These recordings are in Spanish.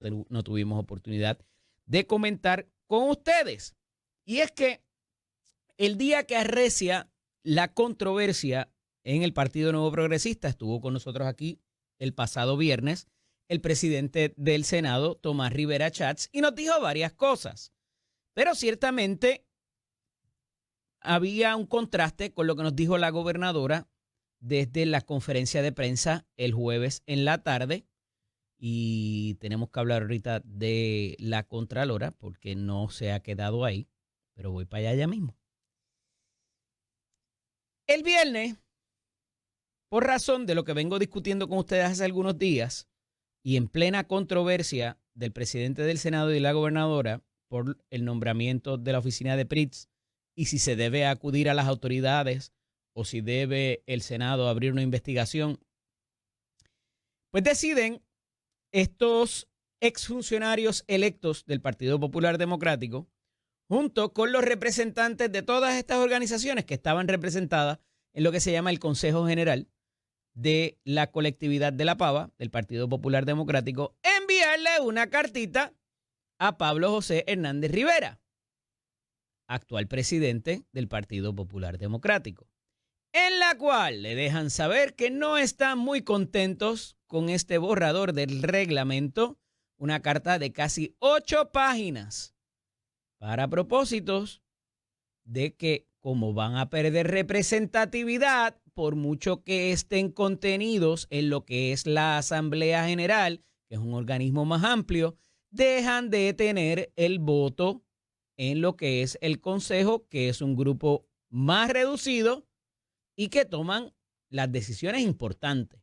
no tuvimos oportunidad de comentar con ustedes. Y es que el día que arrecia la controversia en el Partido Nuevo Progresista, estuvo con nosotros aquí el pasado viernes el presidente del Senado, Tomás Rivera Schatz, y nos dijo varias cosas. Pero ciertamente había un contraste con lo que nos dijo la gobernadora desde la conferencia de prensa el jueves en la tarde. Y tenemos que hablar ahorita de la Contralora porque no se ha quedado ahí, pero voy para allá ya mismo. El viernes, por razón de lo que vengo discutiendo con ustedes hace algunos días y en plena controversia del presidente del Senado y de la gobernadora por el nombramiento de la oficina de Pritz y si se debe acudir a las autoridades o si debe el Senado abrir una investigación, pues deciden estos exfuncionarios electos del Partido Popular Democrático, junto con los representantes de todas estas organizaciones que estaban representadas en lo que se llama el Consejo General de la Colectividad de la Pava, del Partido Popular Democrático, enviarle una cartita a Pablo José Hernández Rivera, actual presidente del Partido Popular Democrático, en la cual le dejan saber que no están muy contentos con este borrador del reglamento, una carta de casi 8 páginas para propósitos de que como van a perder representatividad, por mucho que estén contenidos en lo que es la Asamblea General, que es un organismo más amplio, dejan de tener el voto en lo que es el Consejo, que es un grupo más reducido y que toman las decisiones importantes.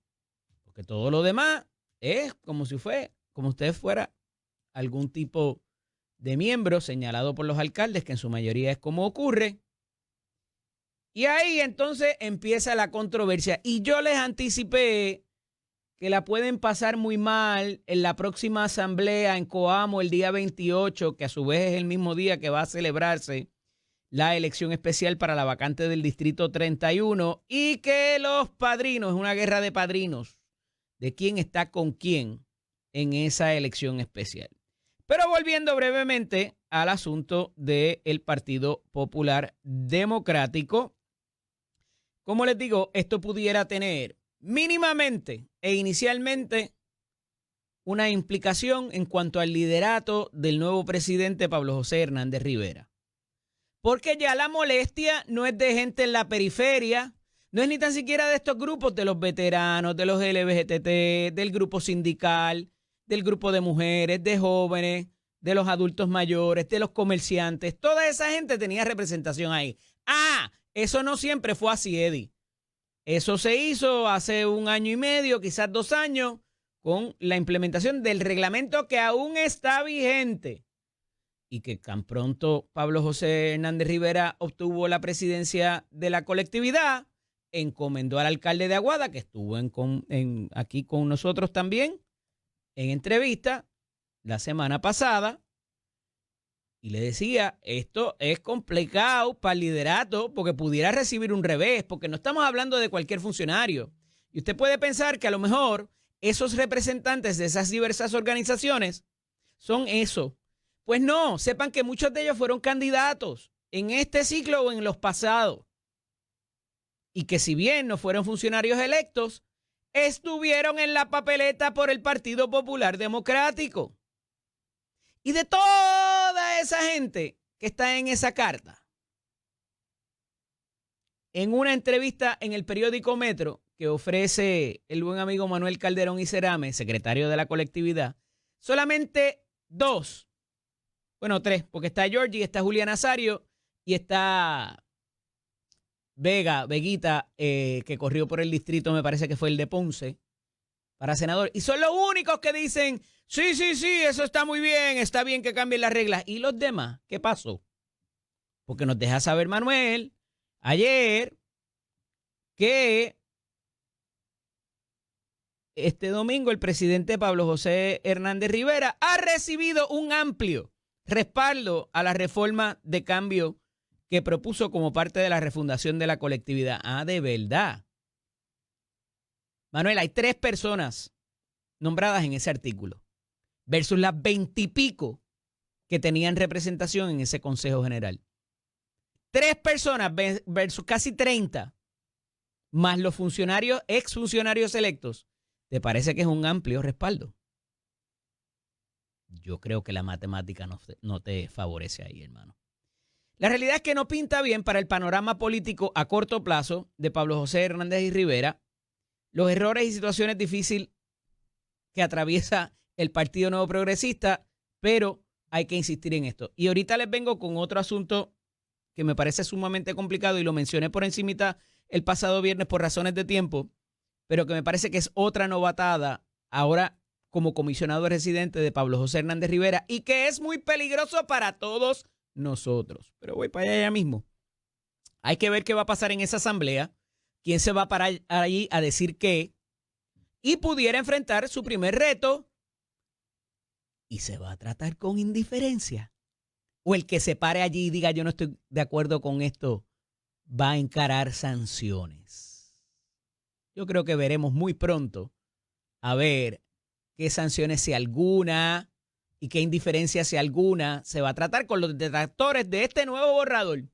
Porque todo lo demás es como si usted fuera algún tipo de miembro señalado por los alcaldes, que en su mayoría es como ocurre. Y ahí entonces empieza la controversia. Y yo les anticipé que la pueden pasar muy mal en la próxima asamblea en Coamo el día 28, que a su vez es el mismo día que va a celebrarse la elección especial para la vacante del Distrito 31 y que los padrinos, es una guerra de padrinos, de quién está con quién en esa elección especial. Pero volviendo brevemente al asunto del Partido Popular Democrático, como les digo, esto pudiera tener mínimamente e inicialmente una implicación en cuanto al liderato del nuevo presidente Pablo José Hernández Rivera. Porque ya la molestia no es de gente en la periferia, no es ni tan siquiera de estos grupos de los veteranos, de los LGBTT, del grupo sindical, del grupo de mujeres, de jóvenes, de los adultos mayores, de los comerciantes. Toda esa gente tenía representación ahí. Eso no siempre fue así, Eddie. Eso se hizo hace 1 año y medio, quizás 2 años, con la implementación del reglamento que aún está vigente. Y que tan pronto Pablo José Hernández Rivera obtuvo la presidencia de la colectividad, encomendó al alcalde de Aguada, que estuvo aquí con nosotros también, en entrevista la semana pasada, y le decía, esto es complicado para el liderato porque pudiera recibir un revés, porque no estamos hablando de cualquier funcionario. Y usted puede pensar que a lo mejor esos representantes de esas diversas organizaciones son eso. Pues no, sepan que muchos de ellos fueron candidatos en este ciclo o en los pasados. Y que si bien no fueron funcionarios electos, estuvieron en la papeleta por el Partido Popular Democrático. Y de toda esa gente que está en esa carta, en una entrevista en el periódico Metro que ofrece el buen amigo Manuel Calderón y Cerame, secretario de la colectividad, solamente 2, bueno 3, porque está Georgie, está Julián Nazario y está Veguita, que corrió por el distrito, me parece que fue el de Ponce, para senador. Y son los únicos que dicen, sí, eso está muy bien, está bien que cambien las reglas. ¿Y los demás? ¿Qué pasó? Porque nos deja saber Manuel ayer que este domingo el presidente Pablo José Hernández Rivera ha recibido un amplio respaldo a la reforma de cambio que propuso como parte de la refundación de la colectividad. De verdad. Manuel, hay 3 personas nombradas en ese artículo. versus las 20 y pico que tenían representación en ese Consejo General. 3 personas versus casi 30, más los funcionarios, exfuncionarios electos. ¿Te parece que es un amplio respaldo? Yo creo que la matemática no te favorece ahí, hermano. La realidad es que no pinta bien para el panorama político a corto plazo de Pablo José Hernández y Rivera los errores y situaciones difíciles que atraviesa el Partido Nuevo Progresista, pero hay que insistir en esto. Y ahorita les vengo con otro asunto que me parece sumamente complicado y lo mencioné por encimita el pasado viernes por razones de tiempo, pero que me parece que es otra novatada ahora como comisionado residente de Pablo José Hernández Rivera y que es muy peligroso para todos nosotros. Pero voy para allá mismo. Hay que ver qué va a pasar en esa asamblea, quién se va a parar allí a decir qué y pudiera enfrentar su primer reto y se va a tratar con indiferencia. O el que se pare allí y diga yo no estoy de acuerdo con esto va a encarar sanciones. Yo creo que veremos muy pronto a ver qué sanciones, si alguna, y qué indiferencia, si alguna, se va a tratar con los detractores de este nuevo borrador.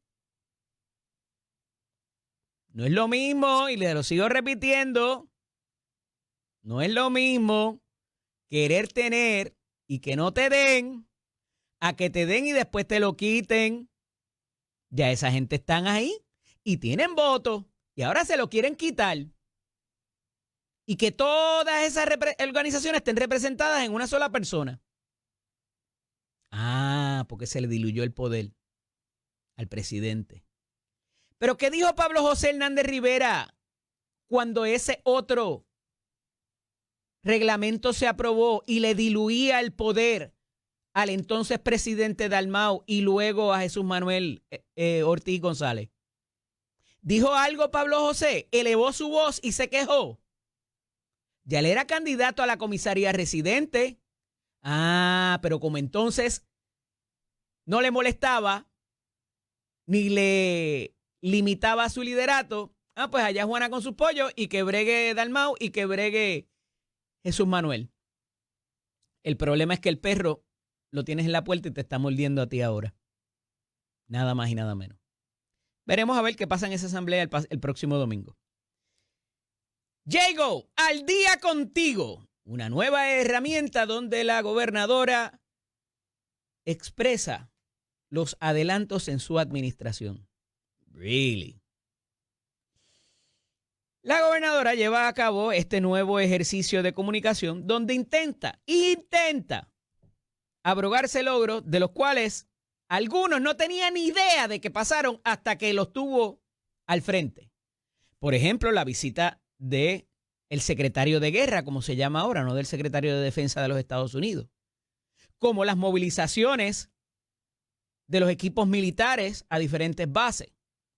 No es lo mismo, y le lo sigo repitiendo, no es lo mismo querer tener y que no te den, a que te den y después te lo quiten. Ya esa gente están ahí y tienen votos y ahora se lo quieren quitar. Y que todas esas organizaciones estén representadas en una sola persona. Ah, porque se le diluyó el poder al presidente. Pero ¿qué dijo Pablo José Hernández Rivera cuando ese otro reglamento se aprobó y le diluía el poder al entonces presidente Dalmau y luego a Jesús Manuel Ortiz González? ¿Dijo algo Pablo José? ¿Elevó su voz y se quejó? Ya él era candidato a la comisaría residente. Ah, pero como entonces no le molestaba ni le limitaba su liderato, pues allá Juana con sus pollos y que bregue Dalmau y que bregue Jesús Manuel. El problema es que el perro lo tienes en la puerta y te está mordiendo a ti ahora. Nada más y nada menos. Veremos a ver qué pasa en esa asamblea el próximo domingo. Llego al día contigo. Una nueva herramienta donde la gobernadora expresa los adelantos en su administración. Really. La gobernadora lleva a cabo este nuevo ejercicio de comunicación donde intenta abrogarse logros de los cuales algunos no tenían ni idea de que pasaron hasta que los tuvo al frente. Por ejemplo, la visita de el secretario de guerra, como se llama ahora, no del secretario de defensa de los Estados Unidos. Como las movilizaciones de los equipos militares a diferentes bases.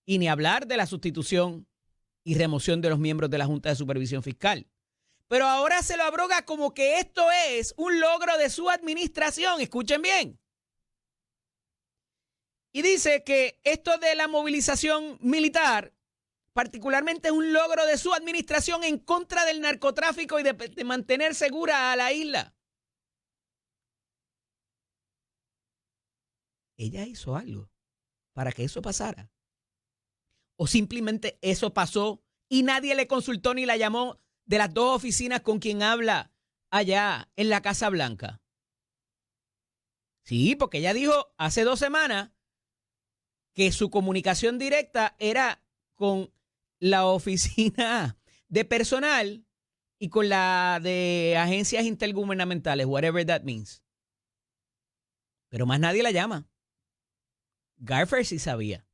Y ni hablar de la sustitución y remoción de los miembros de la Junta de Supervisión Fiscal. Pero ahora se lo abroga como que esto es un logro de su administración. Escuchen bien. Y dice que esto de la movilización militar particularmente es un logro de su administración en contra del narcotráfico y de mantener segura a la isla. Ella hizo algo para que eso pasara. O simplemente eso pasó y nadie le consultó ni la llamó de las 2 oficinas con quien habla allá en la Casa Blanca. Sí, porque ella dijo hace 2 semanas que su comunicación directa era con la oficina de personal y con la de agencias intergubernamentales, whatever that means. Pero más nadie la llama. Garfer sí sabía.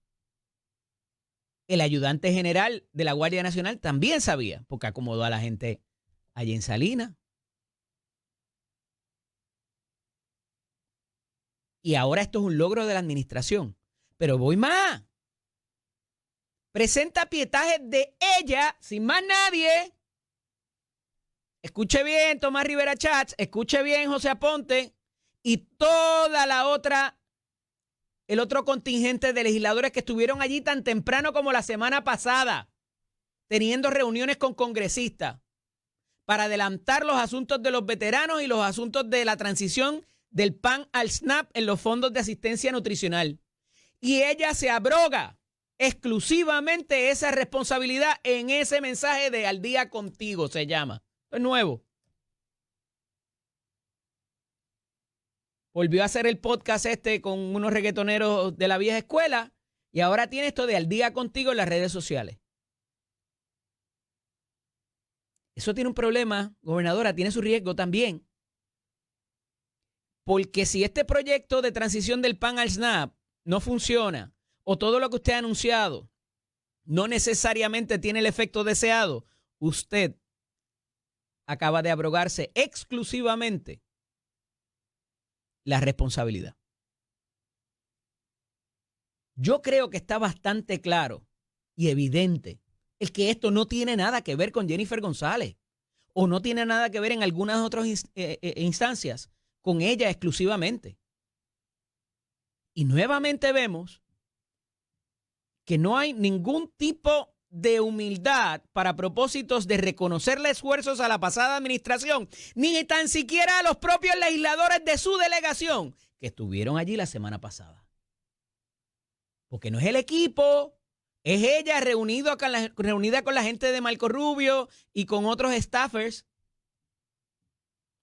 El ayudante general de la Guardia Nacional también sabía, porque acomodó a la gente allí en Salinas. Y ahora esto es un logro de la administración. Pero voy más. Presenta pietaje de ella, sin más nadie. Escuche bien, Tomás Rivera Chats, escuche bien, José Aponte, y toda la otra, el otro contingente de legisladores que estuvieron allí tan temprano como la semana pasada, teniendo reuniones con congresistas. para adelantar los asuntos de los veteranos y los asuntos de la transición del PAN al SNAP en los fondos de asistencia nutricional. Y ella se abroga exclusivamente esa responsabilidad en ese mensaje de Al Día Contigo, se llama. Es nuevo. Volvió a hacer el podcast con unos reggaetoneros de la vieja escuela y ahora tiene esto de Al Día Contigo en las redes sociales. Eso tiene un problema, gobernadora, tiene su riesgo también. Porque si este proyecto de transición del PAN al SNAP no funciona, o todo lo que usted ha anunciado no necesariamente tiene el efecto deseado, usted acaba de abrogarse exclusivamente la responsabilidad. Yo creo que está bastante claro y evidente el que esto no tiene nada que ver con Jennifer González o no tiene nada que ver en algunas otras instancias con ella exclusivamente. Y nuevamente vemos que no hay ningún tipo de humildad para propósitos de reconocerle esfuerzos a la pasada administración, ni tan siquiera a los propios legisladores de su delegación que estuvieron allí la semana pasada. Porque no es el equipo, es ella reunida con la gente de Marco Rubio y con otros staffers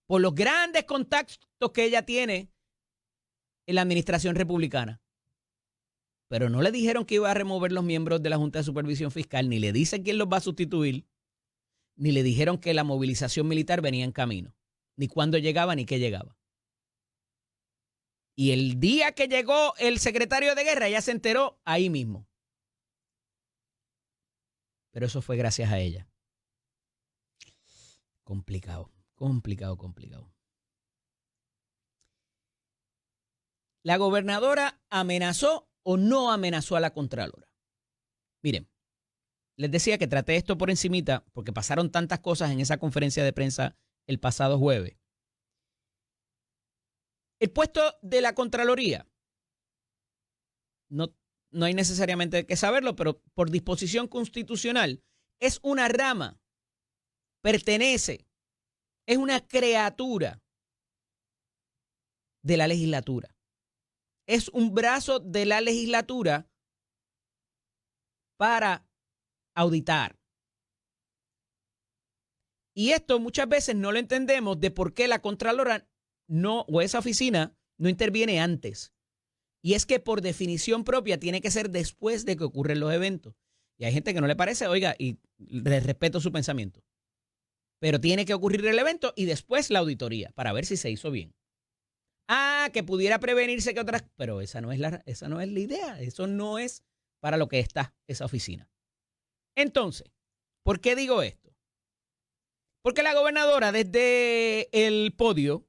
por los grandes contactos que ella tiene en la administración republicana. Pero no le dijeron que iba a remover los miembros de la Junta de Supervisión Fiscal, ni le dicen quién los va a sustituir, ni le dijeron que la movilización militar venía en camino, ni cuándo llegaba, ni qué llegaba. Y el día que llegó el secretario de Guerra, ella se enteró ahí mismo. Pero eso fue gracias a ella. Complicado. La gobernadora amenazó o no amenazó a la Contralora. Miren, les decía que traté esto por encimita porque pasaron tantas cosas en esa conferencia de prensa el pasado jueves. El puesto de la Contraloría, no hay necesariamente que saberlo, pero por disposición constitucional, es una rama, pertenece, es una criatura de la legislatura. Es un brazo de la legislatura para auditar. Y esto muchas veces no lo entendemos de por qué la Contralora no, o esa oficina no interviene antes. Y es que por definición propia tiene que ser después de que ocurren los eventos. Y hay gente que no le parece, oiga, y le respeto su pensamiento. Pero tiene que ocurrir el evento y después la auditoría para ver si se hizo bien. Que pudiera prevenirse que otras... Pero esa no es la idea. Eso no es para lo que está esa oficina. Entonces, ¿por qué digo esto? Porque la gobernadora desde el podio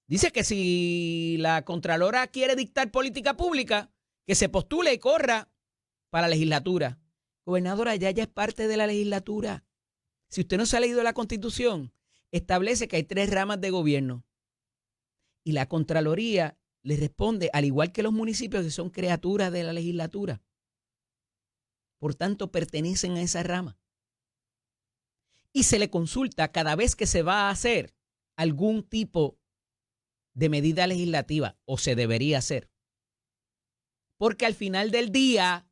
dice que si la Contralora quiere dictar política pública, que se postule y corra para la legislatura. Gobernadora, ya es parte de la legislatura. Si usted no se ha leído la Constitución, establece que hay 3 ramas de gobierno. Y la Contraloría le responde, al igual que los municipios que son criaturas de la legislatura. Por tanto, pertenecen a esa rama. Y se le consulta cada vez que se va a hacer algún tipo de medida legislativa, o se debería hacer. Porque al final del día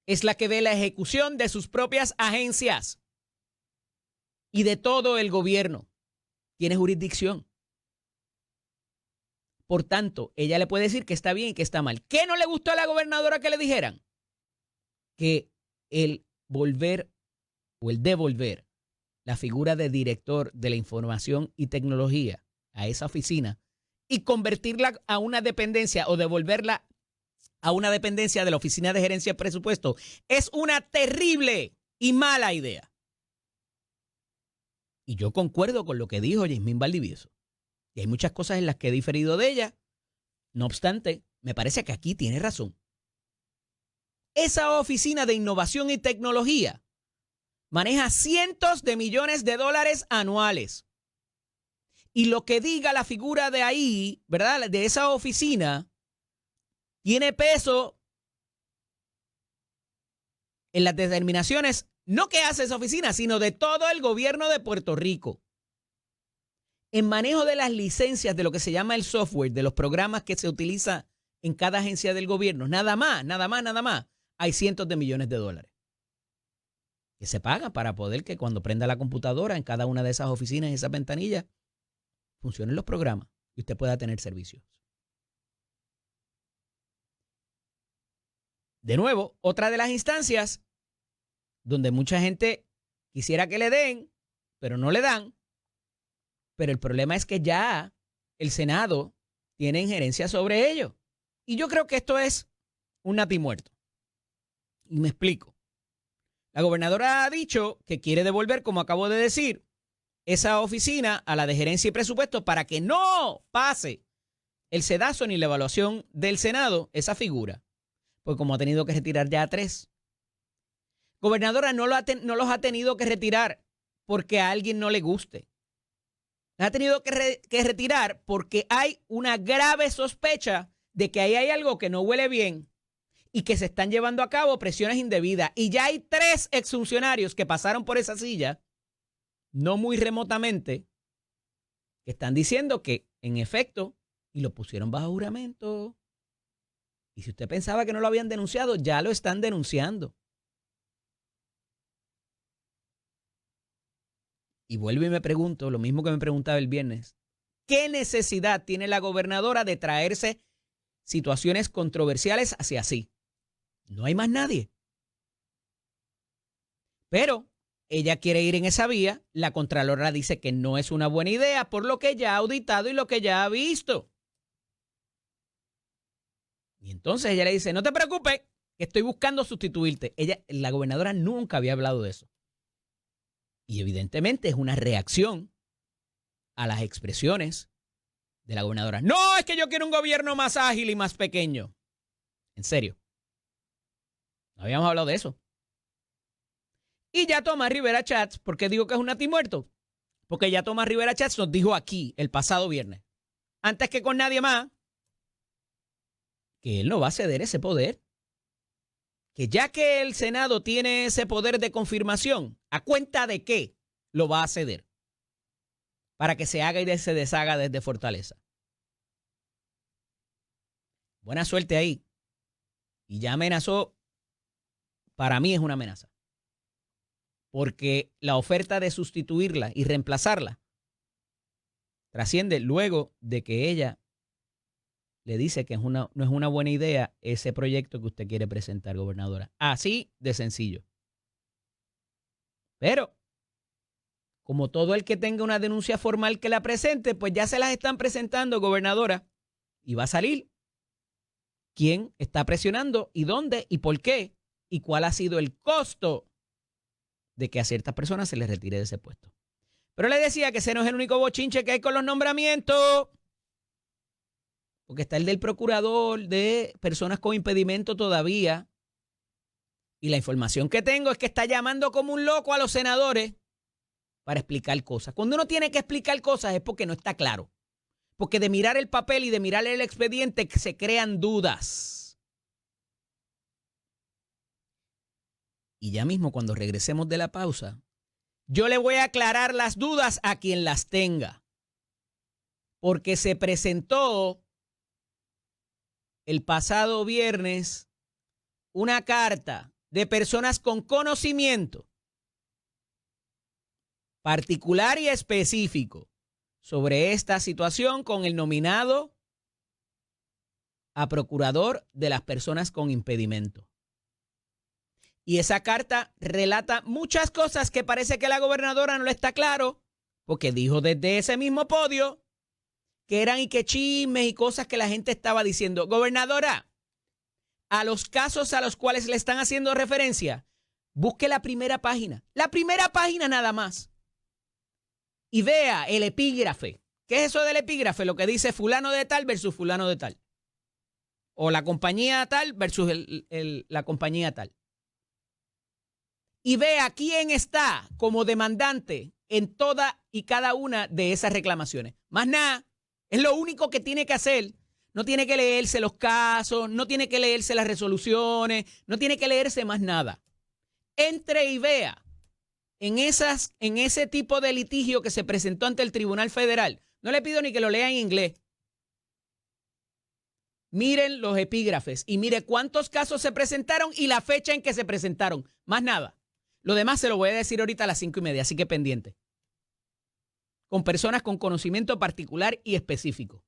es la que ve la ejecución de sus propias agencias y de todo el gobierno. Tiene jurisdicción. Por tanto, ella le puede decir que está bien y que está mal. ¿Qué no le gustó a la gobernadora que le dijeran? Que el devolver la figura de director de la información y tecnología a esa oficina y convertirla a una dependencia o devolverla a una dependencia de la Oficina de Gerencia de Presupuesto es una terrible y mala idea. Y yo concuerdo con lo que dijo Yasmín Valdivieso. Y hay muchas cosas en las que he diferido de ella. No obstante, me parece que aquí tiene razón. Esa oficina de innovación y tecnología maneja cientos de millones de dólares anuales. Y lo que diga la figura de ahí, ¿verdad? De esa oficina, tiene peso en las determinaciones no que hace esa oficina, sino de todo el gobierno de Puerto Rico. En manejo de las licencias de lo que se llama el software, de los programas que se utiliza en cada agencia del gobierno, nada más, hay cientos de millones de dólares que se pagan para poder que cuando prenda la computadora en cada una de esas oficinas, esas ventanillas, funcionen los programas y usted pueda tener servicios. De nuevo, otra de las instancias donde mucha gente quisiera que le den, pero no le dan. Pero el problema es que ya el Senado tiene injerencia sobre ello. Y yo creo que esto es un natimuerto. Y me explico. La gobernadora ha dicho que quiere devolver, como acabo de decir, esa oficina a la de gerencia y presupuesto para que no pase el sedazo ni la evaluación del Senado, esa figura. Pues como ha tenido que retirar ya a 3. Gobernadora, no los ha tenido que retirar porque a alguien no le guste. Los ha tenido que retirar porque hay una grave sospecha de que ahí hay algo que no huele bien y que se están llevando a cabo presiones indebidas. Y ya hay 3 exfuncionarios que pasaron por esa silla, no muy remotamente, que están diciendo que, en efecto, y lo pusieron bajo juramento. Y si usted pensaba que no lo habían denunciado, ya lo están denunciando. Y vuelvo y me pregunto, lo mismo que me preguntaba el viernes, ¿qué necesidad tiene la gobernadora de traerse situaciones controversiales hacia sí? No hay más nadie. Pero ella quiere ir en esa vía, la Contralora dice que no es una buena idea por lo que ya ha auditado y lo que ya ha visto. Y entonces ella le dice, no te preocupes, que estoy buscando sustituirte. La gobernadora nunca había hablado de eso. Y evidentemente es una reacción a las expresiones de la gobernadora. No, es que yo quiero un gobierno más ágil y más pequeño. En serio. No habíamos hablado de eso. Y ya Tomás Rivera Chats, ¿por qué digo que es un natimuerto? Porque ya Tomás Rivera Chats nos dijo aquí el pasado viernes, antes que con nadie más, que él no va a ceder ese poder. Que ya que el Senado tiene ese poder de confirmación, ¿a cuenta de qué lo va a ceder? Para que se haga y se deshaga desde Fortaleza. Buena suerte ahí. Y ya amenazó, para mí es una amenaza. Porque la oferta de sustituirla y reemplazarla trasciende luego de que ella le dice que no es una buena idea ese proyecto que usted quiere presentar, gobernadora. Así de sencillo. Pero, como todo el que tenga una denuncia formal que la presente, pues ya se las están presentando, gobernadora. Y va a salir quién está presionando y dónde y por qué y cuál ha sido el costo de que a ciertas personas se les retire de ese puesto. Pero le decía que ese no es el único bochinche que hay con los nombramientos. Porque está el del procurador de personas con impedimento todavía. Y la información que tengo es que está llamando como un loco a los senadores para explicar cosas. Cuando uno tiene que explicar cosas es porque no está claro. Porque de mirar el papel y de mirar el expediente se crean dudas. Y ya mismo cuando regresemos de la pausa, yo le voy a aclarar las dudas a quien las tenga. Porque se presentó el pasado viernes una carta de personas con conocimiento particular y específico sobre esta situación con el nominado a procurador de las personas con impedimento. Y esa carta relata muchas cosas que parece que la gobernadora no le está claro, porque dijo desde ese mismo podio que eran y que chismes y cosas que la gente estaba diciendo. Gobernadora, a los casos a los cuales le están haciendo referencia, busque la primera página nada más. Y vea el epígrafe. ¿Qué es eso del epígrafe? Lo que dice fulano de tal versus fulano de tal. O la compañía tal versus la compañía tal. Y vea quién está como demandante en toda y cada una de esas reclamaciones. Más nada. Es lo único que tiene que hacer. No tiene que leerse los casos, no tiene que leerse las resoluciones, no tiene que leerse más nada. entre y vea en ese tipo de litigio que se presentó ante el Tribunal Federal. No le pido ni que lo lea en inglés. Miren los epígrafes y mire cuántos casos se presentaron y la fecha en que se presentaron. Más nada. Lo demás se lo voy a decir ahorita a las 5:30, así que pendiente. Con personas con conocimiento particular y específico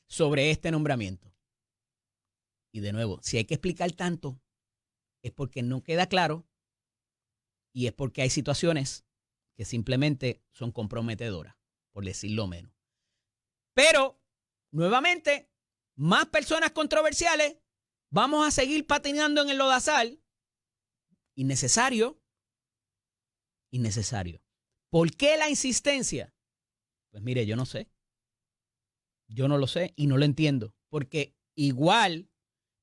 sobre este nombramiento. Y de nuevo, si hay que explicar tanto, es porque no queda claro y es porque hay situaciones que simplemente son comprometedoras, por decirlo menos. Pero, nuevamente, más personas controversiales, vamos a seguir patinando en el lodazal. Innecesario. ¿Por qué la insistencia? Pues mire, yo no sé. Yo no lo sé y no lo entiendo. Porque igual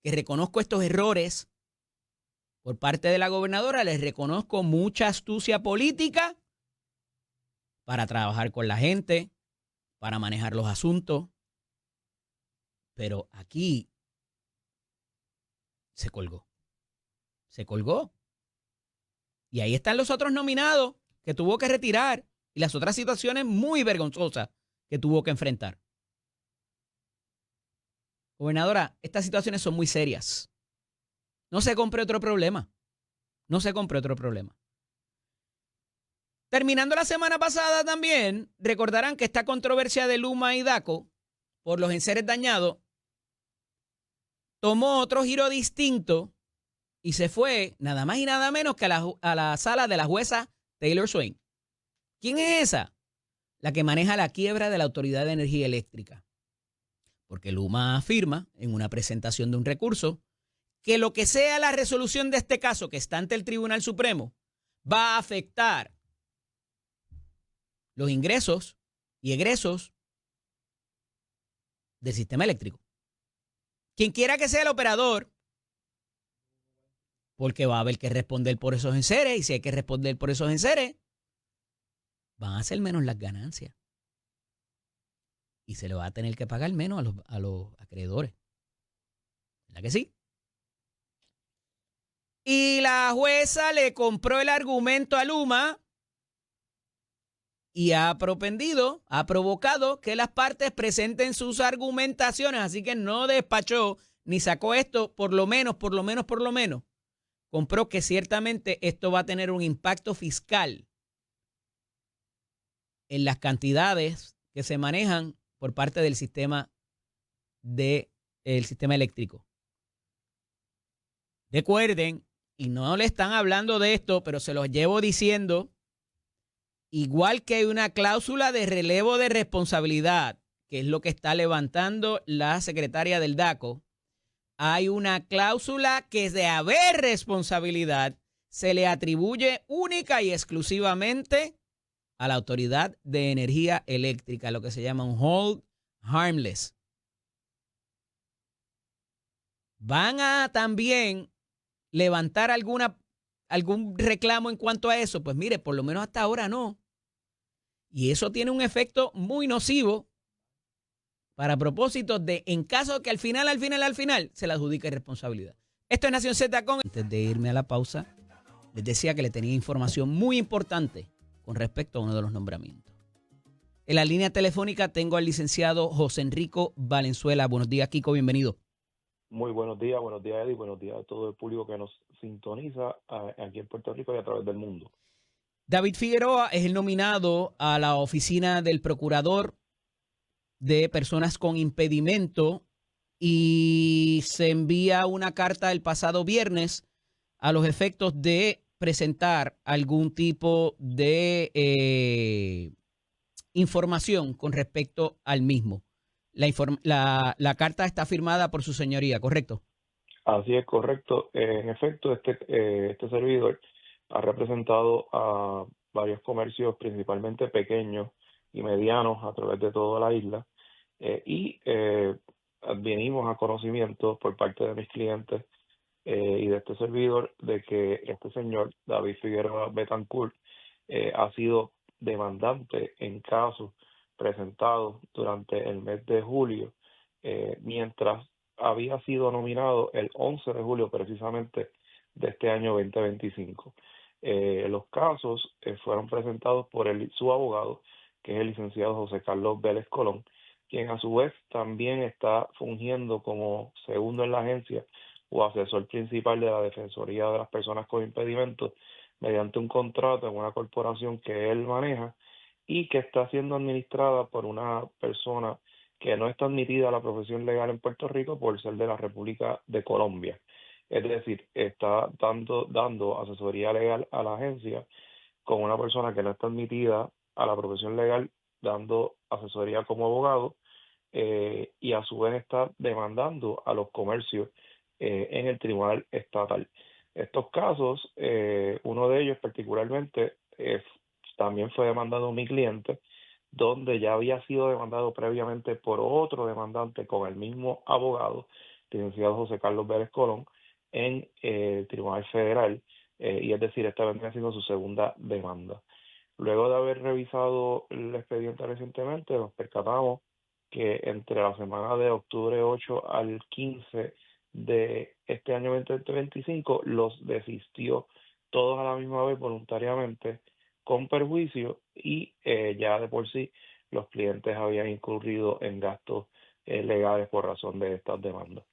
que reconozco estos errores por parte de la gobernadora, les reconozco mucha astucia política para trabajar con la gente, para manejar los asuntos. Pero aquí se colgó. Y ahí están los otros nominados que tuvo que retirar y las otras situaciones muy vergonzosas que tuvo que enfrentar. Gobernadora, estas situaciones son muy serias. No se compre otro problema. Terminando la semana pasada también, recordarán que esta controversia de Luma y DACO por los enseres dañados tomó otro giro distinto y se fue nada más y nada menos que a la sala de la jueza Taylor Swain. ¿Quién es esa? La que maneja la quiebra de la Autoridad de Energía Eléctrica. Porque Luma afirma en una presentación de un recurso que lo que sea la resolución de este caso que está ante el Tribunal Supremo va a afectar los ingresos y egresos del sistema eléctrico. Quien quiera que sea el operador, porque va a haber que responder por esos enseres, y si hay que responder por esos enseres, van a ser menos las ganancias. Y se le va a tener que pagar menos a los acreedores. ¿Verdad que sí? Y la jueza le compró el argumento a Luma y ha provocado que las partes presenten sus argumentaciones. Así que no despachó ni sacó esto, por lo menos. Compró que ciertamente esto va a tener un impacto fiscal en las cantidades que se manejan por parte del sistema eléctrico. Recuerden, y no le están hablando de esto, pero se los llevo diciendo, igual que hay una cláusula de relevo de responsabilidad, que es lo que está levantando la secretaria del DACO, hay una cláusula que de haber responsabilidad se le atribuye única y exclusivamente a la Autoridad de Energía Eléctrica, lo que se llama un hold harmless. Van a también levantar algún reclamo en cuanto a eso. Pues mire, por lo menos hasta ahora no. Y eso tiene un efecto muy nocivo para propósitos de, en caso de que al final se le adjudique responsabilidad. Esto es Nación Z con... Antes de irme a la pausa, les decía que le tenía información muy importante con respecto a uno de los nombramientos. En la línea telefónica tengo al licenciado José Enrico Valenzuela. Buenos días, Kiko, bienvenido. Muy buenos días, Eddie, buenos días a todo el público que nos sintoniza aquí en Puerto Rico y a través del mundo. David Figueroa es el nominado a la oficina del Procurador de Personas con Impedimento y se envía una carta el pasado viernes a los efectos de presentar algún tipo de información con respecto al mismo. La carta está firmada por su señoría, ¿correcto? Así es, correcto. En efecto, este servidor ha representado a varios comercios, principalmente pequeños y medianos, a través de toda la isla. Venimos a conocimiento por parte de mis clientes y de este servidor de que este señor, David Figueroa Betancourt, ha sido demandante en casos presentados durante el mes de julio, mientras había sido nominado el 11 de julio precisamente de este año 2025. Los casos fueron presentados por su abogado, que es el licenciado José Carlos Vélez Colón, quien a su vez también está fungiendo como segundo en la agencia o asesor principal de la Defensoría de las Personas con Impedimentos mediante un contrato en una corporación que él maneja y que está siendo administrada por una persona que no está admitida a la profesión legal en Puerto Rico por ser de la República de Colombia. Es decir, está dando asesoría legal a la agencia con una persona que no está admitida a la profesión legal, dando asesoría como abogado, y a su vez está demandando a los comercios en el tribunal estatal. Estos casos, uno de ellos particularmente, también fue demandado mi cliente, donde ya había sido demandado previamente por otro demandante con el mismo abogado, licenciado José Carlos Vélez Colón, en el Tribunal Federal, y es decir, esta vendría siendo su segunda demanda. Luego de haber revisado el expediente recientemente, nos percatamos que entre la semana de octubre 8 al 15 de este año 2025 los desistió todos a la misma vez voluntariamente con perjuicio y ya de por sí los clientes habían incurrido en gastos legales por razón de estas demandas.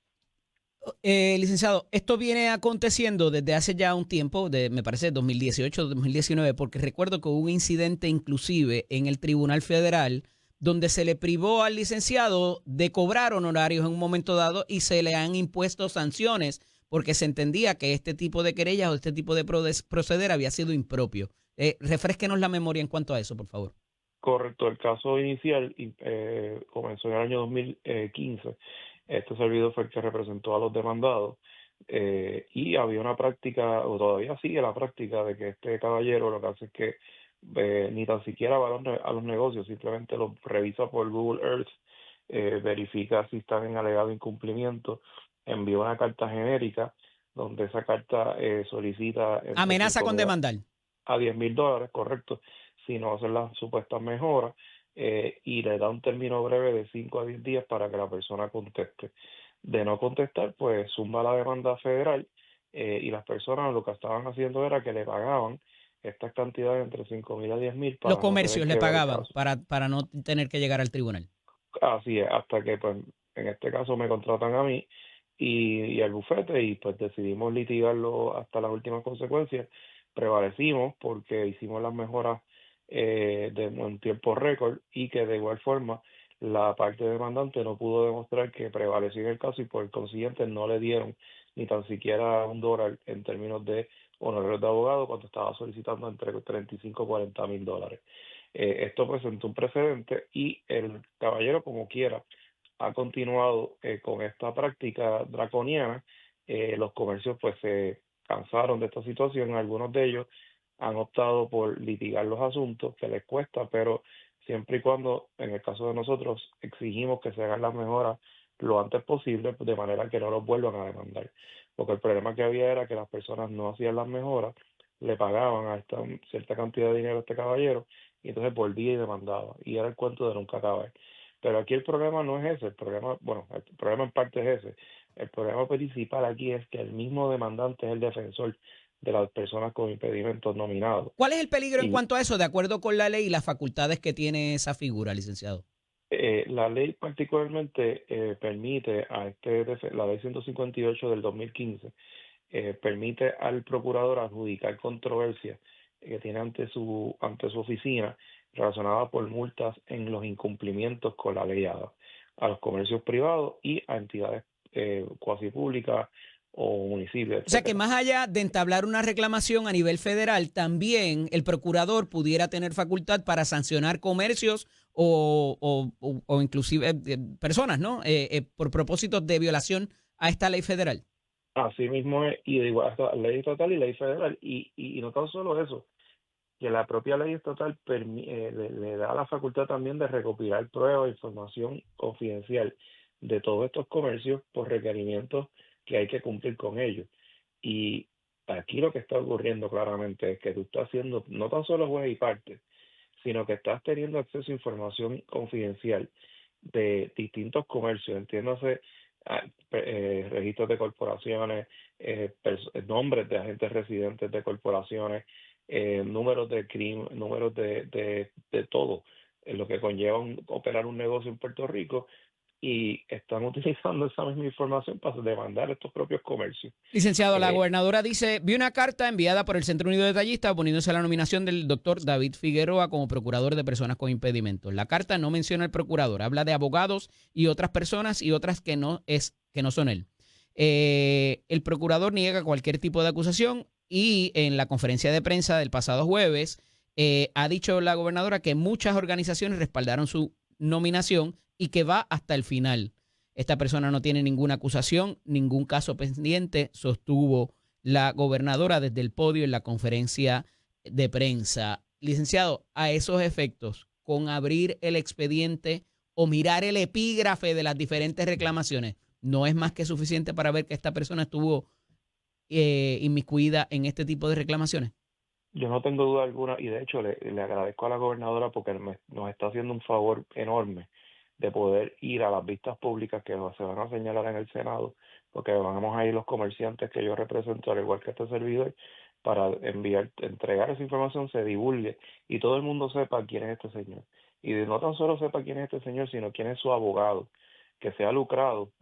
Licenciado, esto viene aconteciendo desde hace ya un tiempo, me parece 2018, 2019, porque recuerdo que hubo un incidente inclusive en el Tribunal Federal donde se le privó al licenciado de cobrar honorarios en un momento dado y se le han impuesto sanciones porque se entendía que este tipo de querellas o este tipo de proceder había sido impropio. Refrésquenos la memoria en cuanto a eso, por favor. Correcto, el caso inicial comenzó en el año 2015. Este servidor fue el que representó a los demandados, y había una práctica, o todavía sigue la práctica, de que este caballero lo que hace es que ni tan siquiera va a los negocios, simplemente los revisa por Google Earth, verifica si están en alegado incumplimiento, envía una carta genérica donde esa carta solicita entre Amenaza con 5.000 demandar. a $10,000, correcto, si no hacen las supuestas mejoras, y le da un término breve de 5 a 10 días para que la persona conteste. De no contestar, pues zumba la demanda federal, y las personas lo que estaban haciendo era que le pagaban estas cantidades entre 5,000 a 10,000 Los para no tener comercios le que ver el pagaban caso. para no tener que llegar al tribunal. Así es, hasta que pues en este caso me contratan a mí y al bufete y pues decidimos litigarlo hasta las últimas consecuencias. Prevalecimos porque hicimos las mejoras en tiempo récord y que de igual forma la parte demandante no pudo demostrar que prevaleció en el caso y por consiguiente no le dieron ni tan siquiera $1 en términos de honorarios de abogado cuando estaba solicitando entre 35 y $40,000. Esto presentó un precedente y el caballero, como quiera, ha continuado con esta práctica draconiana. Los comercios pues se cansaron de esta situación, algunos de ellos han optado por litigar los asuntos que les cuesta, pero siempre y cuando, en el caso de nosotros, exigimos que se hagan las mejoras lo antes posible, de manera que no los vuelvan a demandar. Porque el problema que había era que las personas no hacían las mejoras, le pagaban a esta cierta cantidad de dinero a este caballero y entonces volvía y demandaba. Y era el cuento de nunca acabar. Pero aquí el problema no es ese, el problema, bueno, el problema en parte es ese. El problema principal aquí es que el mismo demandante es el defensor de las personas con impedimentos nominados. ¿Cuál es el peligro en Y cuanto a eso, de acuerdo con la ley y las facultades que tiene esa figura, licenciado? la ley particularmente permite la ley 158 del 2015, permite al procurador adjudicar controversias que tiene ante su oficina relacionada por multas en los incumplimientos con la ley ADA a los comercios privados y a entidades cuasi públicas o municipios, O sea que etcétera. más allá de entablar una reclamación a nivel federal, también el procurador pudiera tener facultad para sancionar comercios o inclusive personas, ¿no? Por propósitos de violación a esta ley federal. Así mismo es, y de igual ley estatal y ley federal, y no tan solo eso, que la propia ley estatal le da la facultad también de recopilar pruebas e información confidencial de todos estos comercios por requerimientos que hay que cumplir con ellos. Y aquí lo que está ocurriendo claramente es que tú estás haciendo no tan solo juez y parte, sino que estás teniendo acceso a información confidencial de distintos comercios, entiéndase registros de corporaciones, nombres de agentes residentes de corporaciones, números de crimen, números de todo, lo que conlleva operar un negocio en Puerto Rico, y están utilizando esa misma información para demandar estos propios comercios. Licenciado, la gobernadora dice, vi una carta enviada por el Centro Unido de Detallistas oponiéndose a la nominación del doctor David Figueroa como procurador de personas con impedimentos. La carta no menciona al procurador, habla de abogados y otras personas y otras que no son él. El procurador niega cualquier tipo de acusación y en la conferencia de prensa del pasado jueves ha dicho la gobernadora que muchas organizaciones respaldaron su nominación y que va hasta el final. Esta persona no tiene ninguna acusación, ningún caso pendiente, sostuvo la gobernadora desde el podio en la conferencia de prensa. Licenciado, a esos efectos, con abrir el expediente o mirar el epígrafe de las diferentes reclamaciones, ¿no es más que suficiente para ver que esta persona estuvo inmiscuida en este tipo de reclamaciones? Yo no tengo duda alguna, y de hecho le agradezco a la gobernadora porque nos está haciendo un favor enorme de poder ir a las vistas públicas que se van a señalar en el Senado, porque vamos a ir los comerciantes que yo represento, al igual que este servidor, para entregar esa información, se divulgue y todo el mundo sepa quién es este señor. Y no tan solo sepa quién es este señor, sino quién es su abogado, que se ha lucrado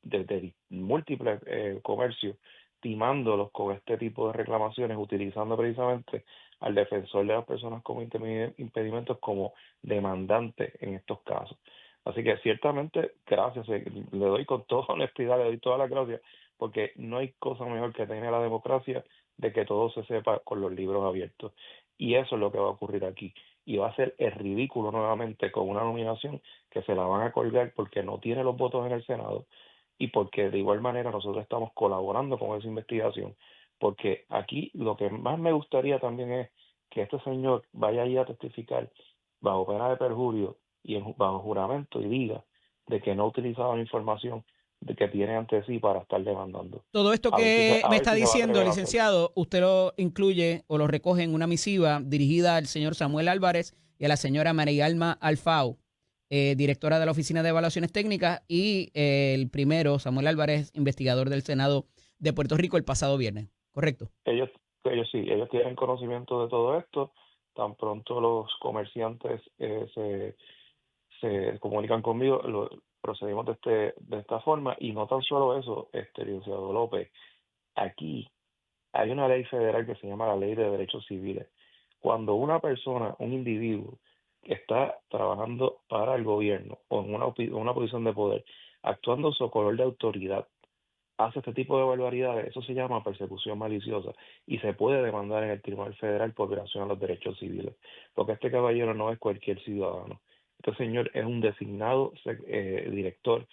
desde múltiples comercios, timándolos con este tipo de reclamaciones, utilizando precisamente al defensor de las personas con impedimentos como demandante en estos casos. Así que ciertamente, gracias, le doy con toda honestidad, le doy todas las gracias, porque no hay cosa mejor que tener la democracia de que todo se sepa con los libros abiertos. Y eso es lo que va a ocurrir aquí. Y va a ser el ridículo nuevamente con una nominación que se la van a colgar porque no tiene los votos en el Senado y porque de igual manera nosotros estamos colaborando con esa investigación. Porque aquí lo que más me gustaría también es que este señor vaya ahí a testificar bajo pena de perjurio y bajo juramento y diga de que no utilizaba la información de que tiene ante sí para estar demandando. Todo esto que A me ver está si se va a diciendo, atrever a hacerlo. licenciado, usted lo incluye o lo recoge en una misiva dirigida al señor Samuel Álvarez y a la señora María Alma Alfao, directora de la Oficina de Evaluaciones Técnicas, y el primero, Samuel Álvarez, investigador del Senado de Puerto Rico el pasado viernes. ¿Correcto? Ellos sí, ellos tienen conocimiento de todo esto. Tan pronto los comerciantes se comunican conmigo, procedemos de esta forma. Y no tan solo eso, licenciado López, aquí hay una ley federal que se llama la Ley de Derechos Civiles. Cuando una persona, un individuo, que está trabajando para el gobierno o en una posición de poder, actuando su color de autoridad, hace este tipo de barbaridades, eso se llama persecución maliciosa y se puede demandar en el Tribunal Federal por violación a los derechos civiles, porque este caballero no es cualquier ciudadano. Este señor es un designado director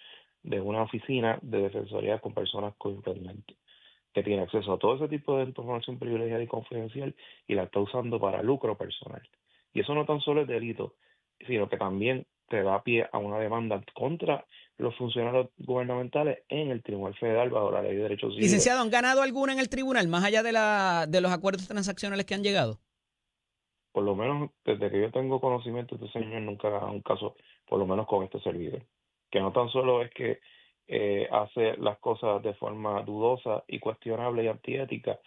de una oficina de defensoría con personas con impedimentos, que tiene acceso a todo ese tipo de información privilegiada y confidencial y la está usando para lucro personal. Y eso no tan solo es delito, sino que también te da pie a una demanda contra los funcionarios gubernamentales en el Tribunal Federal bajo la Ley de Derechos Civiles. Licenciado, ¿han ganado alguna en el tribunal, más allá de los acuerdos transaccionales que han llegado? Por lo menos desde que yo tengo conocimiento, este señor nunca ha ganado un caso, por lo menos con este servidor. Que no tan solo es que hace las cosas de forma dudosa y cuestionable y antiética,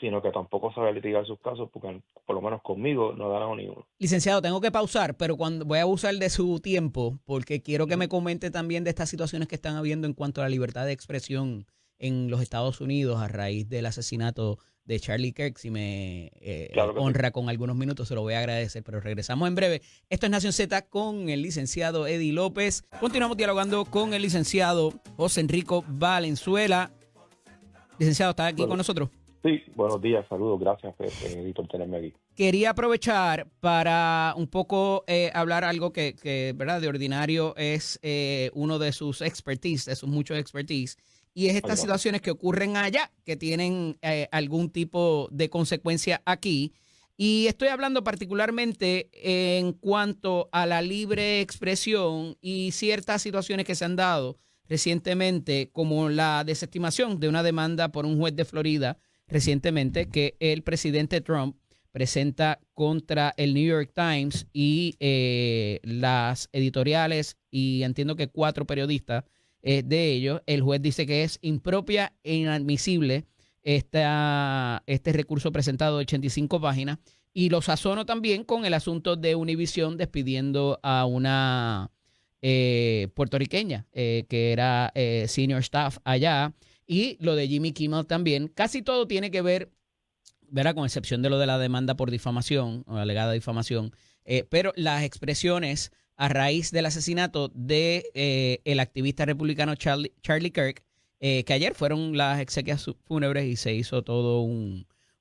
sino que tampoco sabe litigar sus casos, porque por lo menos conmigo no ha ganado ni uno. Licenciado, tengo que pausar, pero cuando voy a abusar de su tiempo, porque quiero que me comente también de estas situaciones que están habiendo en cuanto a la libertad de expresión en los Estados Unidos a raíz del asesinato de Charlie Kirk. Si me Claro que sí. honra con algunos minutos, se lo voy a agradecer, pero regresamos en breve. Esto es Nación Z con el licenciado Eddie López. Continuamos dialogando con el licenciado José Enrico Valenzuela. Licenciado, ¿está aquí con nosotros? Sí, buenos días, saludos, gracias, Eddie, por tenerme aquí. Quería aprovechar para un poco hablar algo que, ¿verdad? De ordinario es uno de sus expertise, de sus muchos expertise, y es estas situaciones que ocurren allá, que tienen algún tipo de consecuencia aquí. Y estoy hablando particularmente en cuanto a la libre expresión y ciertas situaciones que se han dado recientemente, como la desestimación de una demanda por un juez de Florida recientemente que el presidente Trump presenta contra el New York Times y las editoriales, y entiendo que 4 periodistas de ellos. El juez dice que es impropia e inadmisible este recurso presentado de 85 páginas. Y lo sazono también con el asunto de Univision despidiendo a una puertorriqueña que era senior staff allá. Y lo de Jimmy Kimmel también. Casi todo tiene que ver, ¿verdad? Con excepción de lo de la demanda por difamación o alegada difamación. Pero las expresiones a raíz del asesinato de el activista republicano Charlie Kirk, que ayer fueron las exequias fúnebres y se hizo todo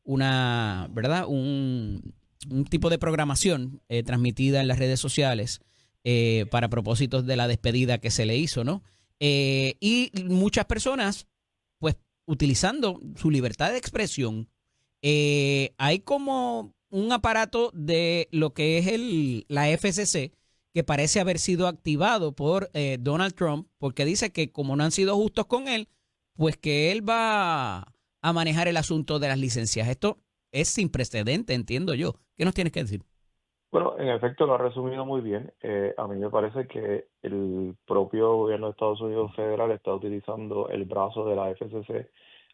¿verdad? Un tipo de programación transmitida en las redes sociales para propósitos de la despedida que se le hizo, ¿no? Y muchas personas, pues, utilizando su libertad de expresión, hay como un aparato de lo que es la FCC que parece haber sido activado por Donald Trump, porque dice que como no han sido justos con él, pues que él va a manejar el asunto de las licencias. Esto es sin precedente, entiendo yo. ¿Qué nos tienes que decir? Bueno, en efecto lo ha resumido muy bien. A mí me parece que el propio gobierno de Estados Unidos federal está utilizando el brazo de la FCC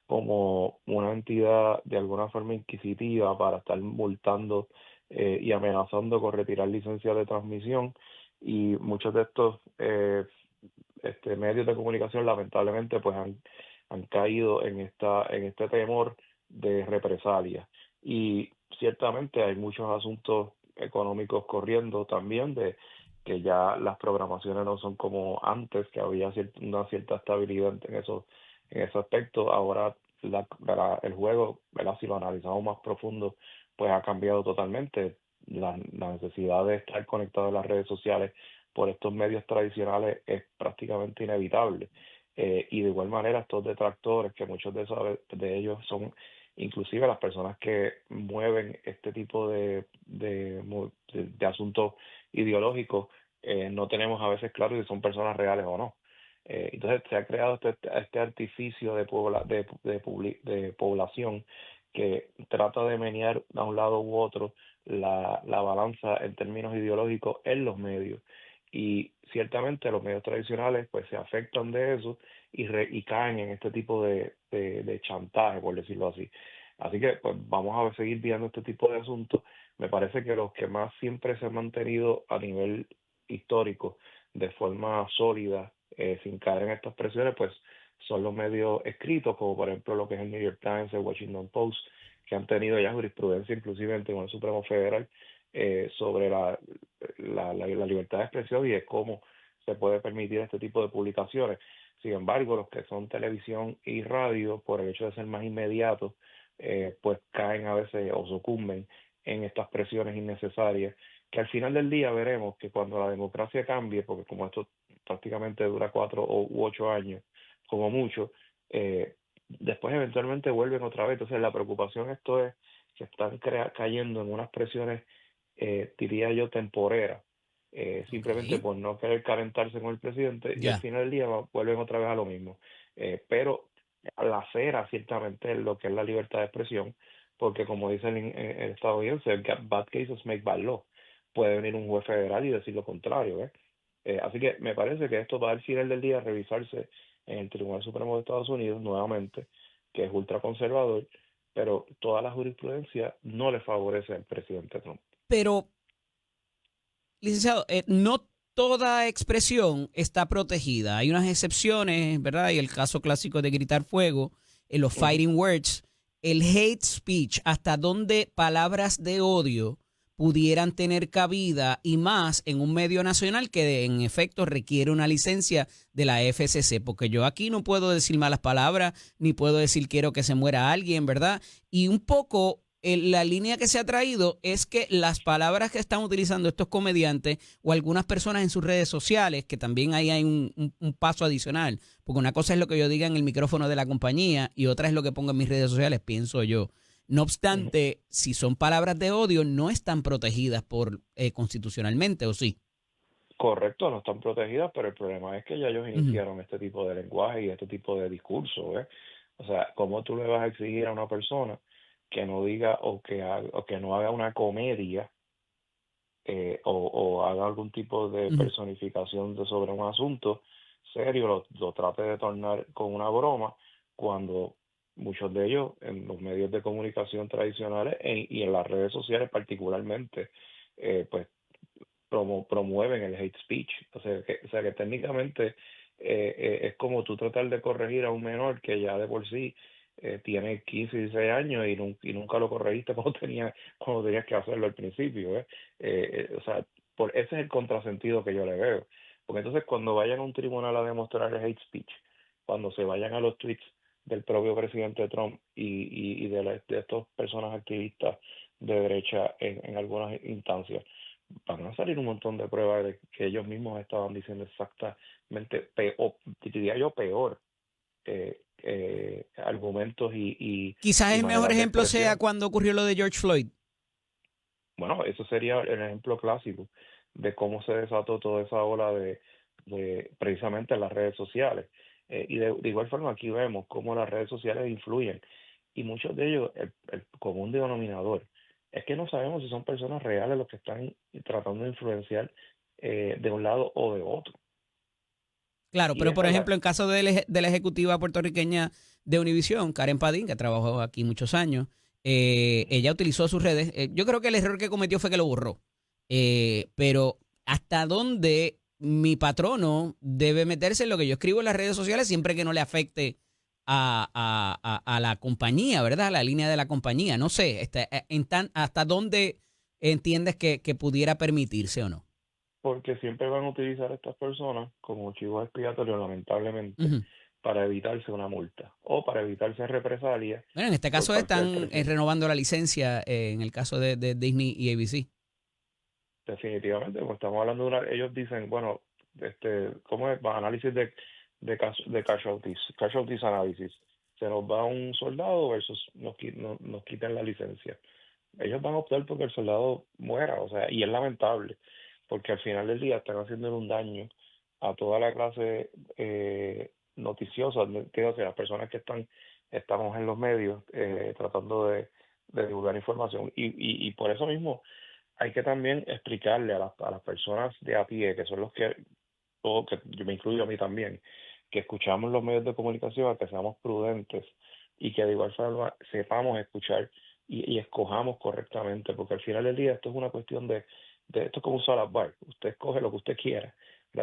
como una entidad de alguna forma inquisitiva para estar multando y amenazando con retirar licencias de transmisión. Y muchos de estos medios de comunicación lamentablemente pues han caído en este temor de represalia. Y ciertamente hay muchos asuntos económicos corriendo también de que ya las programaciones no son como antes, que había una cierta estabilidad en ese aspecto. Ahora el juego, ¿verdad? Si lo analizamos más profundo, pues ha cambiado totalmente. La necesidad de estar conectado a las redes sociales por estos medios tradicionales es prácticamente inevitable. Y de igual manera estos detractores, que muchos de ellos son inclusive las personas que mueven este tipo de asuntos ideológicos, no tenemos a veces claro si son personas reales o no. Entonces se ha creado este artificio de población que trata de menear a un lado u otro la balanza en términos ideológicos en los medios. Y ciertamente los medios tradicionales pues se afectan de eso y caen en este tipo de chantaje, por decirlo así. Así que pues vamos a seguir viendo este tipo de asuntos. Me parece que los que más siempre se han mantenido a nivel histórico de forma sólida, sin caer en estas presiones, pues son los medios escritos, como por ejemplo lo que es el New York Times, el Washington Post, que han tenido ya jurisprudencia inclusive en el Tribunal Supremo Federal sobre la libertad de expresión y de cómo se puede permitir este tipo de publicaciones. Sin embargo, los que son televisión y radio, por el hecho de ser más inmediatos, pues caen a veces o sucumben en estas presiones innecesarias, que al final del día veremos que cuando la democracia cambie, porque como esto prácticamente dura 4 u 8 años, como mucho, después eventualmente vuelven otra vez. Entonces la preocupación esto es que están cayendo en unas presiones, diría yo, temporeras, simplemente Ok, por no querer calentarse con el presidente y al ya. final del día vuelven otra vez a lo mismo. Pero la cera ciertamente es lo que es la libertad de expresión, porque como dice el estadounidense, bad cases make bad law. Puede venir un juez federal y decir lo contrario, ¿eh? Así que me parece que esto va al final del día a revisarse en el Tribunal Supremo de Estados Unidos nuevamente, que es ultraconservador, pero toda la jurisprudencia no le favorece al presidente Trump. Pero, licenciado, no toda expresión está protegida. Hay unas excepciones, ¿verdad? Y el caso clásico de gritar fuego, en los Ujú. fighting words, el hate speech, hasta donde palabras de odio pudieran tener cabida y más en un medio nacional que en efecto requiere una licencia de la FCC, porque yo aquí no puedo decir malas palabras, ni puedo decir quiero que se muera alguien, ¿verdad? Y un poco la línea que se ha traído es que las palabras que están utilizando estos comediantes o algunas personas en sus redes sociales, que también ahí hay un paso adicional, porque una cosa es lo que yo diga en el micrófono de la compañía y otra es lo que pongo en mis redes sociales, pienso yo. No Ujú. obstante, si son palabras de odio, no están protegidas por constitucionalmente, ¿o sí? Correcto, no están protegidas, pero el problema es que ya ellos Ujú. iniciaron este tipo de lenguaje y este tipo de discurso, ¿eh? O sea, ¿cómo tú le vas a exigir a una persona que no diga o que no haga una comedia, o haga algún tipo de Ujú. personificación sobre un asunto, serio lo trate de tornar con una broma, cuando muchos de ellos en los medios de comunicación tradicionales y en las redes sociales particularmente, pues promueven el hate speech. O sea que técnicamente es como tú tratar de corregir a un menor que ya de por sí tiene 15 y 16 años y nunca lo corregiste cuando tenías que hacerlo al principio. O sea, ese es el contrasentido que yo le veo. Porque entonces cuando vayan a un tribunal a demostrar el hate speech, cuando se vayan a los tweets del propio presidente Trump y de estas personas activistas de derecha en algunas instancias, van a salir un montón de pruebas de que ellos mismos estaban diciendo exactamente, diría yo, peor, argumentos Quizás y el mejor maneras de ejemplo sea expresión. cuando ocurrió lo de George Floyd. Bueno, eso sería el ejemplo clásico de cómo se desató toda esa ola de precisamente las redes sociales. Y de igual forma aquí vemos cómo las redes sociales influyen, y muchos de ellos, el común denominador, es que no sabemos si son personas reales los que están tratando de influenciar de un lado o de otro. Claro, Y pero por esa es la... ejemplo, en caso de la ejecutiva puertorriqueña de Univisión, Karen Padín, que trabajó aquí muchos años, ella utilizó sus redes. Yo creo que el error que cometió fue que lo borró. Pero ¿hasta dónde mi patrono debe meterse en lo que yo escribo en las redes sociales siempre que no le afecte a la compañía, ¿verdad? A la línea de la compañía. No sé, ¿hasta dónde entiendes que pudiera permitirse o no? Porque siempre van a utilizar a estas personas como chivos expiatorios, lamentablemente, Ujú. para evitarse una multa o para evitarse represalias Bueno, en este por caso parte del están presidente. renovando la licencia en el caso de Disney y ABC. Definitivamente, como estamos hablando de ellos dicen, bueno, ¿cómo es? Análisis de casualties análisis. Se nos va un soldado versus nos quitan la licencia. Ellos van a optar porque el soldado muera, o sea, y es lamentable, porque al final del día están haciendo un daño a toda la clase noticiosa, entiendo que las personas que estamos en los medios tratando de divulgar información, y por eso mismo hay que también explicarle a las personas de a pie, que son los que yo me incluyo a mí también, que escuchamos los medios de comunicación, que seamos prudentes y que de igual forma sepamos escuchar y escojamos correctamente, porque al final del día esto es una cuestión de esto es como un salad bar. Usted escoge lo que usted quiera.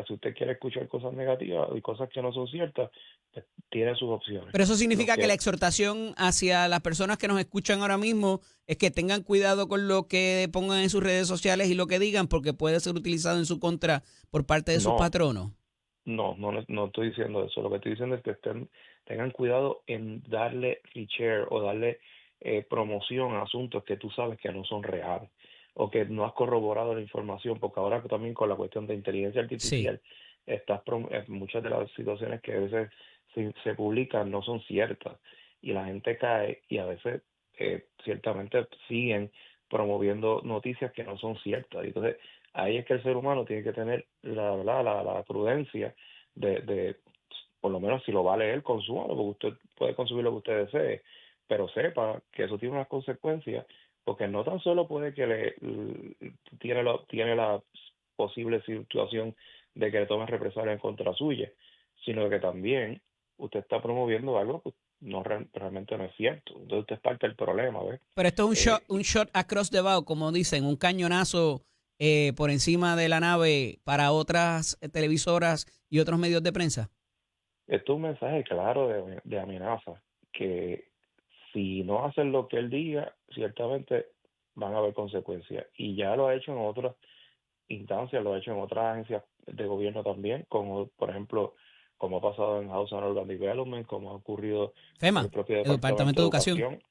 Si usted quiere escuchar cosas negativas y cosas que no son ciertas, pues tiene sus opciones. Pero eso Los significa que la que exhortación hacia las personas que nos escuchan ahora mismo es que tengan cuidado con lo que pongan en sus redes sociales y lo que digan, porque puede ser utilizado en su contra por parte de sus no, patronos. no estoy diciendo eso. Lo que estoy diciendo es que tengan cuidado en darle share o darle promoción a asuntos que tú sabes que no son reales o que no has corroborado la información, porque ahora también con la cuestión de inteligencia Sí. artificial, muchas de las situaciones que a veces se publican no son ciertas y la gente cae y a veces ciertamente siguen promoviendo noticias que no son ciertas. Y entonces ahí es que el ser humano tiene que tener la prudencia de, por lo menos si lo va a leer, consúmalo, porque usted puede consumir lo que usted desee, pero sepa que eso tiene unas consecuencias, porque no tan solo puede que tiene la posible situación de que le tomen represalia en contra suya, sino que también usted está promoviendo algo que realmente no es cierto. Entonces usted es parte del problema, ¿ves? Pero esto es Eh, un shot across the bow, como dicen, un cañonazo por encima de la nave para otras televisoras y otros medios de prensa. Esto es un mensaje claro de amenaza, que si no hacen lo que él diga, ciertamente van a haber consecuencias. Y ya lo ha hecho en otras instancias, lo ha hecho en otras agencias de gobierno también, como por ejemplo, como ha pasado en House and Urban Development, como ha ocurrido con el FEMA, propio el Departamento Departamento de de Educación. Educación,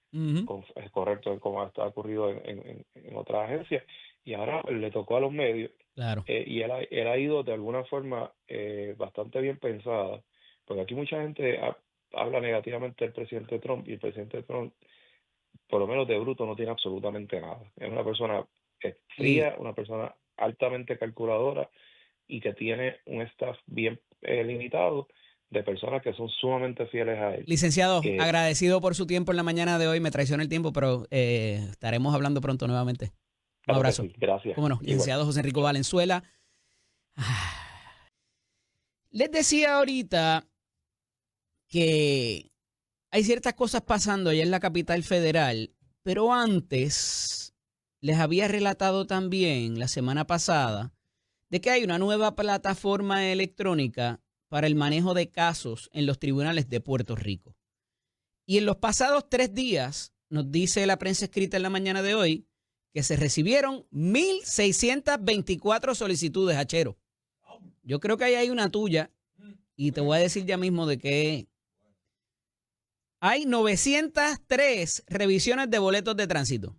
Ujú. es correcto, como ha ocurrido en otras agencias. Y ahora le tocó a los medios, Claro. y él ha ido de alguna forma bastante bien pensada, porque aquí mucha gente habla negativamente del presidente Trump, y el presidente Trump, por lo menos de bruto, no tiene absolutamente nada. Es una persona Y fría, una persona altamente calculadora y que tiene un staff bien limitado de personas que son sumamente fieles a él. licenciado, Que, agradecido por su tiempo en la mañana de hoy. Me traiciona el tiempo, pero estaremos hablando pronto nuevamente. Un claro que abrazo. sí, gracias. ¿Cómo no? Igual. Licenciado José Enrico Chao. Valenzuela. Les decía ahorita que hay ciertas cosas pasando allá en la capital federal, pero antes les había relatado también la semana pasada de que hay una nueva plataforma electrónica para el manejo de casos en los tribunales de Puerto Rico. Y en los pasados 3 días, nos dice la prensa escrita en la mañana de hoy, que se recibieron 1,624 solicitudes, Achero. Yo creo que ahí hay una tuya y te voy a decir ya mismo de qué. Hay 903 revisiones de boletos de tránsito,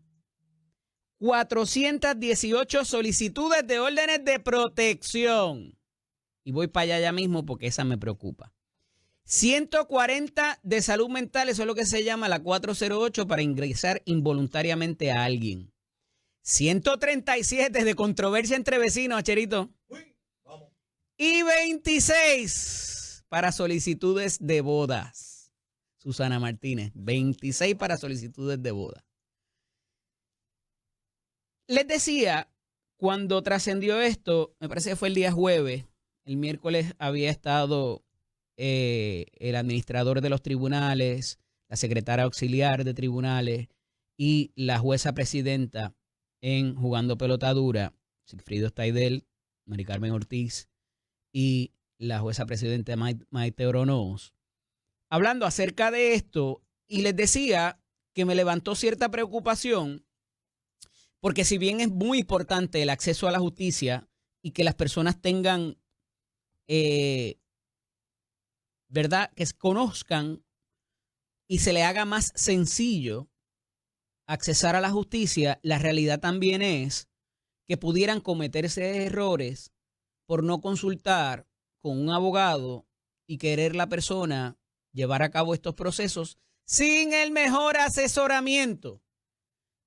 418 solicitudes de órdenes de protección. Y voy para allá ya mismo porque esa me preocupa. 140 de salud mental, eso es lo que se llama la 408 para ingresar involuntariamente a alguien. 137 de controversia entre vecinos, Acherito. Y 26 para solicitudes de bodas. Susana Martínez, 26 para solicitudes de boda. Les decía, cuando trascendió esto, me parece que fue el día jueves, el miércoles había estado el administrador de los tribunales, la secretaria auxiliar de tribunales y la jueza presidenta en Jugando Pelota Dura, Sigfrido Staidel, Mari Carmen Ortiz y la jueza presidenta Maite Oronoz, hablando acerca de esto, y les decía que me levantó cierta preocupación porque si bien es muy importante el acceso a la justicia y que las personas tengan ¿verdad? Que conozcan y se le haga más sencillo accesar a la justicia, la realidad también es que pudieran cometerse errores por no consultar con un abogado y querer la persona llevar a cabo estos procesos sin el mejor asesoramiento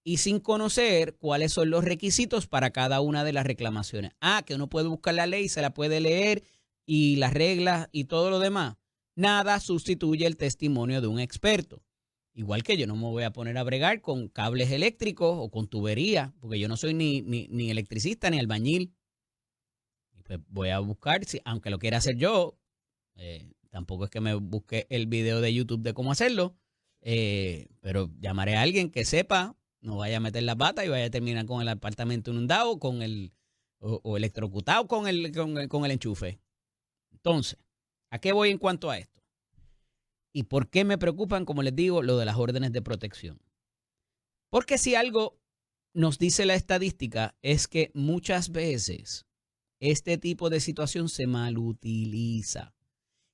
y sin conocer cuáles son los requisitos para cada una de las reclamaciones. Que uno puede buscar la ley, se la puede leer y las reglas y todo lo demás. Nada sustituye el testimonio de un experto. Igual que yo no me voy a poner a bregar con cables eléctricos o con tubería, porque yo no soy ni electricista ni albañil. Y pues voy a buscar, aunque lo quiera hacer yo, tampoco es que me busque el video de YouTube de cómo hacerlo, pero llamaré a alguien que sepa, no vaya a meter las batas y vaya a terminar con el apartamento inundado o electrocutado con el enchufe. Entonces, ¿a qué voy en cuanto a esto? ¿Y por qué me preocupan, como les digo, lo de las órdenes de protección? Porque si algo nos dice la estadística es que muchas veces este tipo de situación se malutiliza.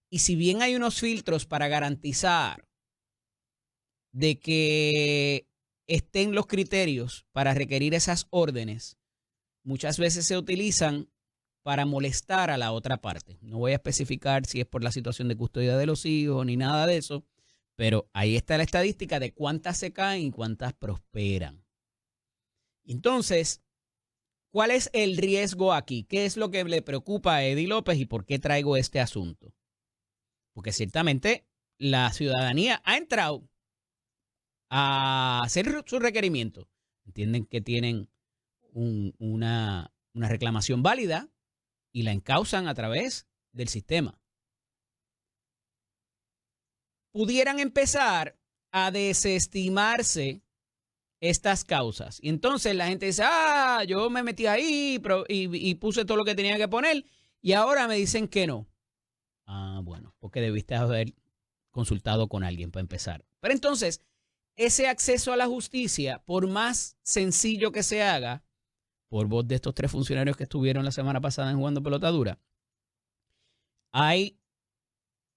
Y si bien hay unos filtros para garantizar de que estén los criterios para requerir esas órdenes, muchas veces se utilizan para molestar a la otra parte. No voy a especificar si es por la situación de custodia de los hijos ni nada de eso, pero ahí está la estadística de cuántas se caen y cuántas prosperan. Entonces, ¿cuál es el riesgo aquí? ¿Qué es lo que le preocupa a Eddie López y por qué traigo este asunto? Porque ciertamente la ciudadanía ha entrado a hacer su requerimiento. Entienden que tienen una reclamación válida y la encausan a través del sistema. Pudieran empezar a desestimarse estas causas. Y entonces la gente dice, yo me metí ahí y puse todo lo que tenía que poner y ahora me dicen que no. Bueno, porque debiste haber consultado con alguien para empezar. Pero entonces, ese acceso a la justicia, por más sencillo que se haga, por voz de estos 3 funcionarios que estuvieron la semana pasada en Jugando Pelota Dura, hay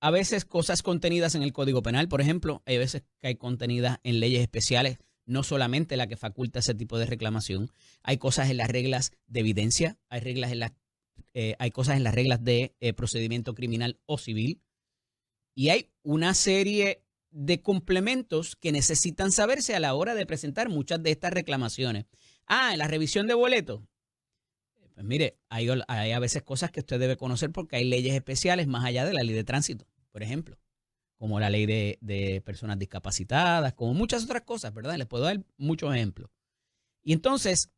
a veces cosas contenidas en el Código Penal, por ejemplo, hay veces que hay contenidas en leyes especiales, no solamente la que faculta ese tipo de reclamación, hay cosas en las reglas de evidencia, hay cosas en las reglas de procedimiento criminal o civil, y hay una serie de complementos que necesitan saberse a la hora de presentar muchas de estas reclamaciones. En la revisión de boletos. Pues mire, hay a veces cosas que usted debe conocer porque hay leyes especiales más allá de la ley de tránsito, por ejemplo, como la ley de personas discapacitadas, como muchas otras cosas, ¿verdad? Les puedo dar muchos ejemplos. Y entonces,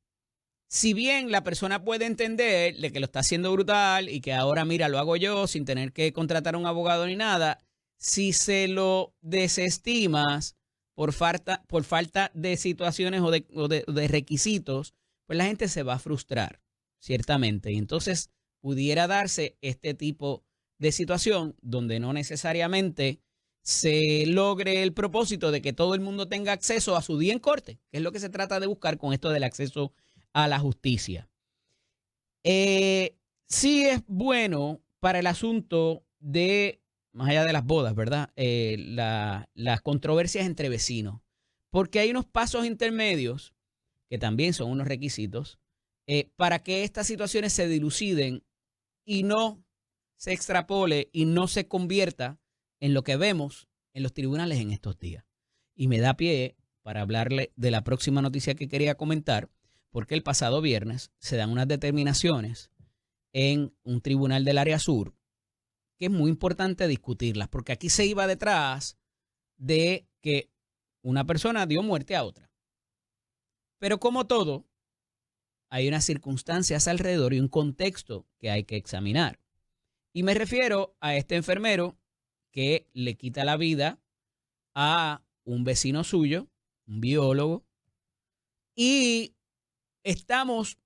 Si bien la persona puede entender de que lo está haciendo brutal y que ahora, mira, lo hago yo sin tener que contratar a un abogado ni nada, si se lo desestimas por falta de situaciones o de requisitos, pues la gente se va a frustrar, ciertamente. Y entonces pudiera darse este tipo de situación donde no necesariamente se logre el propósito de que todo el mundo tenga acceso a su día en corte, que es lo que se trata de buscar con esto del acceso a la justicia. Sí es bueno para el asunto de, más allá de las bodas, ¿verdad? Las controversias entre vecinos, porque hay unos pasos intermedios, que también son unos requisitos, para que estas situaciones se diluciden y no se extrapole y no se convierta en lo que vemos en los tribunales en estos días. Y me da pie para hablarle de la próxima noticia que quería comentar, porque el pasado viernes se dan unas determinaciones en un tribunal del área sur que es muy importante discutirlas, porque aquí se iba detrás de que una persona dio muerte a otra. Pero como todo, hay unas circunstancias alrededor y un contexto que hay que examinar. Y me refiero a este enfermero que le quita la vida a un vecino suyo, un biólogo, y estamos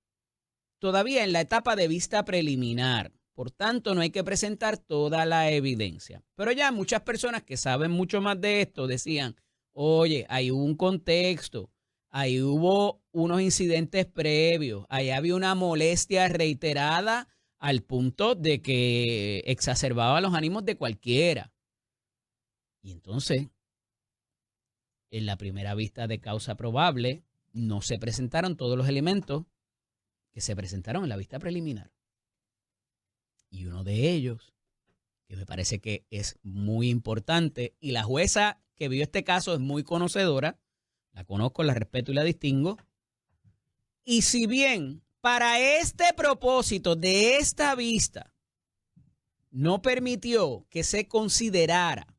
todavía en la etapa de vista preliminar. Por tanto, no hay que presentar toda la evidencia. Pero ya muchas personas que saben mucho más de esto decían, oye, hay un contexto, ahí hubo unos incidentes previos, ahí había una molestia reiterada al punto de que exacerbaba los ánimos de cualquiera. Y entonces, en la primera vista de causa probable, no se presentaron todos los elementos que se presentaron en la vista preliminar. Y uno de ellos, que me parece que es muy importante, y la jueza que vio este caso es muy conocedora, la conozco, la respeto y la distingo, y si bien para este propósito de esta vista no permitió que se considerara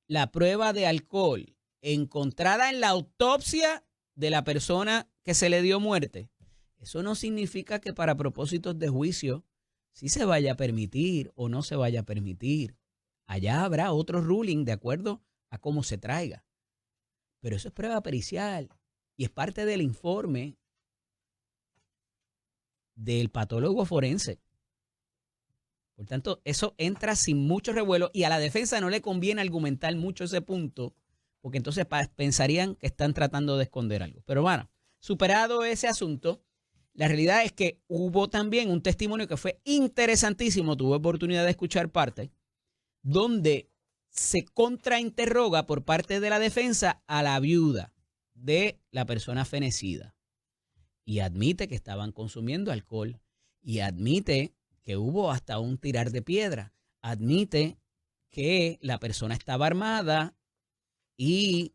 la prueba de alcohol encontrada en la autopsia de la persona que se le dio muerte, eso no significa que para propósitos de juicio sí se vaya a permitir o no se vaya a permitir. Allá habrá otro ruling de acuerdo a cómo se traiga. Pero eso es prueba pericial y es parte del informe del patólogo forense. Por tanto, eso entra sin mucho revuelo y a la defensa no le conviene argumentar mucho ese punto, porque entonces pensarían que están tratando de esconder algo. Pero bueno, superado ese asunto, la realidad es que hubo también un testimonio que fue interesantísimo, tuve oportunidad de escuchar parte, donde se contrainterroga por parte de la defensa a la viuda de la persona fenecida y admite que estaban consumiendo alcohol y admite que hubo hasta un tirar de piedra, admite que la persona estaba armada y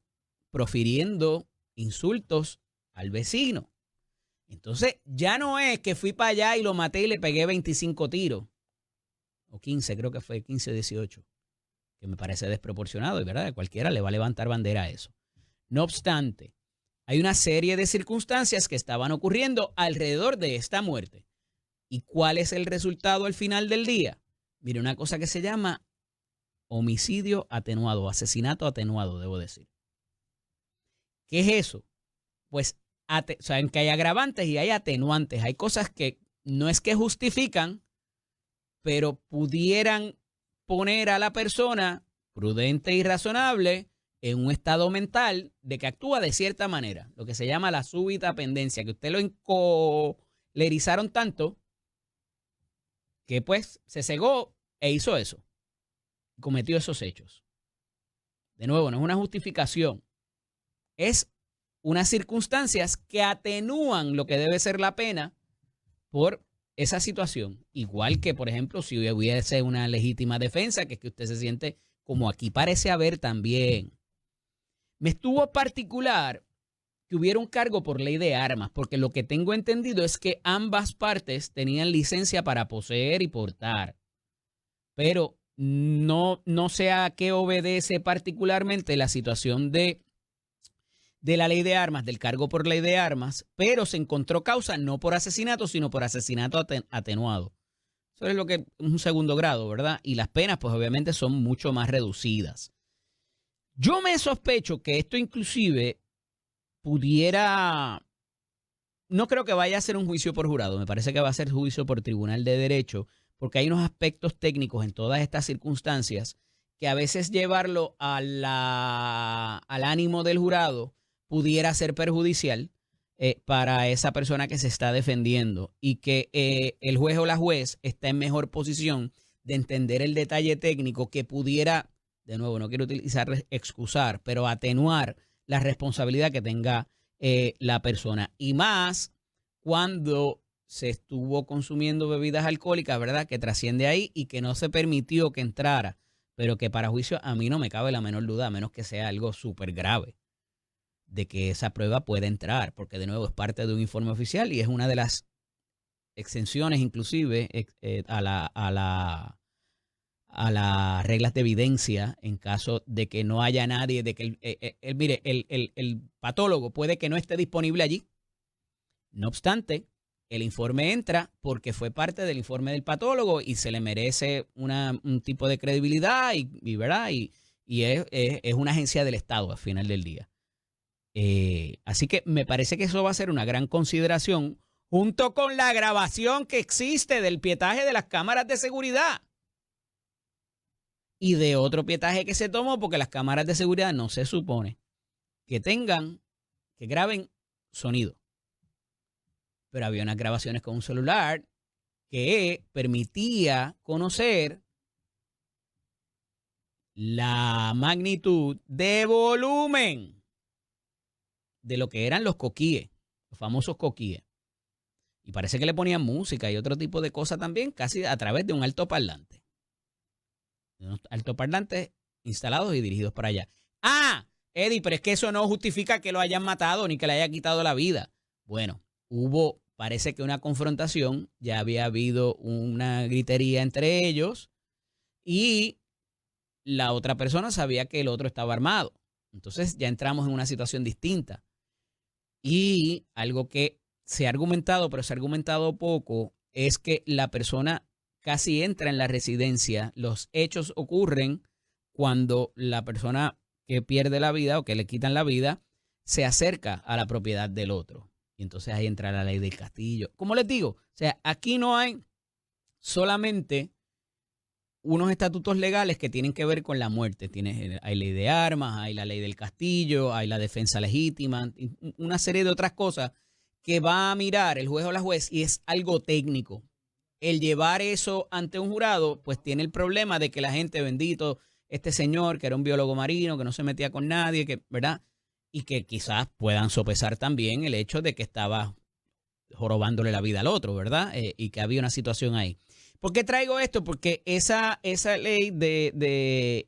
profiriendo insultos al vecino. Entonces, ya no es que fui para allá y lo maté y le pegué 25 tiros, o 15, creo que fue 15 o 18, que me parece desproporcionado, y verdad, cualquiera le va a levantar bandera a eso. No obstante, hay una serie de circunstancias que estaban ocurriendo alrededor de esta muerte. ¿Y cuál es el resultado al final del día? Mire, una cosa que se llama homicidio atenuado, asesinato atenuado, debo decir. ¿Qué es eso? Pues saben que hay agravantes y hay atenuantes. Hay cosas que no es que justifican, pero pudieran poner a la persona prudente y razonable en un estado mental de que actúa de cierta manera, lo que se llama la súbita pendencia, que usted lo encolerizaron tanto que pues se cegó e hizo eso, cometió esos hechos. De nuevo, no es una justificación, es unas circunstancias que atenúan lo que debe ser la pena por esa situación. Igual que, por ejemplo, si hubiese una legítima defensa, que es que usted se siente como aquí parece haber también. Me estuvo particular que hubiera un cargo por ley de armas, porque lo que tengo entendido es que ambas partes tenían licencia para poseer y portar, pero no sé a qué obedece particularmente la situación de de la ley de armas, del cargo por ley de armas, pero se encontró causa no por asesinato, sino por asesinato atenuado. Eso es lo que es un segundo grado, ¿verdad? Y las penas, pues obviamente son mucho más reducidas. Yo me sospecho que esto inclusive pudiera... No creo que vaya a ser un juicio por jurado, me parece que va a ser juicio por tribunal de derecho, porque hay unos aspectos técnicos en todas estas circunstancias que a veces llevarlo al ánimo del jurado pudiera ser perjudicial para esa persona que se está defendiendo y que el juez o la juez está en mejor posición de entender el detalle técnico que pudiera, de nuevo, no quiero utilizar excusar, pero atenuar la responsabilidad que tenga la persona. Y más cuando se estuvo consumiendo bebidas alcohólicas, ¿verdad? Que trasciende ahí y que no se permitió que entrara, pero que para juicio a mí no me cabe la menor duda, a menos que sea algo súper grave, de que esa prueba pueda entrar, porque de nuevo es parte de un informe oficial y es una de las exenciones inclusive a las reglas de evidencia en caso de que no haya nadie, de que mire, el patólogo puede que no esté disponible allí. No obstante, el informe entra porque fue parte del informe del patólogo y se le merece un tipo de credibilidad ¿verdad? Y es una agencia del Estado al final del día. Así que me parece que eso va a ser una gran consideración junto con la grabación que existe del pietaje de las cámaras de seguridad y de otro pietaje que se tomó, porque las cámaras de seguridad no se supone que graben sonido. Pero había unas grabaciones con un celular que permitía conocer la magnitud de volumen de lo que eran los coquíes, los famosos coquíes. Y parece que le ponían música y otro tipo de cosas también, casi a través de un altoparlante. Unos altoparlantes instalados y dirigidos para allá. Ah, Eddie, pero es que eso no justifica que lo hayan matado ni que le haya quitado la vida. Bueno, parece que una confrontación, ya había habido una gritería entre ellos y la otra persona sabía que el otro estaba armado. Entonces ya entramos en una situación distinta. Y algo que se ha argumentado, pero se ha argumentado poco, es que la persona casi entra en la residencia. Los hechos ocurren cuando la persona que pierde la vida o que le quitan la vida se acerca a la propiedad del otro. Y entonces ahí entra la ley del castillo. Como les digo, o sea, aquí no hay solamente unos estatutos legales que tienen que ver con la muerte. Hay ley de armas, hay la ley del castillo, hay la defensa legítima, una serie de otras cosas que va a mirar el juez o la juez y es algo técnico. El llevar eso ante un jurado, pues tiene el problema de que la gente, bendito, este señor que era un biólogo marino, que no se metía con nadie, que, ¿verdad? Y que quizás puedan sopesar también el hecho de que estaba jorobándole la vida al otro, ¿verdad? Y que había una situación ahí. ¿Por qué traigo esto? Porque esa ley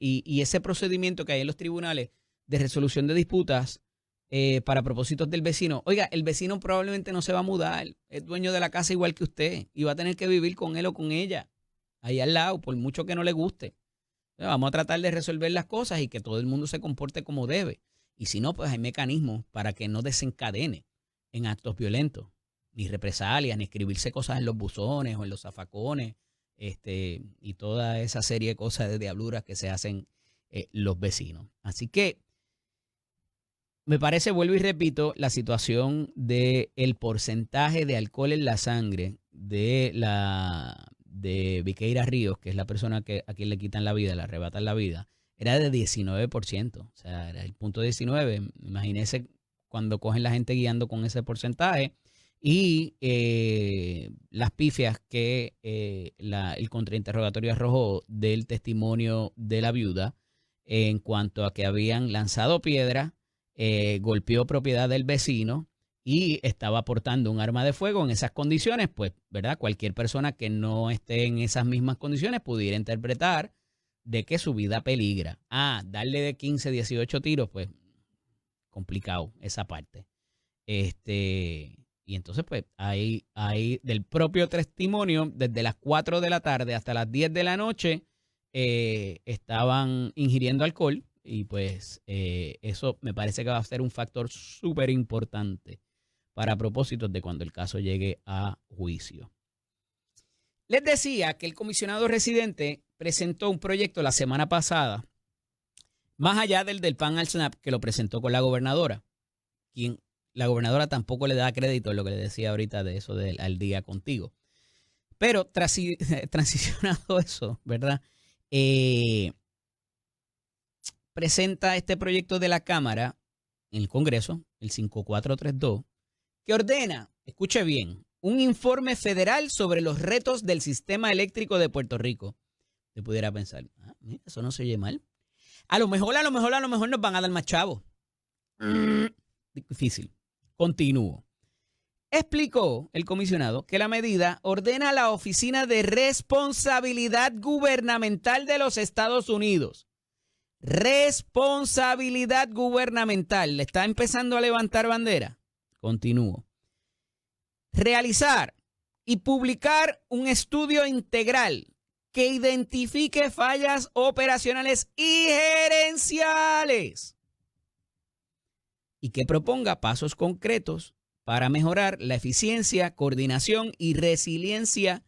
y ese procedimiento que hay en los tribunales de resolución de disputas para propósitos del vecino. Oiga, el vecino probablemente no se va a mudar, es dueño de la casa igual que usted y va a tener que vivir con él o con ella, ahí al lado, por mucho que no le guste. Vamos a tratar de resolver las cosas y que todo el mundo se comporte como debe. Y si no, pues hay mecanismos para que no desencadene en actos violentos, ni represalias, ni escribirse cosas en los buzones o en los zafacones, y toda esa serie de cosas de diabluras que se hacen los vecinos. Así que me parece, vuelvo y repito, la situación del porcentaje de alcohol en la sangre de Viqueira Ríos, que es la persona a quien le quitan la vida, le arrebatan la vida, era de 19%. O sea, era el punto 19. Imagínense cuando cogen la gente guiando con ese porcentaje y las pifias que el contrainterrogatorio arrojó del testimonio de la viuda en cuanto a que habían lanzado piedra, golpeó propiedad del vecino y estaba portando un arma de fuego en esas condiciones, pues, ¿verdad? Cualquier persona que no esté en esas mismas condiciones pudiera interpretar de que su vida peligra. Darle de 15, 18 tiros, pues, complicado esa parte. Y entonces, pues, ahí del propio testimonio, desde las 4 de la tarde hasta las 10 de la noche, estaban ingiriendo alcohol y pues eso me parece que va a ser un factor súper importante para propósitos de cuando el caso llegue a juicio. Les decía que el comisionado residente presentó un proyecto la semana pasada, más allá del PAN al SNAP, que lo presentó con la gobernadora, quien la gobernadora tampoco le da crédito en lo que le decía ahorita de eso del al día contigo. Pero transicionado eso, ¿verdad? Presenta este proyecto de la Cámara en el Congreso, el 5432, que ordena, escuche bien, un informe federal sobre los retos del sistema eléctrico de Puerto Rico. Te pudiera pensar, mira, eso no se oye mal. A lo mejor nos van a dar más chavos. Difícil. Continúo. Explicó el comisionado que la medida ordena a la Oficina de Responsabilidad Gubernamental de los Estados Unidos. Responsabilidad gubernamental. ¿Le está empezando a levantar bandera? Continúo. Realizar y publicar un estudio integral que identifique fallas operacionales y gerenciales y que proponga pasos concretos para mejorar la eficiencia, coordinación y resiliencia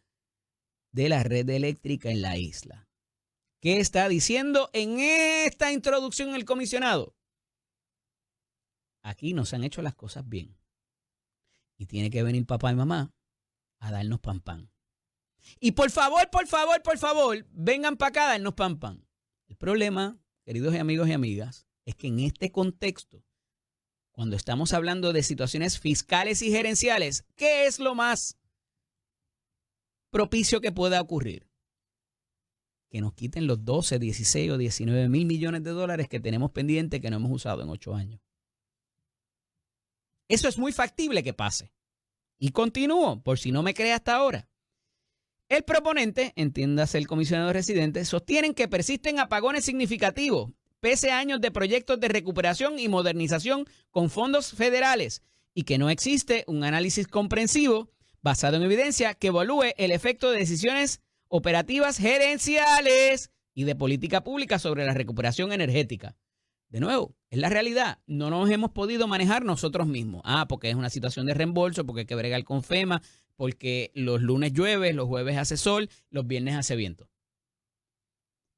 de la red eléctrica en la isla. ¿Qué está diciendo en esta introducción el comisionado? Aquí no se han hecho las cosas bien. Y tiene que venir papá y mamá a darnos pan pan. Y por favor, vengan para acá a darnos pan pan. El problema, queridos amigos y amigas, es que en este contexto, cuando estamos hablando de situaciones fiscales y gerenciales, ¿qué es lo más propicio que pueda ocurrir? Que nos quiten los 12, 16 o 19 mil millones de dólares que tenemos pendientes que no hemos usado en 8 años. Eso es muy factible que pase. Y continúo, por si no me cree hasta ahora. El proponente, entiéndase el comisionado residente, sostienen que persisten apagones significativos, pese a años de proyectos de recuperación y modernización con fondos federales, y que no existe un análisis comprensivo basado en evidencia que evalúe el efecto de decisiones operativas gerenciales y de política pública sobre la recuperación energética. De nuevo, es la realidad. No nos hemos podido manejar nosotros mismos. Porque es una situación de reembolso, porque hay que bregar con FEMA, porque los lunes llueve, los jueves hace sol, los viernes hace viento.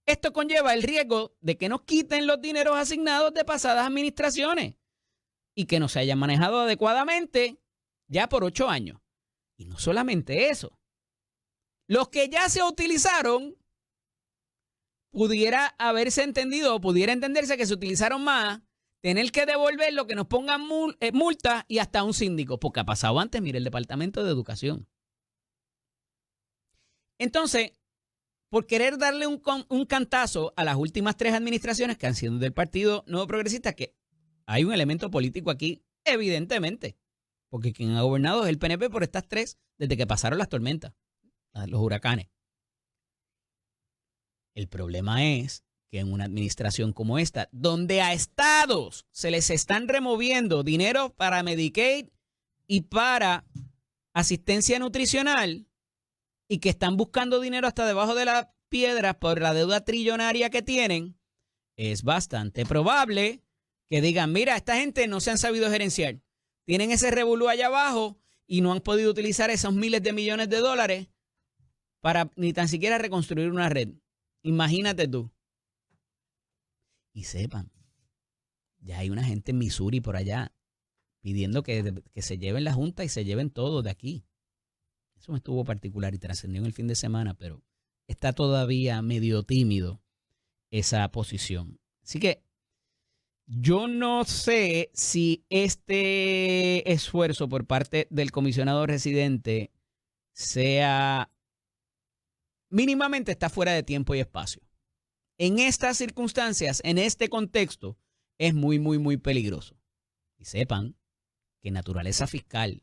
Esto conlleva el riesgo de que nos quiten los dineros asignados de pasadas administraciones y que no se hayan manejado adecuadamente ya por 8 años. Y no solamente eso. Los que ya se utilizaron, pudiera haberse entendido o pudiera entenderse que se utilizaron más, tener que devolver lo que nos pongan multas y hasta un síndico, porque ha pasado antes, mire, el Departamento de Educación. Entonces, por querer darle un cantazo a las últimas 3 administraciones que han sido del Partido Nuevo Progresista, que hay un elemento político aquí, evidentemente, porque quien ha gobernado es el PNP por estas 3 desde que pasaron las tormentas, los huracanes. El problema es que en una administración como esta, donde a estados se les están removiendo dinero para Medicaid y para asistencia nutricional y que están buscando dinero hasta debajo de las piedras por la deuda trillonaria que tienen, es bastante probable que digan, mira, esta gente no se han sabido gerenciar. Tienen ese revolú allá abajo y no han podido utilizar esos miles de millones de dólares para ni tan siquiera reconstruir una red. Imagínate tú. Y sepan, ya hay una gente en Missouri por allá pidiendo que se lleven la Junta y se lleven todo de aquí. Eso me estuvo particular y trascendió en el fin de semana, pero está todavía medio tímido esa posición. Así que yo no sé si este esfuerzo por parte del comisionado residente sea mínimamente está fuera de tiempo y espacio. En estas circunstancias, en este contexto, es muy, muy, muy peligroso. Y sepan que naturaleza fiscal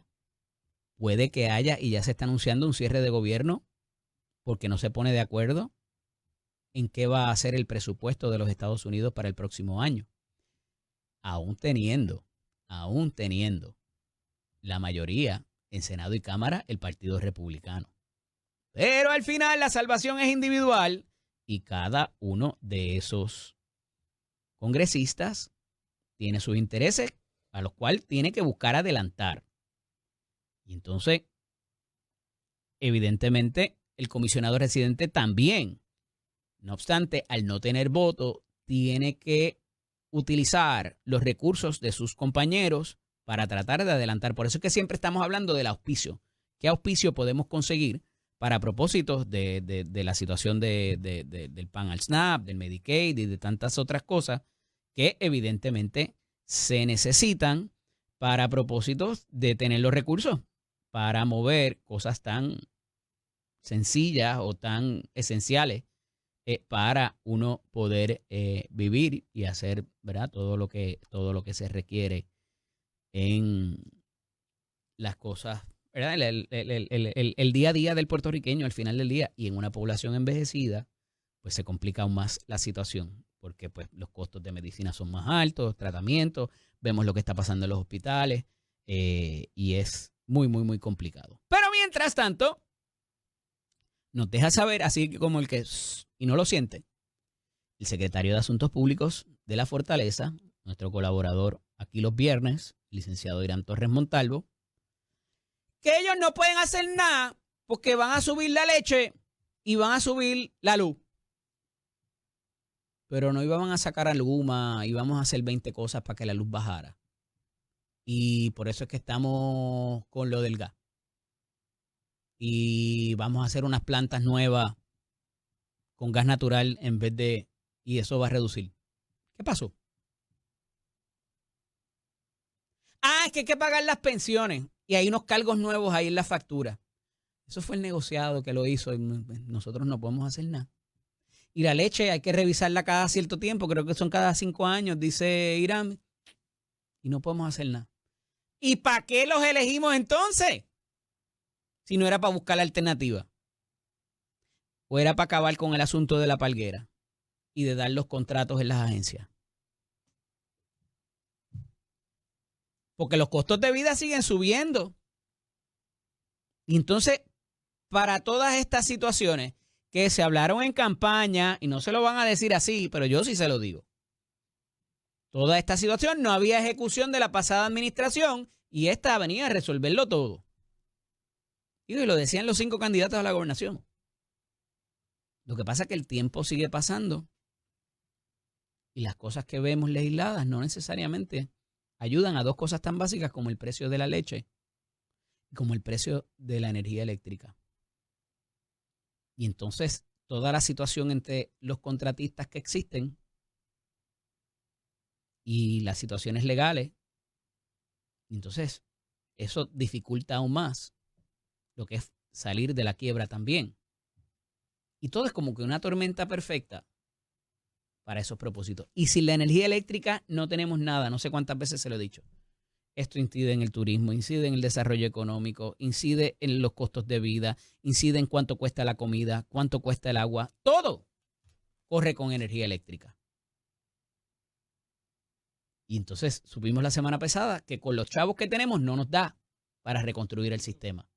puede que haya, y ya se está anunciando un cierre de gobierno porque no se pone de acuerdo en qué va a ser el presupuesto de los Estados Unidos para el próximo año. Aún teniendo la mayoría en Senado y Cámara el Partido Republicano. Pero al final la salvación es individual y cada uno de esos congresistas, tiene sus intereses a los cuales tiene que buscar adelantar. Y entonces, evidentemente, el comisionado residente también. No obstante, al no tener voto, tiene que utilizar los recursos de sus compañeros para tratar de adelantar. Por eso es que siempre estamos hablando del auspicio. ¿Qué auspicio podemos conseguir para propósitos de la situación del PAN al SNAP, del Medicaid y de tantas otras cosas que evidentemente se necesitan para propósitos de tener los recursos para mover cosas tan sencillas o tan esenciales para uno poder vivir y hacer, ¿verdad?, todo lo que se requiere en las cosas, ¿verdad? El día a día del puertorriqueño al final del día, y en una población envejecida, pues se complica aún más la situación, porque pues los costos de medicina son más altos, tratamientos, vemos lo que está pasando en los hospitales, y es muy, muy, muy complicado. Pero mientras tanto, nos deja saber, así como el que, y no lo siente, el secretario de Asuntos Públicos de la Fortaleza, nuestro colaborador aquí los viernes, el licenciado Irán Torres Montalvo, que ellos no pueden hacer nada porque van a subir la leche y van a subir la luz. Pero no iban a sacar a Luma, íbamos a hacer 20 cosas para que la luz bajara. Y por eso es que estamos con lo del gas. Y vamos a hacer unas plantas nuevas con gas natural en vez de... Y eso va a reducir. ¿Qué pasó? Ah, es que hay que pagar las pensiones. Y hay unos cargos nuevos ahí en la factura. Eso fue el negociado que lo hizo. Y nosotros no podemos hacer nada. Y la leche hay que revisarla cada cierto tiempo. Creo que son cada 5 años, dice Irán. Y no podemos hacer nada. ¿Y para qué los elegimos entonces? Si no era para buscar la alternativa. O era para acabar con el asunto de la palguera y de dar los contratos en las agencias. Porque los costos de vida siguen subiendo. Y entonces, para todas estas situaciones que se hablaron en campaña, y no se lo van a decir así, pero yo sí se lo digo. Toda esta situación no había ejecución de la pasada administración y esta venía a resolverlo todo. Y lo decían los 5 candidatos a la gobernación. Lo que pasa es que el tiempo sigue pasando y las cosas que vemos legisladas no necesariamente ayudan a 2 cosas tan básicas como el precio de la leche y como el precio de la energía eléctrica. Y entonces toda la situación entre los contratistas que existen y las situaciones legales, entonces eso dificulta aún más lo que es salir de la quiebra también. Y todo es como que una tormenta perfecta para esos propósitos. Y sin la energía eléctrica no tenemos nada. No sé cuántas veces se lo he dicho. Esto incide en el turismo, incide en el desarrollo económico, incide en los costos de vida, incide en cuánto cuesta la comida, cuánto cuesta el agua. Todo corre con energía eléctrica. Y entonces supimos la semana pasada que con los chavos que tenemos no nos da para reconstruir el sistema.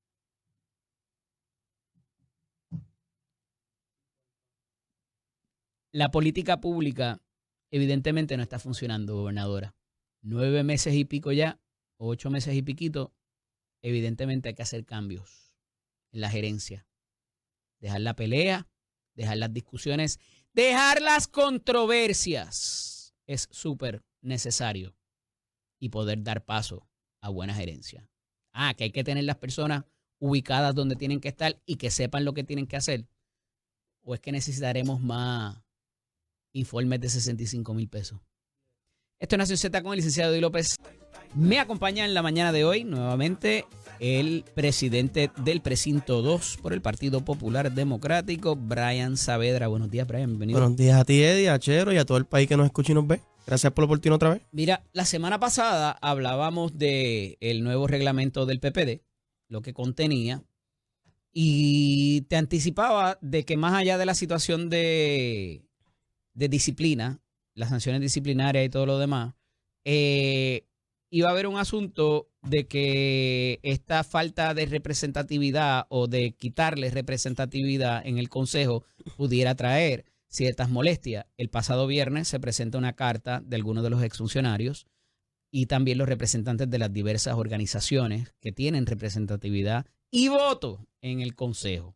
La política pública evidentemente no está funcionando, gobernadora. 9 meses y pico ya, 8 meses y piquito, evidentemente hay que hacer cambios en la gerencia. Dejar la pelea, dejar las discusiones, dejar las controversias. Es súper necesario y poder dar paso a buena gerencia. Que hay que tener las personas ubicadas donde tienen que estar y que sepan lo que tienen que hacer. ¿O es que necesitaremos más informes de 65,000 pesos? Esto es Nación Z con el licenciado Eddie López. Me acompaña en la mañana de hoy nuevamente el presidente del Precinto 2 por el Partido Popular Democrático, Brian Saavedra. Buenos días, Brian, bienvenido. Buenos días a ti, Eddie, a Chero y a todo el país que nos escucha y nos ve. Gracias por la oportunidad otra vez. Mira, la semana pasada hablábamos del nuevo reglamento del PPD, lo que contenía, y te anticipaba de que más allá de la situación de disciplina, las sanciones disciplinarias y todo lo demás, iba a haber un asunto de que esta falta de representatividad o de quitarle representatividad en el Consejo pudiera traer ciertas molestias. El pasado viernes se presenta una carta de algunos de los exfuncionarios y también los representantes de las diversas organizaciones que tienen representatividad y voto en el Consejo.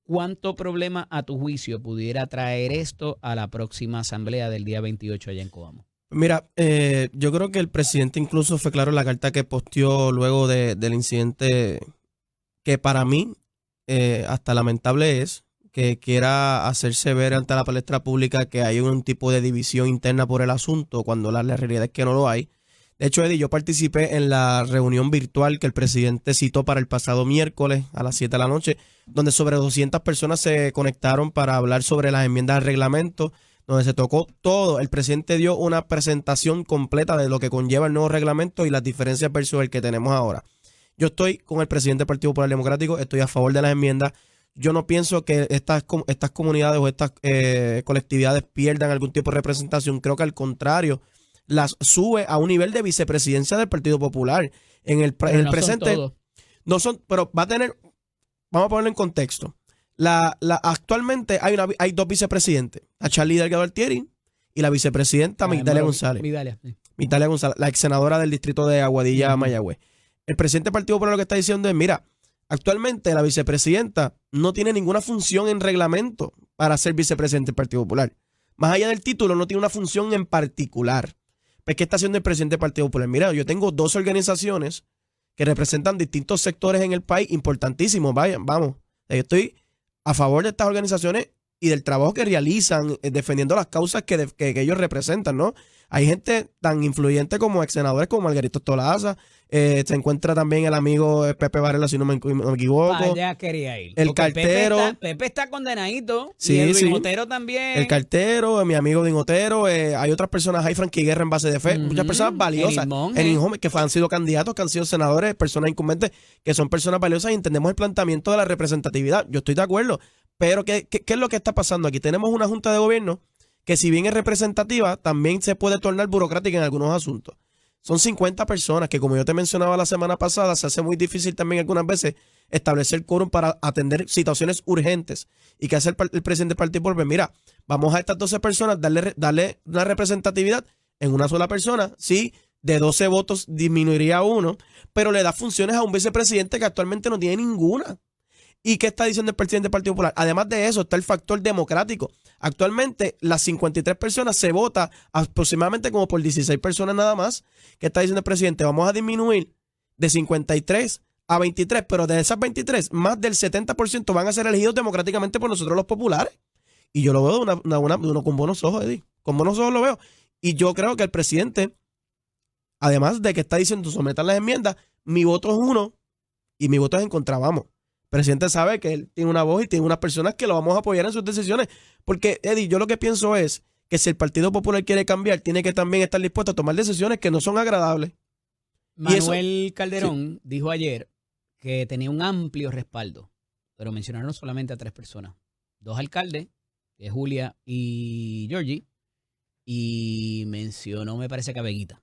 ¿Cuánto problema a tu juicio pudiera traer esto a la próxima asamblea del día 28 allá en Coamo? Mira, yo creo que el presidente incluso fue claro en la carta que posteó luego del incidente, que para mí hasta lamentable es que quiera hacerse ver ante la palestra pública que hay un tipo de división interna por el asunto, cuando la realidad es que no lo hay. De hecho, Eddie, yo participé en la reunión virtual que el presidente citó para el pasado miércoles a las 7 de la noche, donde sobre 200 personas se conectaron para hablar sobre las enmiendas al reglamento, donde se tocó todo. El presidente dio una presentación completa de lo que conlleva el nuevo reglamento y las diferencias versus el que tenemos ahora. Yo estoy con el presidente del Partido Popular Democrático, estoy a favor de las enmiendas. Yo no pienso que estas comunidades o estas colectividades pierdan algún tipo de representación. Creo que al contrario, las sube a un nivel de vicepresidencia del Partido Popular. En el presente no son, pero va a tener, vamos a ponerlo en contexto. Actualmente hay dos vicepresidentes, a Charlie Delgado Altieri y la vicepresidenta Migdalia González. Migdalia González, la ex senadora del distrito de Aguadilla, Mayagüez. El presidente del Partido Popular lo que está diciendo es, mira, actualmente la vicepresidenta no tiene ninguna función en reglamento para ser vicepresidente del Partido Popular. Más allá del título, no tiene una función en particular. Pues, ¿qué está haciendo el presidente del Partido Popular? Mira, yo tengo dos organizaciones que representan distintos sectores en el país importantísimos. Vamos, yo estoy a favor de estas organizaciones y del trabajo que realizan defendiendo las causas que ellos representan, ¿no? Hay gente tan influyente como ex senadores como Margarito Tolaza. Se encuentra también el amigo Pepe Varela, si no me equivoco. Allá quería ir. El cartero. Pepe está condenadito. Sí, y el sí. Otero también. El cartero, mi amigo Din Otero. Hay otras personas, hay Frankie Guerra en base de fe. Muchas personas valiosas. Que han sido candidatos, que han sido senadores, personas incumbentes, que son personas valiosas y entendemos el planteamiento de la representatividad. Yo estoy de acuerdo. Pero ¿qué es lo que está pasando aquí? Tenemos una junta de gobierno que, si bien es representativa, también se puede tornar burocrática en algunos asuntos. Son 50 personas que, como yo te mencionaba la semana pasada, se hace muy difícil también algunas veces establecer quórum para atender situaciones urgentes. ¿Y qué hace el presidente del Partido Popular? Mira, vamos a estas 12 personas, darle una representatividad en una sola persona. Sí, de 12 votos disminuiría a uno, pero le da funciones a un vicepresidente que actualmente no tiene ninguna. ¿Y qué está diciendo el presidente del Partido Popular? Además de eso, está el factor democrático. Actualmente, las 53 personas se vota aproximadamente como por 16 personas nada más. ¿Qué está diciendo el presidente? Vamos a disminuir de 53 a 23, pero de esas 23, más del 70% van a ser elegidos democráticamente por nosotros los populares. Y yo lo veo con buenos ojos, Eddie. Con buenos ojos lo veo. Y yo creo que el presidente, además de que está diciendo sometan las enmiendas, mi voto es uno y mi voto es en contra, vamos. El presidente sabe que él tiene una voz y tiene unas personas que lo vamos a apoyar en sus decisiones. Porque, Eddie, yo lo que pienso es que si el Partido Popular quiere cambiar, tiene que también estar dispuesto a tomar decisiones que no son agradables. Manuel Calderón dijo ayer que tenía un amplio respaldo, pero mencionaron solamente a 3 personas. 2 alcaldes, que es Julia y Georgie, y mencionó, me parece que a Veguita,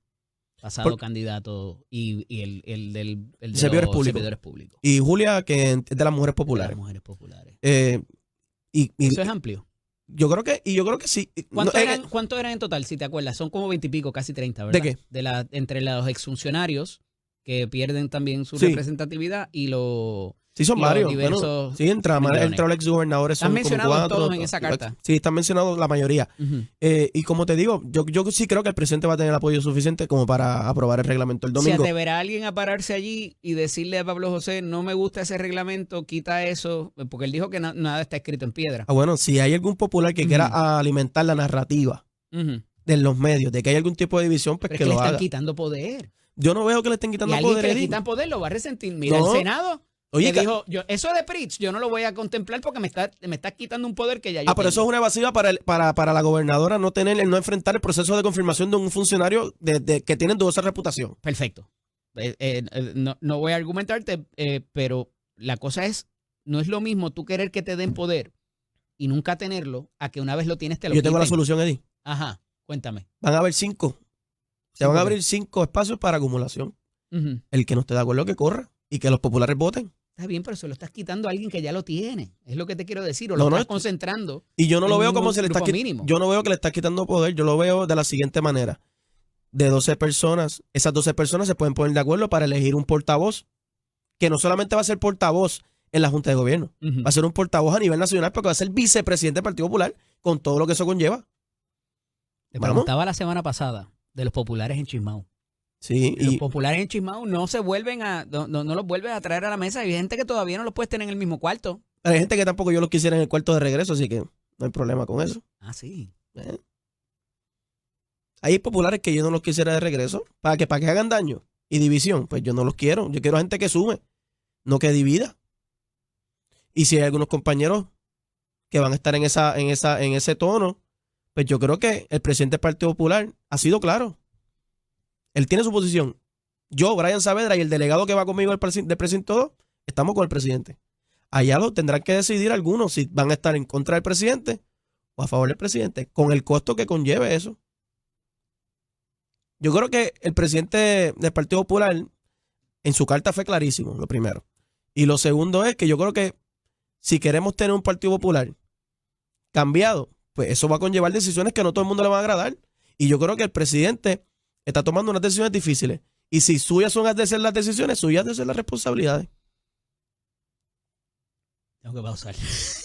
pasado candidato, y el de los servidores públicos. Y Julia, que es de las mujeres populares. De las mujeres populares. Eso es amplio. Yo creo que sí. ¿Cuántos eran en total, si te acuerdas? Son como 20 y pico, casi 30, ¿verdad? ¿De qué? Entre los exfuncionarios, que pierden también su representatividad, y los... Sí, son varios. Bueno, sí, entra el exgobernadores. Están mencionados todos en esa carta. Sí, están mencionados la mayoría. Y como te digo, yo sí creo que el presidente va a tener apoyo suficiente como para aprobar el reglamento el domingo. ¿Se atreverá alguien a pararse allí y decirle a Pablo José, no me gusta ese reglamento, quita eso? Porque él dijo que nada está escrito en piedra. Bueno, si hay algún popular que quiera alimentar la narrativa de los medios, de que hay algún tipo de división, pues que lo haga. Le están quitando poder. Yo no veo que le estén quitando poder. Y alguien que le quitan poder lo va a resentir. Mira, el Senado... Oye, dijo, eso de Pritch yo no lo voy a contemplar porque me está quitando un poder que ya yo tengo. Pero eso es una evasiva para la gobernadora no enfrentar el proceso de confirmación de un funcionario que tiene dudosa reputación. Perfecto. No voy a argumentarte, pero la cosa es, no es lo mismo tú querer que te den poder y nunca tenerlo a que una vez lo tienes te lo quiten. Yo tengo la solución, Eddie. Ajá, cuéntame. Van a haber 5. Se van a abrir 5 espacios para acumulación. El que no esté de acuerdo que corra y que los populares voten. Está bien, pero se lo estás quitando a alguien que ya lo tiene. Es lo que te quiero decir. O No, lo no, estás concentrando. Y yo no lo en veo un como se le está grupo mínimo. yo no veo que le está quitando poder, yo lo veo de la siguiente manera. De 12 personas, esas 12 personas se pueden poner de acuerdo para elegir un portavoz, que no solamente va a ser portavoz en la Junta de Gobierno, Ujú. va a ser un portavoz a nivel nacional porque va a ser vicepresidente del Partido Popular con todo lo que eso conlleva. Te Vamos. preguntaba la semana pasada de los populares en Chismao. Sí, Los y populares en Chismao no se vuelven no los vuelves a traer a la mesa. Hay gente que todavía no los puedes tener en el mismo cuarto. hay gente que tampoco yo los quisiera en el cuarto de regreso, así que no hay problema con eso. Ah, sí. Hay populares que yo no los quisiera de regreso, para que hagan daño y división, pues yo no los quiero. Yo quiero gente que sume, no que divida. Y si hay algunos compañeros que van a estar en ese tono, pues yo creo que el presidente del Partido Popular ha sido claro. Él tiene su posición. Yo, Brian Saavedra, y el delegado que va conmigo del precinto 2, estamos con el presidente. Allá lo tendrán que decidir algunos si van a estar en contra del presidente o a favor del presidente, con el costo que conlleve eso. Yo creo que el presidente del Partido Popular en su carta fue clarísimo, lo primero. Y lo segundo es que yo creo que si queremos tener un Partido Popular cambiado, pues eso va a conllevar decisiones que no todo el mundo le va a agradar. Y yo creo que el presidente está tomando unas decisiones difíciles. Y si suyas son de ser las decisiones, suyas de ser las responsabilidades. Tengo que pausar.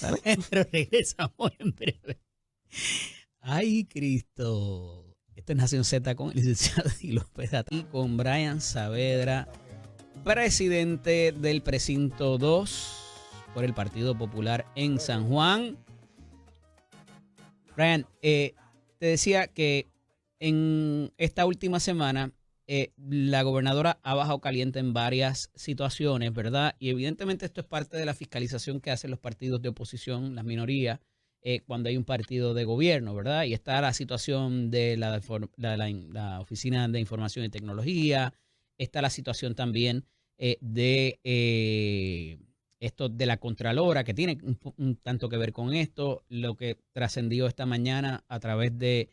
¿Vale? Pero regresamos en breve. Ay, Cristo. Esto es Nación Z con el licenciado Eddie López y con Brian Saavedra, presidente del precinto 2 por el Partido Popular en San Juan. Brian, te decía que en esta última semana la gobernadora ha bajado caliente en varias situaciones, ¿verdad? Y evidentemente esto es parte de la fiscalización que hacen los partidos de oposición, las minorías, cuando hay un partido de gobierno, ¿verdad? Y está la situación de la Oficina de Información y Tecnología, está la situación también de esto de la Contralora, que tiene un tanto que ver con esto, lo que trascendió esta mañana a través de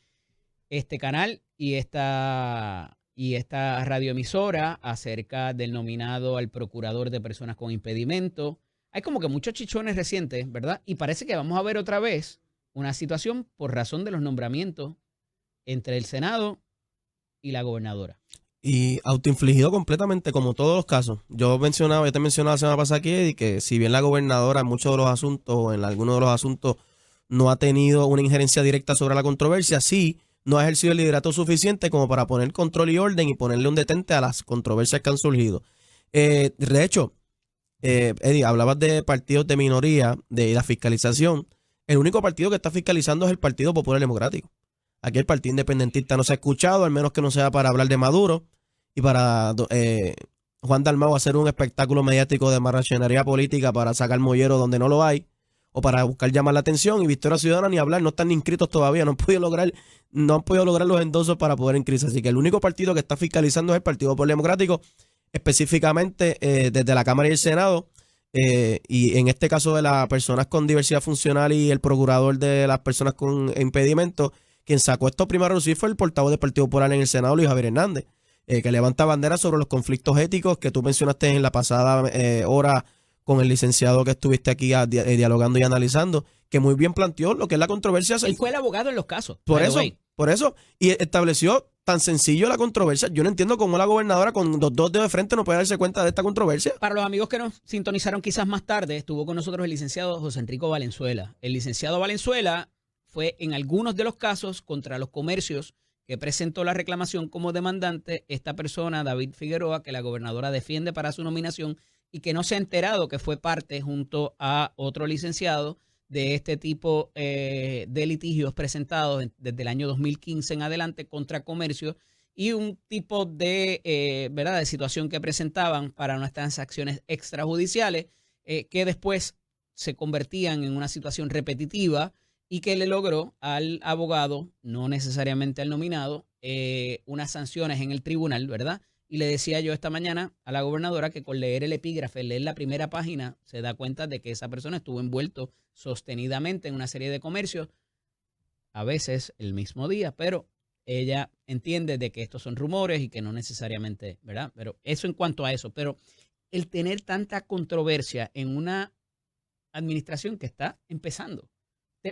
este canal y esta radioemisora acerca del nominado al procurador de personas con impedimento. Hay como que muchos chichones recientes, ¿verdad? Y parece que vamos a ver otra vez una situación por razón de los nombramientos entre el Senado y la gobernadora. Y autoinfligido completamente, como todos los casos. Yo te mencionaba la semana pasada aquí que si bien la gobernadora en muchos de los asuntos, o en algunos de los asuntos, no ha tenido una injerencia directa sobre la controversia, sí no ha ejercido el liderato suficiente como para poner control y orden y ponerle un detente a las controversias que han surgido. De hecho, Eddie, hablabas de partidos de minoría, de la fiscalización. El único partido que está fiscalizando es el Partido Popular Democrático. Aquí el Partido Independentista no se ha escuchado, al menos que no sea para hablar de Maduro y para Juan Dalmau hacer un espectáculo mediático de marrachenería política para sacar mollero donde no lo hay o para buscar llamar la atención. Y Victoria Ciudadana ni hablar, no están ni inscritos todavía, no han podido lograr los endosos para poder inscribirse. Así que el único partido que está fiscalizando es el Partido Popular Democrático, específicamente desde la Cámara y el Senado, y en este caso de las personas con diversidad funcional y el procurador de las personas con impedimento, quien sacó esto primero sí fue el portavoz del Partido Popular en el Senado, Luis Javier Hernández, que levanta bandera sobre los conflictos éticos que tú mencionaste en la pasada hora con el licenciado que estuviste aquí dialogando y analizando, que muy bien planteó lo que es la controversia. Él fue el abogado en los casos. Por eso, y estableció tan sencillo la controversia. Yo no entiendo cómo la gobernadora con los dos dedos de frente no puede darse cuenta de esta controversia. Para los amigos que nos sintonizaron quizás más tarde, estuvo con nosotros el licenciado José Enrico Valenzuela. El licenciado Valenzuela fue en algunos de los casos contra los comercios que presentó la reclamación como demandante esta persona, David Figueroa, que la gobernadora defiende para su nominación y que no se ha enterado que fue parte junto a otro licenciado de este tipo de litigios presentados desde el año 2015 en adelante contra comercios y un tipo de, ¿verdad?, de situación que presentaban para unas transacciones extrajudiciales que después se convertían en una situación repetitiva y que le logró al abogado, no necesariamente al nominado, unas sanciones en el tribunal, ¿verdad? Y le decía yo esta mañana a la gobernadora que con leer el epígrafe, leer la primera página, se da cuenta de que esa persona estuvo envuelto sostenidamente en una serie de comercios, a veces el mismo día, pero ella entiende de que estos son rumores y que no necesariamente, ¿verdad? Pero eso en cuanto a eso. Pero el tener tanta controversia en una administración que está empezando?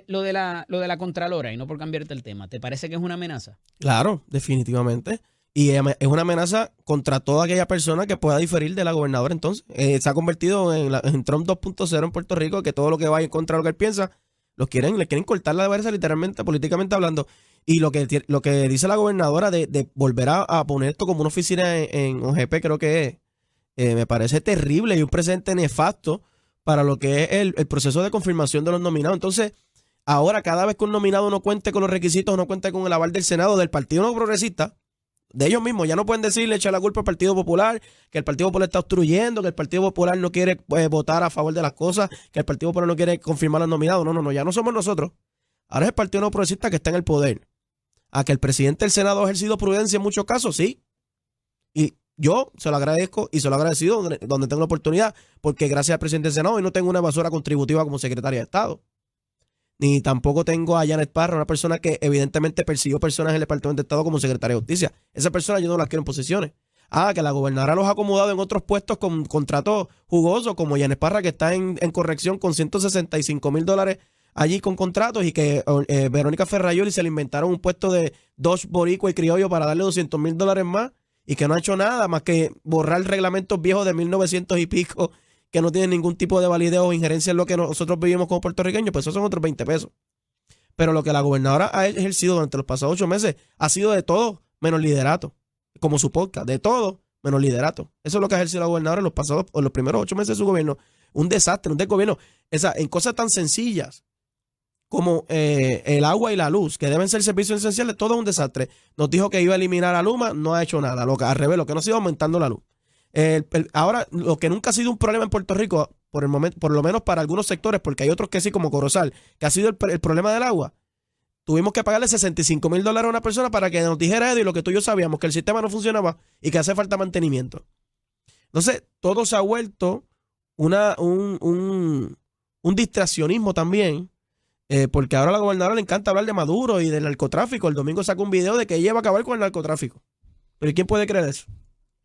Lo de la Contralora, y no por cambiarte el tema, ¿te parece que es una amenaza? Claro, definitivamente. Y es una amenaza contra toda aquella persona que pueda diferir de la gobernadora. Entonces, se ha convertido en Trump 2.0 en Puerto Rico, que todo lo que vaya en contra de lo que él piensa, le quieren cortar la cabeza literalmente, políticamente hablando. Y lo que dice la gobernadora de volver a poner esto como una oficina en OGP, creo que me parece terrible y un precedente nefasto para lo que es el proceso de confirmación de los nominados. Entonces, ahora cada vez que un nominado no cuente con los requisitos, no cuente con el aval del Senado, del Partido No Progresista, de ellos mismos, ya no pueden decirle, echar la culpa al Partido Popular, que el Partido Popular está obstruyendo, que el Partido Popular no quiere votar a favor de las cosas, que el Partido Popular no quiere confirmar los nominados. No, ya no somos nosotros. Ahora es el Partido No Progresista que está en el poder. A que el presidente del Senado ha ejercido prudencia en muchos casos, sí. Y yo se lo agradezco y se lo he agradecido donde tengo la oportunidad, porque gracias al presidente del Senado hoy no tengo una evasora contributiva como secretaria de Estado. Ni tampoco tengo a Janet Parra, una persona que evidentemente persiguió personas en el Departamento de Estado como secretaria de Justicia. Esa persona yo no la quiero en posiciones. Que la gobernadora los ha acomodado en otros puestos con contratos jugosos, como Janet Parra, que está en corrección con $165,000 allí con contratos, y que Verónica Ferrayoli se le inventaron un puesto de dos boricua y criollo para darle $200,000 más, y que no ha hecho nada más que borrar reglamentos viejos de 1900 y pico que no tienen ningún tipo de validez o injerencia en lo que nosotros vivimos como puertorriqueños, pues esos son otros 20 pesos. Pero lo que la gobernadora ha ejercido durante los pasados 8 meses ha sido de todo menos liderato, como su podcast, de todo menos liderato. Eso es lo que ha ejercido la gobernadora en los primeros 8 meses de su gobierno. Un desastre, un desgobierno. En cosas tan sencillas como el agua y la luz, que deben ser servicios esenciales, todo es un desastre. Nos dijo que iba a eliminar a Luma, no ha hecho nada. Al revés, lo que no ha sido aumentando la luz. Ahora, lo que nunca ha sido un problema en Puerto Rico, por el momento, por lo menos para algunos sectores, porque hay otros que sí, como Corozal, que ha sido el problema del agua. Tuvimos que pagarle $65,000 a una persona para que nos dijera, Eddie, lo que tú y yo sabíamos, que el sistema no funcionaba y que hace falta mantenimiento. Entonces, todo se ha vuelto un distraccionismo también, porque ahora a la gobernadora le encanta hablar de Maduro y del narcotráfico. El domingo sacó un video de que ella va a acabar con el narcotráfico. ¿Pero quién puede creer eso?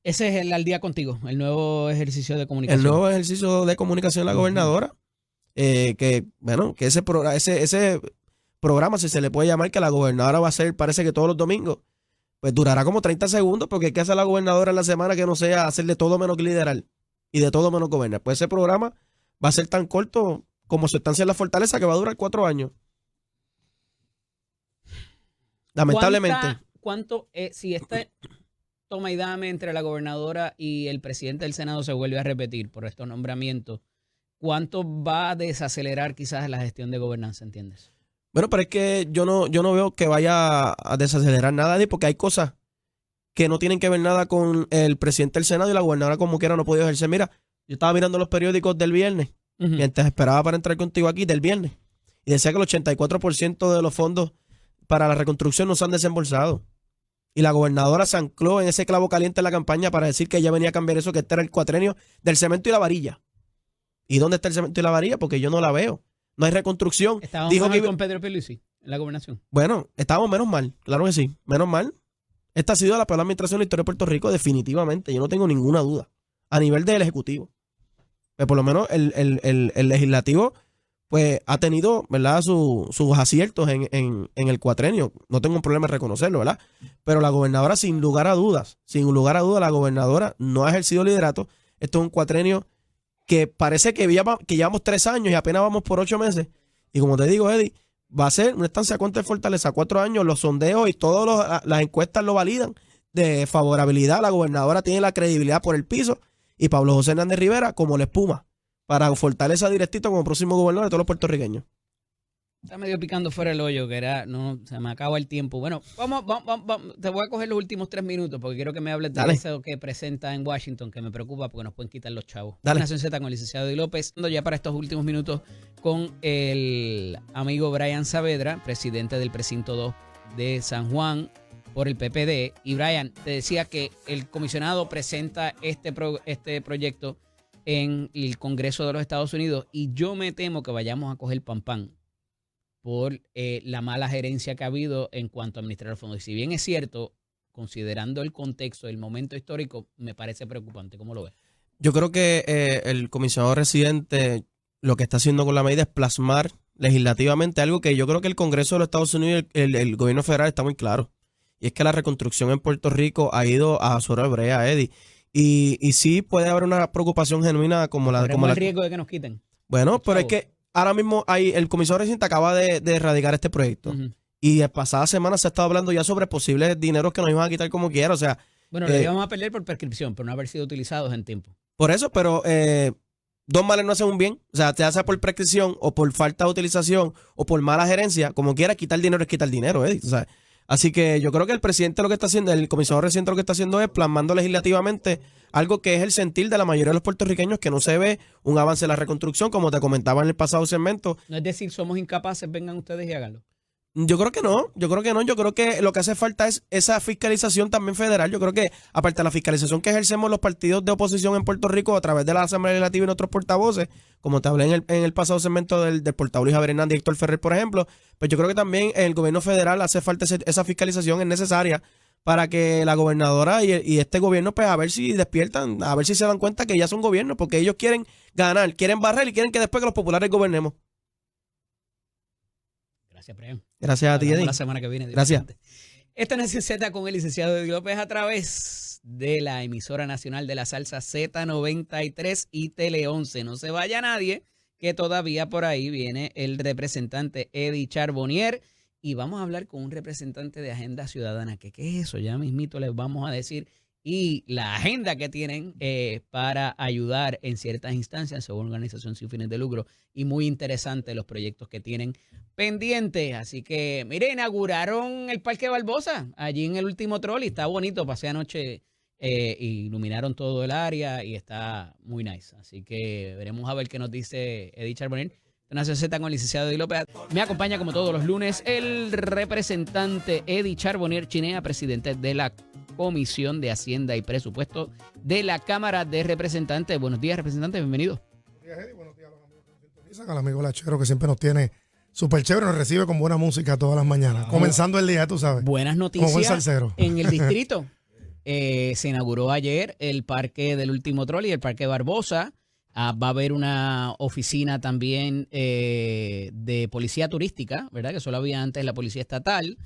Ese es el Al Día Contigo, el nuevo ejercicio de comunicación. El nuevo ejercicio de comunicación de la gobernadora. Que ese programa, si se le puede llamar, que la gobernadora va a hacer, parece que todos los domingos, pues durará como 30 segundos, porque ¿qué hace la gobernadora en la semana que no sea hacer de todo menos liderar y de todo menos gobernar? Pues ese programa va a ser tan corto como su estancia en la fortaleza, que va a durar 4 años. Lamentablemente. Si este toma y dame entre la gobernadora y el presidente del Senado se vuelve a repetir por estos nombramientos, ¿cuánto va a desacelerar quizás la gestión de gobernanza, entiendes? Bueno, pero es que yo no veo que vaya a desacelerar nada, porque hay cosas que no tienen que ver nada con el presidente del Senado, y la gobernadora como quiera no ha podido ejercer. Mira, yo estaba mirando los periódicos del viernes, mientras esperaba para entrar contigo aquí, del viernes, y decía que el 84% de los fondos para la reconstrucción no se han desembolsado. Y la gobernadora se ancló en ese clavo caliente en la campaña para decir que ella venía a cambiar eso, que este era el cuatrenio del cemento y la varilla. ¿Y dónde está el cemento y la varilla? Porque yo no la veo. No hay reconstrucción. ¿Estábamos mejor con Pedro Pierluisi en la gobernación? Bueno, estábamos menos mal, claro que sí, menos mal. Esta ha sido la peor administración de la historia de Puerto Rico, definitivamente. Yo no tengo ninguna duda. A nivel del Ejecutivo. Pero por lo menos el Legislativo pues ha tenido, ¿verdad?, sus aciertos en el cuatrenio. No tengo un problema en reconocerlo, ¿verdad? Pero la gobernadora, sin lugar a dudas, la gobernadora no ha ejercido liderato. Esto es un cuatrenio que parece que llevamos 3 años y apenas vamos por 8 meses. Y como te digo, Eddie, va a ser una estancia contra Fortaleza 4 años. Los sondeos y todas las encuestas lo validan de favorabilidad. La gobernadora tiene la credibilidad por el piso, y Pablo José Hernández Rivera como la espuma para Fortaleza directito como próximo gobernador de todos los puertorriqueños. Está medio picando fuera el hoyo, se me acaba el tiempo. Bueno, vamos, te voy a coger los últimos 3 minutos porque quiero que me hables de eso que presenta en Washington, que me preocupa porque nos pueden quitar los chavos. Nación Z con el licenciado Eddie López. Ya para estos últimos minutos con el amigo Brian Saavedra, presidente del precinto 2 de San Juan por el PPD. Y Brian, te decía que el comisionado presenta este proyecto en el Congreso de los Estados Unidos, y yo me temo que vayamos a coger pan por la mala gerencia que ha habido en cuanto a administrar los fondos. Y si bien es cierto, considerando el contexto, el momento histórico, me parece preocupante. ¿Cómo lo ves? Yo creo que el comisionado residente lo que está haciendo con la medida es plasmar legislativamente algo que yo creo que el Congreso de los Estados Unidos y el gobierno federal está muy claro. Y es que la reconstrucción en Puerto Rico ha ido a su hora brea, Eddie. Y sí puede haber una preocupación genuina como la... Corremos el riesgo de que nos quiten. Bueno, pero es que ahora mismo el comisionado residente acaba de erradicar este proyecto. Ujú. Y la pasada semana se ha estado hablando ya sobre posibles dineros que nos iban a quitar como quiera. O sea, Bueno, lo íbamos a perder por prescripción, por no haber sido utilizados en tiempo. por eso, pero dos males no hacen un bien. O sea, ya sea por prescripción o por falta de utilización o por mala gerencia, como quiera, quitar dinero es quitar dinero. O sea, así que yo creo que el presidente lo que está haciendo, el comisionado residente lo que está haciendo es plasmando legislativamente algo que es el sentir de la mayoría de los puertorriqueños, que no se ve un avance en la reconstrucción, como te comentaba en el pasado segmento. No es decir, somos incapaces, vengan ustedes y háganlo. Yo creo que no, yo creo que lo que hace falta es esa fiscalización también federal. Yo creo que aparte de la fiscalización que ejercemos los partidos de oposición en Puerto Rico a través de la Asamblea Legislativa y nuestros portavoces, como te hablé en el pasado segmento del portavoz Luis Javier Hernández y Héctor Ferrer, por ejemplo, pues yo creo que también el gobierno federal hace falta esa fiscalización, es necesaria para que la gobernadora y este gobierno pues a ver si despiertan, a ver si se dan cuenta que ya son gobiernos, porque ellos quieren ganar, quieren barrer y quieren que después que los populares gobernemos. Gracias, Brian. Gracias a ti, Hablamos Eddie. la semana que viene. Gracias. Esta es Nación Z con el licenciado Eddie López a través de la emisora nacional de la salsa Z93 y Tele 11. No se vaya nadie, que todavía por ahí viene el representante Eddie Charbonnier y vamos a hablar con un representante de Agenda Ciudadana. ¿Qué es eso? Ya mismito les vamos a decir. Y la agenda que tienen para ayudar en ciertas instancias según organización sin fines de lucro. Y muy interesante los proyectos que tienen pendientes. Así que, mire, inauguraron el Parque Barbosa allí en el último trolley. Está bonito, pasé anoche, iluminaron todo el área y está muy nice. Así que veremos a ver qué nos dice Eddie Charbonnier. Nación Z con el licenciado Eddie López. Me acompaña como todos los lunes el representante Eddie Charbonnier Chinea, presidente de la Comisión de Hacienda y Presupuesto de la Cámara de Representantes. Buenos días, representante, bienvenido. Buenos días, Eddie. Buenos días a los amigos que nos sintonizan, al amigo Lachero que siempre nos tiene súper chévere, nos recibe con buena música todas las mañanas. Comenzando el día, tú sabes. Buenas Como buen noticias salsero. en el distrito. Se inauguró ayer el parque del último trolley, el Parque Barbosa. Va a haber una oficina también de policía turística, ¿verdad? Que solo había antes la policía estatal.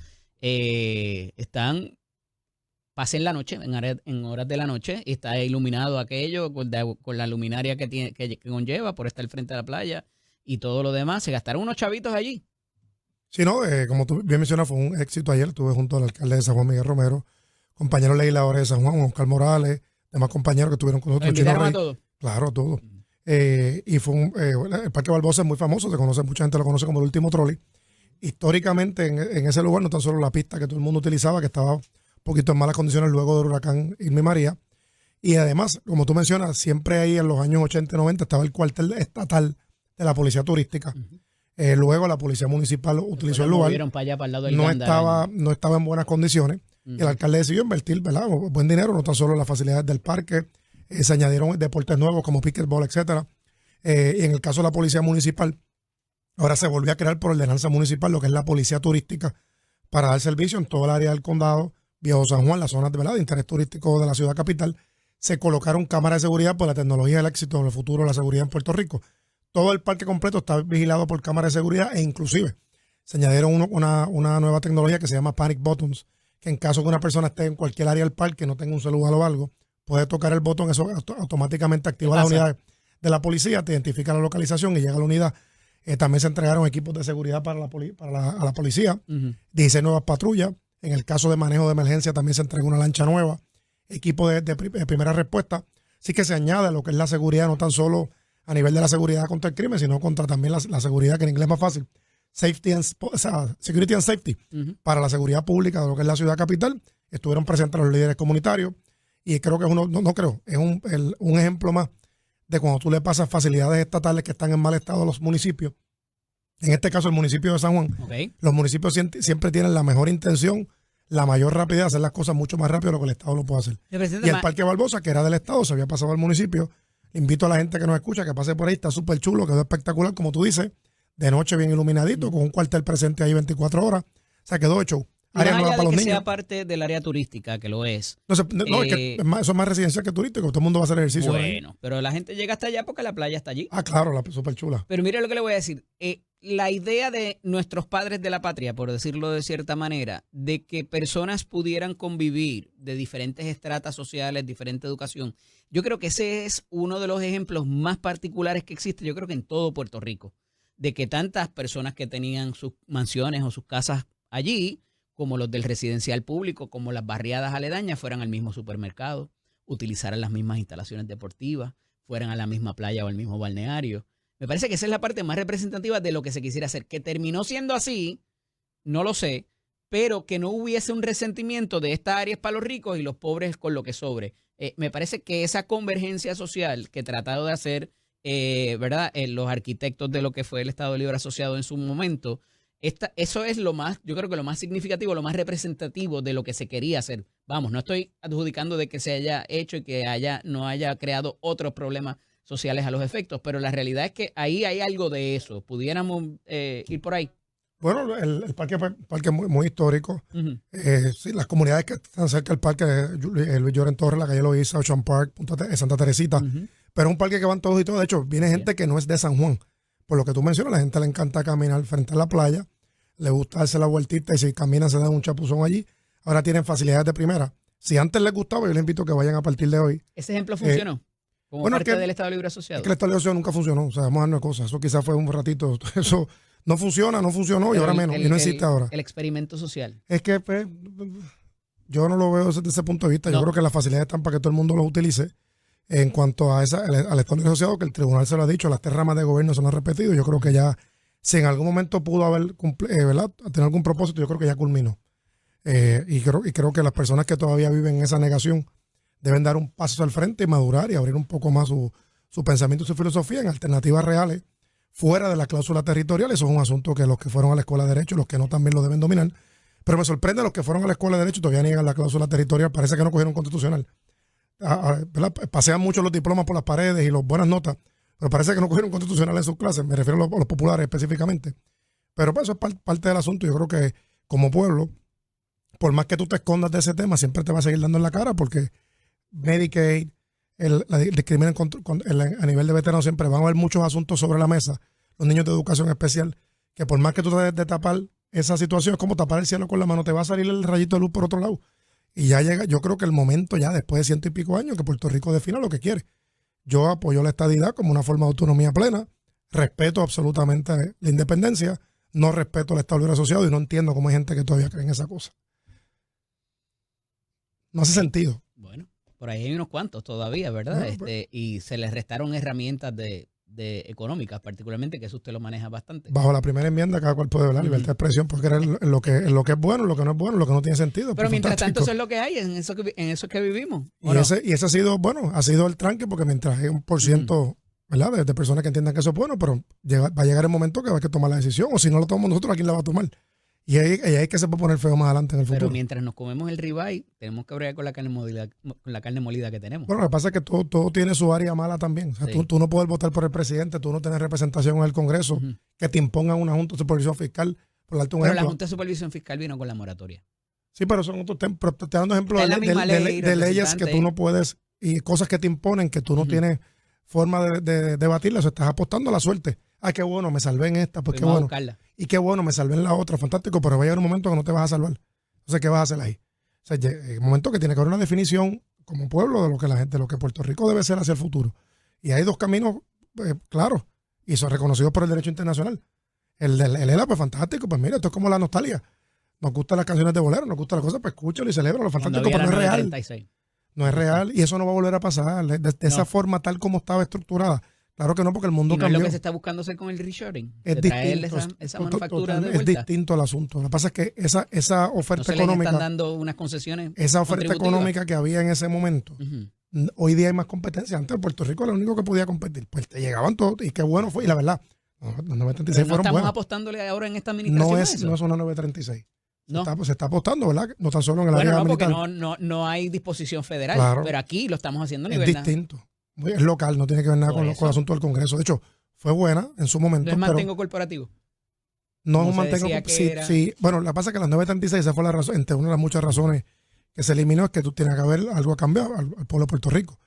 Pasen la noche, en horas de la noche, y está iluminado aquello con la luminaria que conlleva por estar al frente de la playa y todo lo demás. Se gastaron unos chavitos allí. Sí, no, como tú bien mencionas, fue un éxito ayer. Estuve junto al alcalde de San Juan, Miguel Romero, compañeros legisladores de San Juan, Oscar Morales, demás compañeros que estuvieron con nosotros. ¿Los invitaron a todos? Claro, todo. Y fue el Parque Barbosa es muy famoso, se conoce, mucha gente lo conoce como el último trolley. Históricamente en ese lugar, no tan solo la pista que todo el mundo utilizaba, que estaba poquito en malas condiciones luego del huracán Irma y María. Y además, como tú mencionas, siempre ahí en los años 80 y 90 estaba el cuartel estatal de la policía turística. Luego la policía municipal utilizó el lugar. Para allá, para el lado del No Gandara, estaba en buenas condiciones. Y el alcalde decidió invertir, ¿verdad?, buen dinero, no tan solo en las facilidades del parque, se añadieron deportes nuevos como pickleball, etcétera. Y en el caso de la policía municipal, ahora se volvió a crear por ordenanza municipal lo que es la policía turística para dar servicio en toda el área del condado, Viejo San Juan, las zonas de interés turístico de la ciudad capital. Se colocaron cámaras de seguridad por la tecnología del éxito en el futuro de la seguridad en Puerto Rico. Todo el parque completo está vigilado por cámaras de seguridad e inclusive se añadieron una nueva tecnología que se llama Panic Buttons, que en caso que una persona esté en cualquier área del parque, no tenga un celular o algo, puede tocar el botón, eso automáticamente activa las unidades de la policía, te identifica la localización y llega a la unidad. También se entregaron equipos de seguridad para la policía, 16 nuevas patrullas. En el caso de manejo de emergencia también se entregó una lancha nueva, equipo de primera respuesta. Así que se añade lo que es la seguridad, no tan solo a nivel de la seguridad contra el crimen, sino contra también la seguridad, que en inglés es más fácil, security and safety, para la seguridad pública de lo que es la ciudad capital. Estuvieron presentes los líderes comunitarios y creo que es un ejemplo más de cuando tú le pasas facilidades estatales que están en mal estado a los municipios. En este caso, el municipio de San Juan, los municipios siempre tienen la mejor intención, la mayor rapidez de hacer las cosas mucho más rápido de lo que el Estado lo puede hacer. Y el Parque Barbosa, que era del Estado, se había pasado al municipio. Invito a la gente que nos escucha que pase por ahí, está súper chulo, quedó espectacular, como tú dices, de noche bien iluminadito, con un cuartel presente ahí 24 horas. O sea, quedó hecho. áreas nuevas para los que niños. sea parte del área turística, que lo es. No, es que eso es más residencial que turístico, todo el mundo va a hacer ejercicio. Bueno, pero la gente llega hasta allá porque la playa está allí. Ah, claro, la súper chula. Pero mire lo que le voy a decir. La idea de nuestros padres de la patria, por decirlo de cierta manera, de que personas pudieran convivir de diferentes estratas sociales, diferente educación, yo creo que ese es uno de los ejemplos más particulares que existe, yo creo que en todo Puerto Rico, de que tantas personas que tenían sus mansiones o sus casas allí, como los del residencial público, como las barriadas aledañas, fueran al mismo supermercado, utilizaran las mismas instalaciones deportivas, fueran a la misma playa o al mismo balneario. Me parece que esa es la parte más representativa de lo que se quisiera hacer. Que terminó siendo así, no lo sé, pero que no hubiese un resentimiento de esta área es para los ricos y los pobres con lo que sobre. Me parece que esa convergencia social que trataron de hacer ¿verdad? Los arquitectos de lo que fue el Estado Libre Asociado en su momento, eso es lo más, yo creo que lo más significativo, lo más representativo de lo que se quería hacer. Vamos, no estoy adjudicando de que se haya hecho y que no haya creado otros problemas sociales a los efectos, pero la realidad es que ahí hay algo de eso. ¿Pudiéramos ir por ahí? Bueno, el parque es muy, muy histórico. Uh-huh. Sí, las comunidades que están cerca del parque, Luis Lloren Torres, la calle Loíza, Ocean Park, Santa Teresita, Uh-huh. pero es un parque que van todos y todo. De hecho, viene gente que no es de San Juan. Por lo que tú mencionas, a la gente le encanta caminar frente a la playa, le gusta darse la vueltita y si caminan se dan un chapuzón allí. Ahora tienen facilidades de primera. Si antes les gustaba, yo les invito a que vayan a partir de hoy. ¿Ese ejemplo funcionó? Como bueno, parte del Estado Libre Asociado. Es que el Estado Libre Asociado nunca funcionó. O sea, vamos a darnos cosas. Eso quizás fue un ratito. Eso no funciona, no funcionó y Pero ahora menos. Y no existe ahora. El experimento social. Es que pues, yo no lo veo desde ese punto de vista. No. Yo creo que las facilidades están para que todo el mundo los utilice. En cuanto a al Estado Libre Asociado, que el tribunal se lo ha dicho, las 3 ramas de gobierno se lo han repetido. Yo creo que ya, si en algún momento pudo haber, ¿verdad?, tener algún propósito, yo creo que ya culminó. Y creo que las personas que todavía viven en esa negación deben dar un paso al frente y madurar y abrir un poco más su pensamiento y su filosofía en alternativas reales fuera de la cláusula territorial. Eso es un asunto que los que fueron a la escuela de Derecho y los que no también lo deben dominar. Pero me sorprende los que fueron a la escuela de Derecho y todavía niegan la cláusula territorial. Parece que no cogieron constitucional. ¿Verdad? Pasean mucho los diplomas por las paredes y las buenas notas, pero parece que no cogieron constitucional en sus clases. Me refiero a los populares específicamente. Pero pues, eso es parte del asunto. Yo creo que como pueblo, por más que tú te escondas de ese tema, siempre te va a seguir dando en la cara porque Medicaid, el discriminación a nivel de veteranos, siempre van a haber muchos asuntos sobre la mesa. Los niños de educación especial, que por más que tú trates de tapar esa situación, es como tapar el cielo con la mano, te va a salir el rayito de luz por otro lado. Y ya llega, yo creo que el momento ya, después de 100 y pico años, que Puerto Rico defina lo que quiere. Yo apoyo la estadidad como una forma de autonomía plena, respeto absolutamente la independencia, no respeto el Estado Libre Asociado y no entiendo cómo hay gente que todavía cree en esa cosa. No hace sentido. Bueno, por ahí hay unos cuantos todavía, ¿verdad? Bueno, pues, Y se les restaron herramientas de económicas, particularmente, que eso usted lo maneja bastante. Bajo la primera enmienda, cada cual puede ver la libertad de expresión, porque era en lo que es bueno, en lo que no es bueno, en lo que no tiene sentido. Pero pues, mientras tanto, fantástico. eso es lo que hay, en eso que vivimos. ¿o Y no? ese ha sido, bueno, ha sido el tranque, porque mientras hay un por ciento, ¿verdad?, de personas que entiendan que eso es bueno, pero va a llegar el momento que va a haber que tomar la decisión, o si no la tomamos nosotros, ¿a quién la va a tomar? Y ahí es que se puede poner feo más adelante en el Pero futuro. mientras nos comemos el ribeye, tenemos que bregar con la carne molida que tenemos. Bueno, lo que pasa es que todo tiene su área mala también. O sea, Sí. tú no puedes votar por el presidente, tú no tienes representación en el Congreso, Ujú. que te impongan una Junta de Supervisión Fiscal, por darte un Pero la ejemplo. Junta de Supervisión Fiscal vino con la moratoria. Sí, pero son otros temas. Pero te estoy dando ejemplos Está en la misma ley, de leyes que representante. tú no puedes, y cosas que te imponen que tú no Ujú. tienes forma de debatirlas. O estás apostando a la suerte. Ah, qué bueno, me salvé en esta, pues qué Fuimos a bueno. buscarla. Y qué bueno, me salvé en la otra, fantástico, pero va a llegar un momento que no te vas a salvar. Entonces, ¿qué vas a hacer ahí? O sea, llega un momento que tiene que haber una definición como pueblo de lo que la gente, lo que Puerto Rico debe ser hacia el futuro. Y hay 2 caminos claros y son reconocidos por el derecho internacional. El ELA, pues fantástico, pues mira, esto es como la nostalgia. Nos gustan las canciones de bolero, nos gustan las cosas, pues escúchalo y celebra lo Cuando fantástico, pero había no es la real. 936. No es real y eso no va a volver a pasar de esa No. forma tal como estaba estructurada. Claro que no, porque el mundo Y no es cambió. lo que se está buscando hacer con el reshoring. Es De traer distinto, esa manufactura de es vuelta. distinto el asunto. Lo que pasa es que esa No oferta se les económica, están dando unas concesiones. esa oferta contributivas. económica que había en ese momento, Ujú. hoy día hay más competencia. Antes en Puerto Rico era lo único que podía competir. Pues te llegaban todos y qué bueno fue. Y la verdad, los Pero 936 no fueron estamos buenos. apostándole ahora en esta administración. No a es eso. una 936. No. Se está apostando, ¿verdad? No tan solo en el Bueno, área no, porque militar. no hay disposición federal. Claro. Pero aquí lo estamos haciendo a Es nivel distinto. Es local, no tiene que ver nada Por con eso. el asunto del Congreso. De hecho, fue buena en su momento. No es pero mantengo corporativo. No es Como un se mantengo. decía que Sí, era. sí. Bueno, la pasa es que las 9:36, esa fue la razón, entre una de las muchas razones que se eliminó, es que tú tienes que haber algo cambiado al pueblo de Puerto Rico.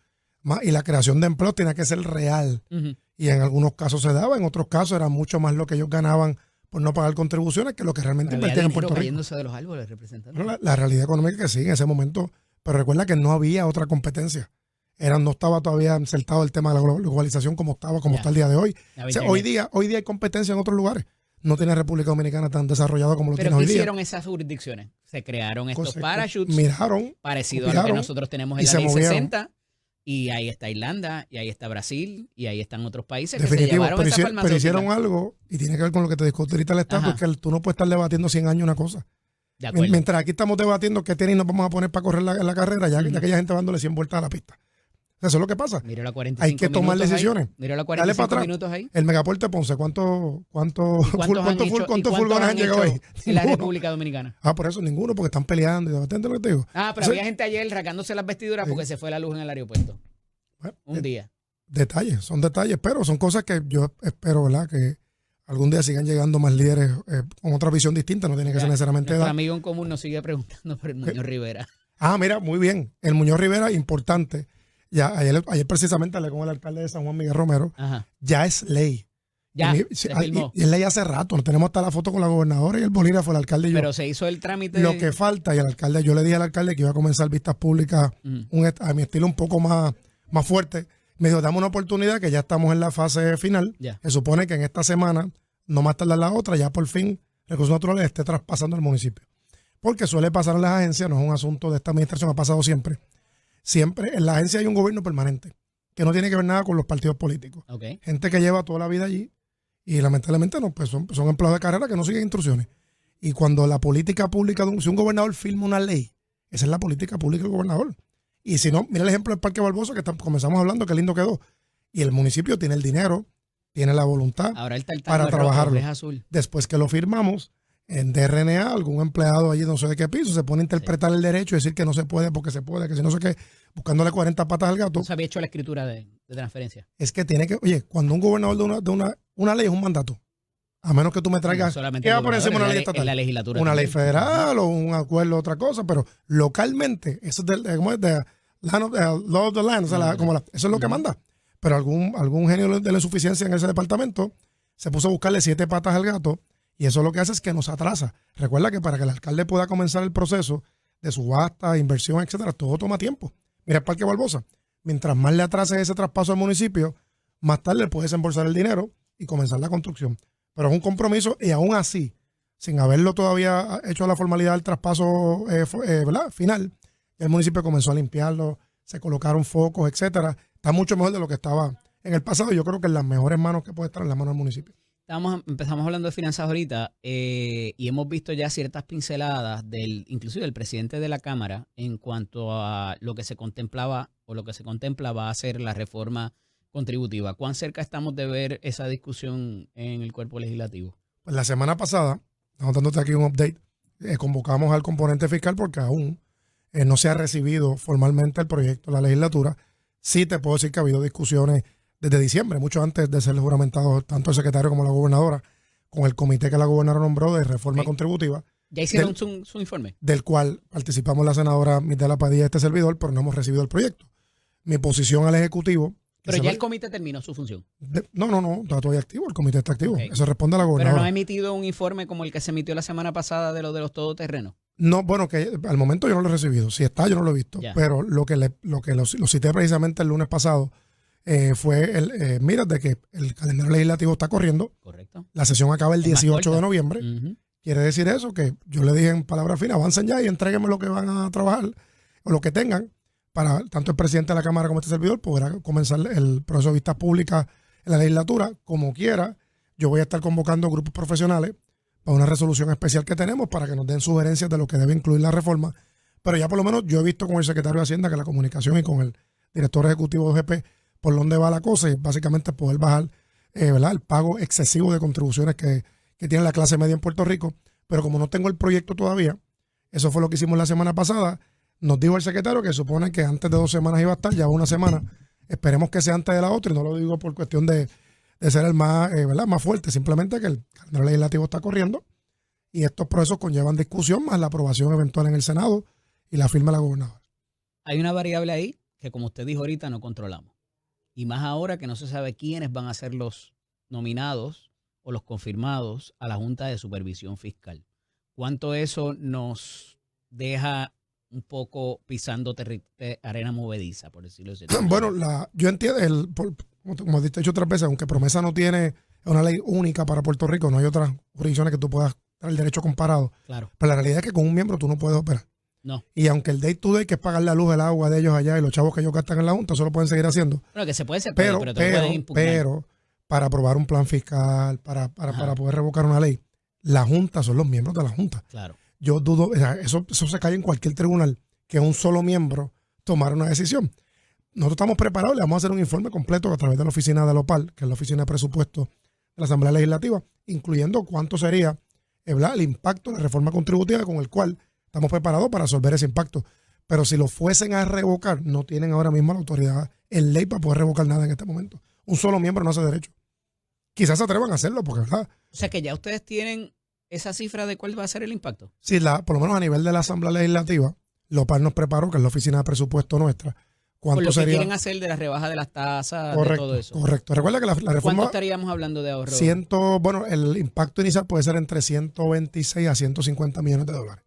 Y la creación de empleo tiene que ser real. Ujú. Y en algunos casos se daba, en otros casos era mucho más lo que ellos ganaban por no pagar contribuciones que lo que realmente Pero había invertían en dinero Puerto Rico. cayéndose de los árboles, representante. Bueno, la realidad económica que sí, en ese momento, pero recuerda que no había otra competencia. No estaba todavía insertado el tema de la globalización como Ya. está el día de hoy. Había O sea, internet. hoy día hay competencia en otros lugares. No tiene República Dominicana tan desarrollado como lo Pero tiene ¿qué hoy día. hicieron esas jurisdicciones? Se crearon estos parachutes Miraron, parecidos a lo que copiaron nosotros tenemos y en la se ley movieron. 60. Y ahí está Irlanda, y ahí está Brasil, y ahí están otros países que se Definitivo, llevaron pero, esa pero farmacéutica. hicieron algo y tiene que ver con lo que te discutí ahorita el Estado, Ajá. porque tú no puedes estar debatiendo 100 años una cosa. De acuerdo. Mientras aquí estamos debatiendo qué tenis nos vamos a poner para correr la carrera, ya aquella gente va dándole 100 vueltas a la pista. O sea, eso es lo que pasa. Míralo a 45 Hay que tomar minutos decisiones. Ahí. Míralo a Dale 45 para atrás. minutos ahí. El Megapuerto de Ponce, ¿cuántos ¿Cuántos furgones han llegado ahí? en la Ninguno. República Dominicana? Por eso ninguno, porque están peleando y debatiendo lo que te digo. Pero Entonces, había gente ayer rasgándose las vestiduras Sí. porque se fue la luz en el aeropuerto. bueno, Un día. son detalles, pero son cosas que yo espero, ¿verdad? Que algún día sigan llegando más líderes con otra visión distinta, no tiene que ser necesariamente Nuestro edad. amigo en común nos sigue preguntando por el Muñoz Rivera. Mira, muy bien. El Muñoz Rivera, importante. Ya ayer precisamente hablé con el alcalde de San Juan, Miguel Romero. Ajá. Ya es ley. Ya, Y se filmó. es ley hace rato. Tenemos hasta la foto con la gobernadora y el bolígrafo, el alcalde y yo. Pero se hizo el trámite. Lo que falta, y el alcalde, yo le dije al alcalde que iba a comenzar vistas públicas Ujú. a mi estilo un poco más fuerte. Me dijo, dame una oportunidad que ya estamos en la fase final. Ya. Se supone que en esta semana, no más tardar la otra, ya por fin Recursos Naturales esté traspasando el municipio. Porque suele pasar en las agencias, no es un asunto de esta administración, ha pasado siempre. Siempre en la agencia hay un gobierno permanente, que no tiene que ver nada con los partidos políticos. Ok. Gente que lleva toda la vida allí y lamentablemente no, pues son empleados de carrera que no siguen instrucciones. Y cuando la política pública, si un gobernador firma una ley, esa es la política pública del gobernador. Y si no, mira el ejemplo del Parque Barbosa que comenzamos hablando, qué lindo quedó. Y el municipio tiene el dinero, tiene la voluntad Ahora el tartán para no es rojo, trabajarlo. es azul. Después que lo firmamos, en DRNA, algún empleado allí no sé de qué piso se pone a interpretar el derecho y decir que no se puede porque se puede, que si no sé qué, buscándole 40 patas al gato. No se había hecho la escritura de transferencia. Es que tiene que, oye, cuando un gobernador una ley es un mandato, a menos que tú me No traigas, solamente ¿qué va el por encima de una gobernador, ley en la estatal? legislatura. Una ley también. federal o un acuerdo, otra cosa, pero localmente, eso es ¿cómo es? Law of the land, o sea, eso es lo que manda. Pero algún genio de la insuficiencia en ese departamento se puso a buscarle 7 patas al gato y eso lo que hace es que nos atrasa. Recuerda que para que el alcalde pueda comenzar el proceso de subasta, inversión, etcétera, todo toma tiempo. Mira el Parque Barbosa. Mientras más le atrase ese traspaso al municipio, más tarde puede desembolsar el dinero y comenzar la construcción. Pero es un compromiso y aún así, sin haberlo todavía hecho la formalidad del traspaso ¿verdad? Final, el municipio comenzó a limpiarlo, se colocaron focos, etcétera. Está mucho mejor de lo que estaba en el pasado. Yo creo que en las mejores manos que puede estar en las manos del municipio. Empezamos hablando de finanzas ahorita y hemos visto ya ciertas pinceladas inclusive del presidente de la Cámara en cuanto a lo que se contemplaba o lo que se contempla va a ser la reforma contributiva. ¿Cuán cerca estamos de ver esa discusión en el cuerpo legislativo? Pues la semana pasada, estamos dándote aquí un update, convocamos al componente fiscal porque aún no se ha recibido formalmente el proyecto de la legislatura. Sí te puedo decir que ha habido discusiones desde diciembre, mucho antes de ser juramentado tanto el secretario como la gobernadora, con el comité que la gobernadora nombró de reforma contributiva. ¿Ya hicieron su informe? Del cual participamos la senadora Mitela Padilla y este servidor, pero no hemos recibido el proyecto. Mi posición al Ejecutivo... Pero ya el comité terminó su función. No, está todavía activo, el comité está activo. Okay. Eso responde a la gobernadora. Pero no ha emitido un informe como el que se emitió la semana pasada de los todoterrenos. No, bueno, que al momento yo no lo he recibido. Si está, yo no lo he visto. Ya. Pero lo cité precisamente el lunes pasado fue mira, de que el calendario legislativo está corriendo. Correcto. La sesión acaba el Es más 18 de corta. noviembre. Uh-huh. Quiere decir eso, que yo le dije en palabras finas, avancen ya y entréguenme lo que van a trabajar o lo que tengan para tanto el presidente de la Cámara como este servidor poder comenzar el proceso de vistas públicas en la legislatura. Como quiera, yo voy a estar convocando grupos profesionales para una resolución especial que tenemos para que nos den sugerencias de lo que debe incluir la reforma. Pero ya por lo menos yo he visto con el secretario de Hacienda que la comunicación y con el director ejecutivo de OGP por dónde va la cosa y básicamente poder bajar ¿verdad? El pago excesivo de contribuciones que tiene la clase media en Puerto Rico. Pero como no tengo el proyecto todavía, eso fue lo que hicimos la semana pasada, nos dijo el secretario que supone que antes de 2 semanas iba a estar, ya una semana. Esperemos que sea antes de la otra y no lo digo por cuestión de de ser el más, ¿verdad? Más fuerte, simplemente que el calendario legislativo está corriendo y estos procesos conllevan discusión más la aprobación eventual en el Senado y la firma de la gobernadora. Hay una variable ahí que, como usted dijo ahorita, no controlamos. Y más ahora que no se sabe quiénes van a ser los nominados o los confirmados a la Junta de Supervisión Fiscal. ¿Cuánto eso nos deja un poco pisando arena movediza, por decirlo así? Bueno, yo entiendo, como he dicho otras veces, aunque Promesa no tiene una ley única para Puerto Rico, no hay otras jurisdicciones que tú puedas dar el derecho comparado. Claro. Pero la realidad es que con un miembro tú no puedes operar. No. Y aunque el day to day, que es pagar la luz, el agua de ellos allá y los chavos que ellos gastan en la Junta, eso lo pueden seguir haciendo. Bueno, que se puede ser, pero te lo pueden impugnar. Pero para aprobar un plan fiscal, para poder revocar una ley, la Junta son los miembros de la Junta. Claro. Yo dudo, o sea, eso se cae en cualquier tribunal, que un solo miembro tomara una decisión. Nosotros estamos preparados, le vamos a hacer un informe completo a través de la oficina de la OPAL, que es la oficina de presupuesto de la Asamblea Legislativa, incluyendo cuánto sería el impacto de la reforma contributiva con el cual estamos preparados para resolver ese impacto. Pero si lo fuesen a revocar, no tienen ahora mismo la autoridad en ley para poder revocar nada en este momento. Un solo miembro no hace derecho. Quizás se atrevan a hacerlo, porque ¿verdad? O sea que ya ustedes tienen esa cifra de cuál va a ser el impacto. Sí, por lo menos a nivel de la Asamblea Legislativa, la OPAL nos preparó, que es la oficina de presupuesto nuestra. Por lo que sería? quieren hacer de la rebaja de las tasas, Correcto, de todo eso. Correcto. Recuerda que la reforma... ¿Cuánto estaríamos hablando de ahorro? Bueno, el impacto inicial puede ser entre 126 a 150 millones de dólares.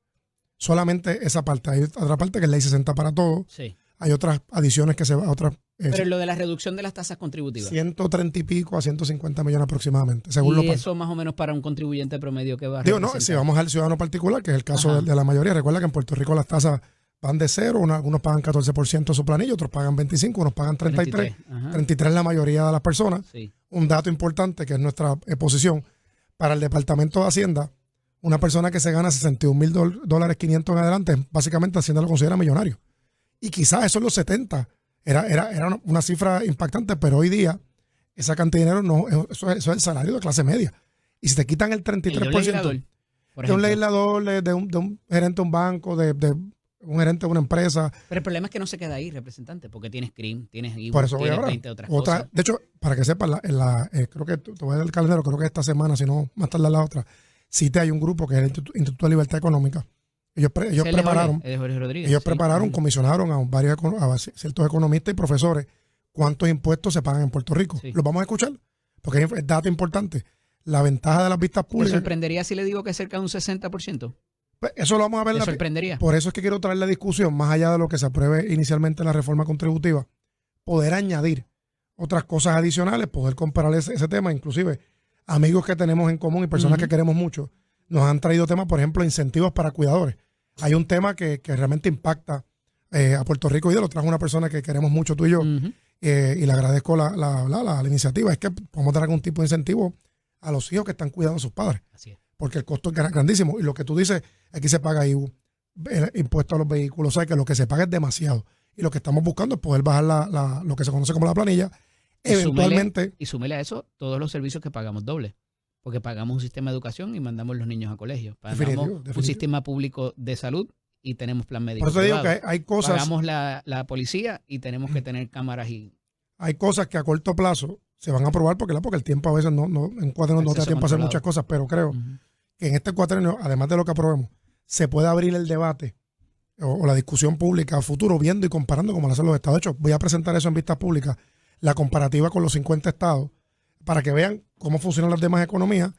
Solamente esa parte. Hay otra parte que es ley 60 para todo. Sí. Hay otras adiciones que se van a otras... Pero lo de la reducción de las tasas contributivas. 130 y pico a 150 millones aproximadamente, según ¿Y eso más o menos para un contribuyente promedio que va a Digo, no, si vamos al ciudadano particular, que es el caso de la mayoría, recuerda que en Puerto Rico las tasas van de cero, algunos pagan 14% de su planilla, otros pagan 25%, unos pagan 33%, 33% la mayoría de las personas. Sí. Un dato importante que es nuestra posición para el Departamento de Hacienda, una persona que se gana $61,500 en adelante, básicamente Hacienda lo considera millonario. Y quizás eso en los 70 era una cifra impactante, pero hoy día esa cantidad de dinero no, eso es el salario de clase media. Y si te quitan el 33% de un legislador, de un gerente de un banco, de un gerente de una empresa. Pero el problema es que no se queda ahí, representante, porque tienes CRIM, tienes IVA, por eso tienes ahora, 20 otras cosas. De hecho, para que sepas, creo que te voy a dar el calendario, creo que esta semana, si no, más tarde la otra, sí hay un grupo que es el Instituto de Libertad Económica. Ellos prepararon, comisionaron a ciertos economistas y profesores cuántos impuestos se pagan en Puerto Rico. Sí. Los vamos a escuchar, porque es dato importante. La ventaja de las vistas públicas... ¿Me sorprendería si le digo que es cerca de un 60%? Pues eso lo vamos a ver. ¿Me sorprendería? Por eso es que quiero traer la discusión, más allá de lo que se apruebe inicialmente en la reforma contributiva, poder añadir otras cosas adicionales, poder comparar ese tema. Inclusive, amigos que tenemos en común y personas que queremos mucho, nos han traído temas, por ejemplo, incentivos para cuidadores. Hay un tema que realmente impacta a Puerto Rico y lo trajo una persona que queremos mucho, tú y yo, y le agradezco la iniciativa. Es que podemos dar algún tipo de incentivo a los hijos que están cuidando a sus padres. Así es. Porque el costo es grandísimo. Y lo que tú dices, aquí se paga impuesto a los vehículos, o sea que lo que se paga es demasiado. Y lo que estamos buscando es poder bajar lo que se conoce como la planilla. Eventualmente. Y súmele a eso todos los servicios que pagamos doble. Porque pagamos un sistema de educación y mandamos los niños a colegios. Pagamos un sistema público de salud y tenemos plan médico. Por eso digo que hay cosas. Pagamos la policía y tenemos que tener cámaras y. Hay cosas que a corto plazo se van a aprobar porque el tiempo a veces en cuatrenios no te da tiempo a hacer muchas cosas, pero creo que en este cuatrenio, además de lo que aprobemos, se puede abrir el debate o la discusión pública a futuro viendo y comparando como lo hacen los estados. De hecho, voy a presentar eso en vistas públicas, la comparativa con los 50 estados, para que vean cómo funcionan las demás economías.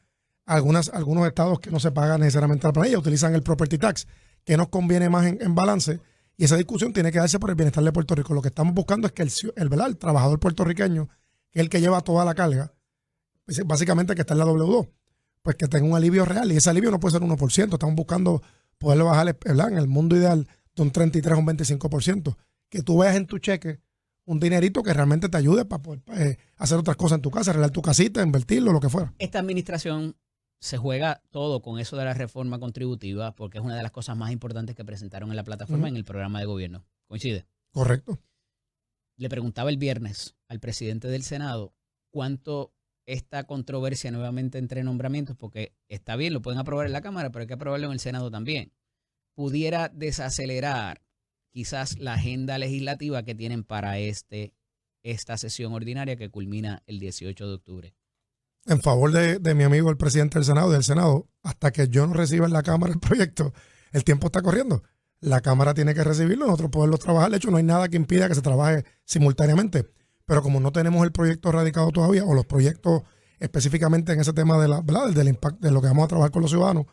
Algunos estados que no se pagan necesariamente la planilla utilizan el property tax, que nos conviene más en balance, y esa discusión tiene que darse por el bienestar de Puerto Rico. Lo que estamos buscando es que el trabajador puertorriqueño, que es el que lleva toda la carga, básicamente que está en la W2, pues que tenga un alivio real, y ese alivio no puede ser 1%, estamos buscando poderlo bajar, ¿verdad?, en el mundo ideal de un 33 o un 25%, que tú veas en tu cheque un dinerito que realmente te ayude para poder hacer otras cosas en tu casa, arreglar tu casita, invertirlo, lo que fuera. Esta administración se juega todo con eso de la reforma contributiva porque es una de las cosas más importantes que presentaron en la plataforma en el programa de gobierno. ¿Coincide? Correcto. Le preguntaba el viernes al presidente del Senado cuánto esta controversia nuevamente entre nombramientos, porque está bien, lo pueden aprobar en la Cámara, pero hay que aprobarlo en el Senado también, pudiera desacelerar quizás la agenda legislativa que tienen para esta sesión ordinaria que culmina el 18 de octubre. en favor de mi amigo el presidente del Senado, hasta que yo no reciba en la Cámara el proyecto, el tiempo está corriendo. La Cámara tiene que recibirlo, nosotros poderlo trabajar. De hecho, no hay nada que impida que se trabaje simultáneamente. Pero como no tenemos el proyecto radicado todavía, o los proyectos específicamente en ese tema del impacto, de lo que vamos a trabajar con los ciudadanos,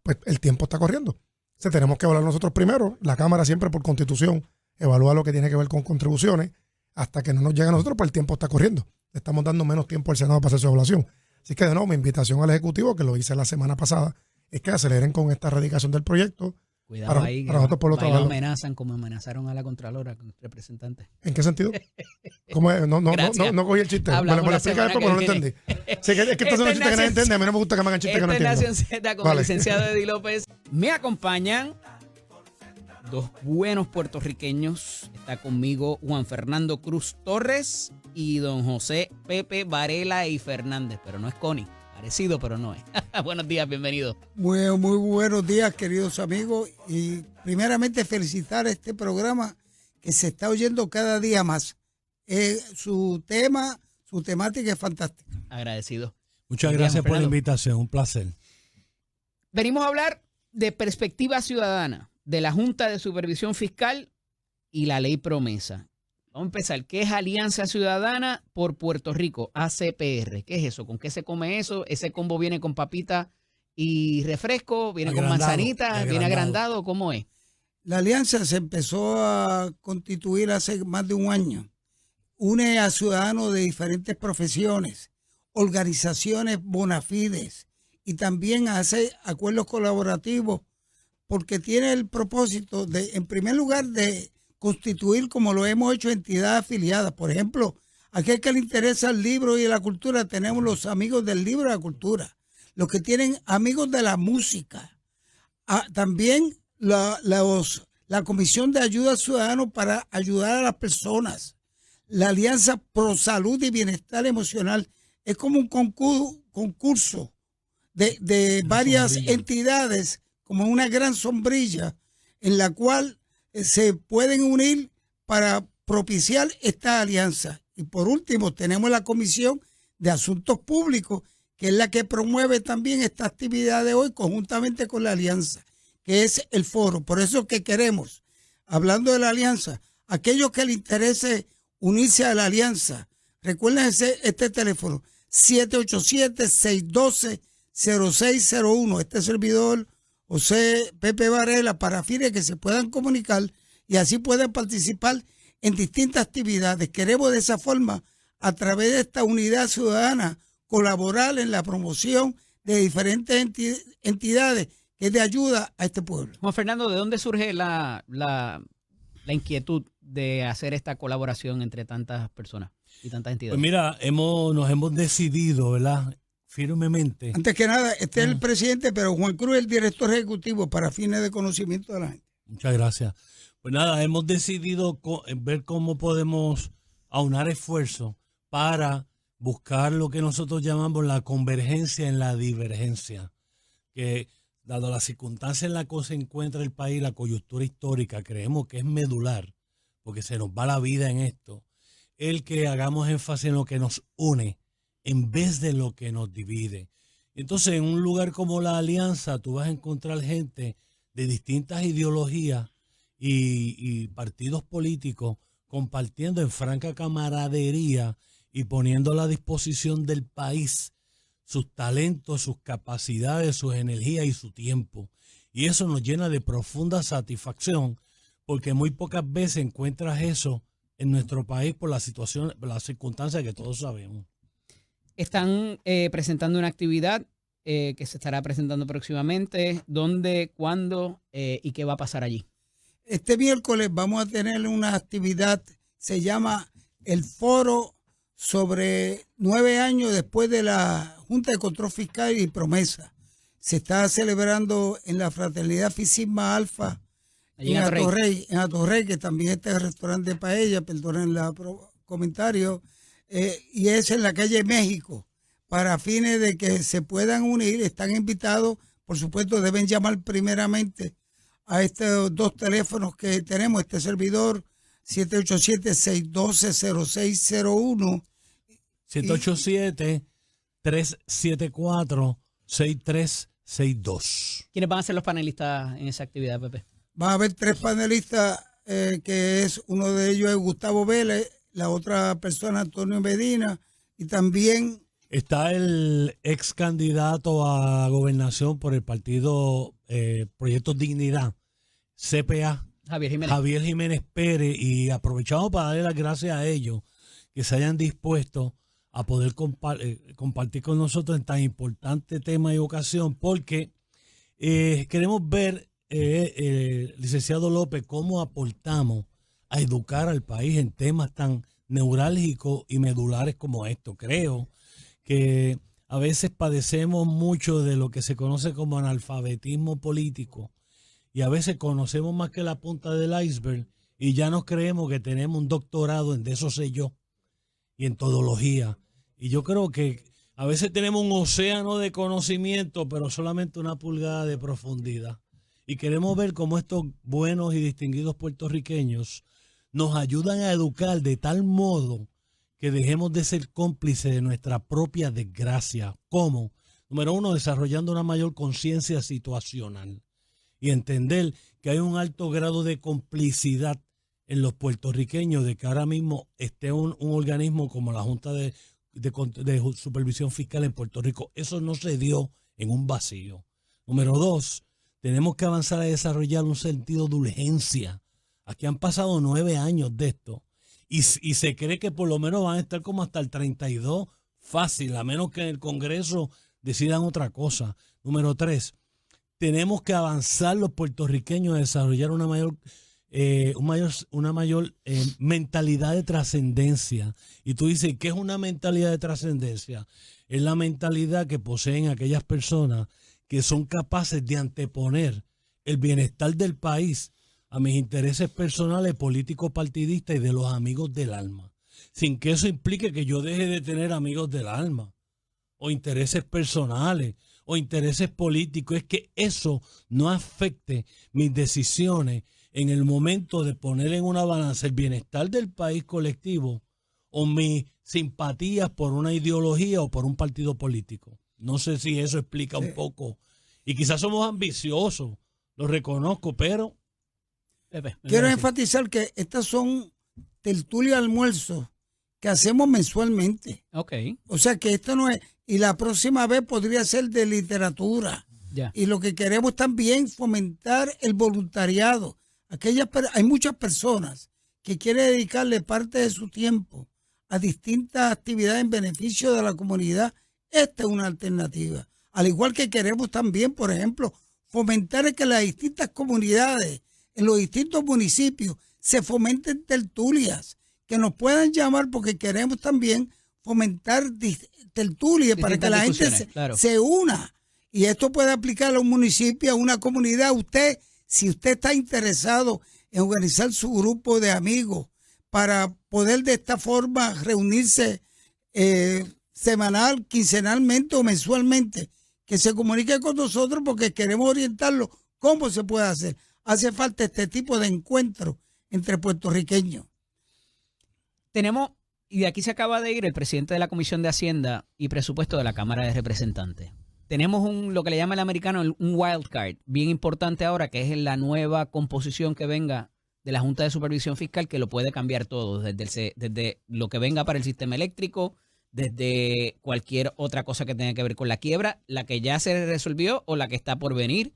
pues el tiempo está corriendo. Entonces tenemos que hablar nosotros primero. La Cámara siempre por constitución evalúa lo que tiene que ver con contribuciones. Hasta que no nos llegue a nosotros, pues el tiempo está corriendo. Le estamos dando menos tiempo al Senado para hacer su evaluación. Así que de nuevo, mi invitación al Ejecutivo, que lo hice la semana pasada, es que aceleren con esta erradicación del proyecto. Cuidado para ahí, nosotros por lo lo trabajo. amenazan como amenazaron a la Contralora, representante. ¿En qué sentido? ¿Cómo es? No cogí el chiste. Me lo explica después porque no lo entendí. Sí, es que esto es un chiste que nadie entiende. A mí no me gusta que me hagan chistes que no entiendo. Nación Z con el licenciado Eddie López. Me acompañan dos buenos puertorriqueños. Está conmigo Juan Fernando Cruz Torres y don José Pepe Varela y Fernández. Pero no es Connie. Parecido, pero no es. Buenos días, bienvenido. Muy buenos días, queridos amigos. Y primeramente felicitar este programa que se está oyendo cada día más. Su temática es fantástica. Agradecido. Muchas gracias por la invitación, un placer. Venimos a hablar de perspectiva ciudadana, de la Junta de Supervisión Fiscal y la Ley Promesa. Vamos a empezar. ¿Qué es Alianza Ciudadana por Puerto Rico? ACPR. ¿Qué es eso? ¿Con qué se come eso? ¿Ese combo viene con papita y refresco? ¿Viene con manzanita? ¿Viene agrandado? ¿Cómo es? La alianza se empezó a constituir hace más de un año. Une a ciudadanos de diferentes profesiones, organizaciones bona fides y también hace acuerdos colaborativos porque tiene el propósito de, en primer lugar, de constituir, como lo hemos hecho, entidades afiliadas. Por ejemplo, a aquel que le interesa el libro y la cultura, tenemos los amigos del libro y la cultura, los que tienen amigos de la música. También la Comisión de Ayuda al Ciudadano para ayudar a las personas. La Alianza Pro Salud y Bienestar Emocional es como un concurso de varias entidades, como una gran sombrilla en la cual se pueden unir para propiciar esta alianza. Y por último, tenemos la Comisión de Asuntos Públicos, que es la que promueve también esta actividad de hoy conjuntamente con la alianza, que es el foro. Por eso que queremos, hablando de la alianza, aquellos que les interese unirse a la alianza, recuerden este teléfono, 787-612-0601. Este servidor, José Pepe Varela, para fines que se puedan comunicar y así puedan participar en distintas actividades. Queremos de esa forma, a través de esta unidad ciudadana, colaborar en la promoción de diferentes entidades que es de ayuda a este pueblo. Juan Fernando, ¿de dónde surge la inquietud de hacer esta colaboración entre tantas personas y tantas entidades? Pues mira, nos hemos decidido, ¿verdad?, firmemente. Antes que nada, este es el presidente, pero Juan Cruz es el director ejecutivo para fines de conocimiento de la gente. Muchas gracias. Pues nada, hemos decidido ver cómo podemos aunar esfuerzos para buscar lo que nosotros llamamos la convergencia en la divergencia, que dado la circunstancia en la que se encuentra el país, la coyuntura histórica, creemos que es medular, porque se nos va la vida en esto, el que hagamos énfasis en lo que nos une en vez de lo que nos divide. Entonces, en un lugar como la Alianza, tú vas a encontrar gente de distintas ideologías y partidos políticos compartiendo en franca camaradería y poniendo a la disposición del país sus talentos, sus capacidades, sus energías y su tiempo. Y eso nos llena de profunda satisfacción, porque muy pocas veces encuentras eso en nuestro país por la situación, por las circunstancias que todos sabemos. Están presentando una actividad que se estará presentando próximamente. ¿Dónde, cuándo y qué va a pasar allí? Este miércoles vamos a tener una actividad, se llama el Foro sobre 9 años después de la Junta de Control Fiscal y Promesa. Se está celebrando en la Fraternidad Phi Sigma Alpha en Atorrey, que también está el restaurante de Paella, perdonen el comentario, y es en la calle México, para fines de que se puedan unir. Están invitados, por supuesto, deben llamar primeramente a estos dos teléfonos que tenemos, este servidor, 787-612-0601. 787 374-6362. ¿Quiénes van a ser los panelistas en esa actividad, Pepe? Va a haber 3 panelistas, que es uno de ellos es Gustavo Vélez, la otra persona Antonio Medina, y también Está el ex candidato a gobernación por el partido Proyecto Dignidad, CPA, Javier Jiménez. Pérez, y aprovechamos para darle las gracias a ellos que se hayan dispuesto a poder compartir con nosotros en tan importante tema y ocasión, porque queremos ver, licenciado López, cómo aportamos a educar al país en temas tan neurálgicos y medulares como esto. Creo que a veces padecemos mucho de lo que se conoce como analfabetismo político y a veces conocemos más que la punta del iceberg y ya nos creemos que tenemos un doctorado en de eso sé yo y en todología. Y yo creo que a veces tenemos un océano de conocimiento, pero solamente una pulgada de profundidad. Y queremos ver cómo estos buenos y distinguidos puertorriqueños nos ayudan a educar de tal modo que dejemos de ser cómplices de nuestra propia desgracia. ¿Cómo? Número 1, desarrollando una mayor conciencia situacional y entender que hay un alto grado de complicidad en los puertorriqueños de que ahora mismo esté un organismo como la Junta de Supervisión Fiscal en Puerto Rico. Eso no se dio en un vacío. Número 2, tenemos que avanzar a desarrollar un sentido de urgencia. Aquí han pasado 9 años de esto. Y se cree que por lo menos van a estar como hasta el 32 fácil, a menos que en el Congreso decidan otra cosa. Número 3, tenemos que avanzar los puertorriqueños a desarrollar una mayor mentalidad de trascendencia. Y tú dices, ¿qué es una mentalidad de trascendencia? Es la mentalidad que poseen aquellas personas que son capaces de anteponer el bienestar del país a mis intereses personales, políticos, partidistas y de los amigos del alma, sin que eso implique que yo deje de tener amigos del alma, o intereses personales, o intereses políticos. Es que eso no afecte mis decisiones en el momento de poner en una balanza el bienestar del país colectivo o mis simpatías por una ideología o por un partido político. No sé si eso explica un poco. Y quizás somos ambiciosos, lo reconozco, pero Pepe, quiero enfatizar que estas son tertulias almuerzos que hacemos mensualmente. Ok, O sea que esto no es, y la próxima vez podría ser de literatura. ya. Y lo que queremos también fomentar el voluntariado. Hay muchas personas que quieren dedicarle parte de su tiempo a distintas actividades en beneficio de la comunidad. Esta es una alternativa. Al igual que queremos también, por ejemplo, fomentar que las distintas comunidades, en los distintos municipios, se fomenten tertulias, que nos puedan llamar porque queremos también fomentar tertulias para que la gente se una. Y esto puede aplicar a un municipio, a una comunidad. Usted, si usted está interesado en organizar su grupo de amigos para poder de esta forma reunirse semanal, quincenalmente o mensualmente, que se comunique con nosotros porque queremos orientarlo cómo se puede hacer. Hace falta este tipo de encuentro entre puertorriqueños. Tenemos, y de aquí se acaba de ir el presidente de la Comisión de Hacienda y Presupuesto de la Cámara de Representantes. Tenemos lo que le llama el americano un wild card, bien importante ahora, que es la nueva composición que venga de la Junta de Supervisión Fiscal, que lo puede cambiar todo, desde lo que venga para el sistema eléctrico, desde cualquier otra cosa que tenga que ver con la quiebra, la que ya se resolvió o la que está por venir.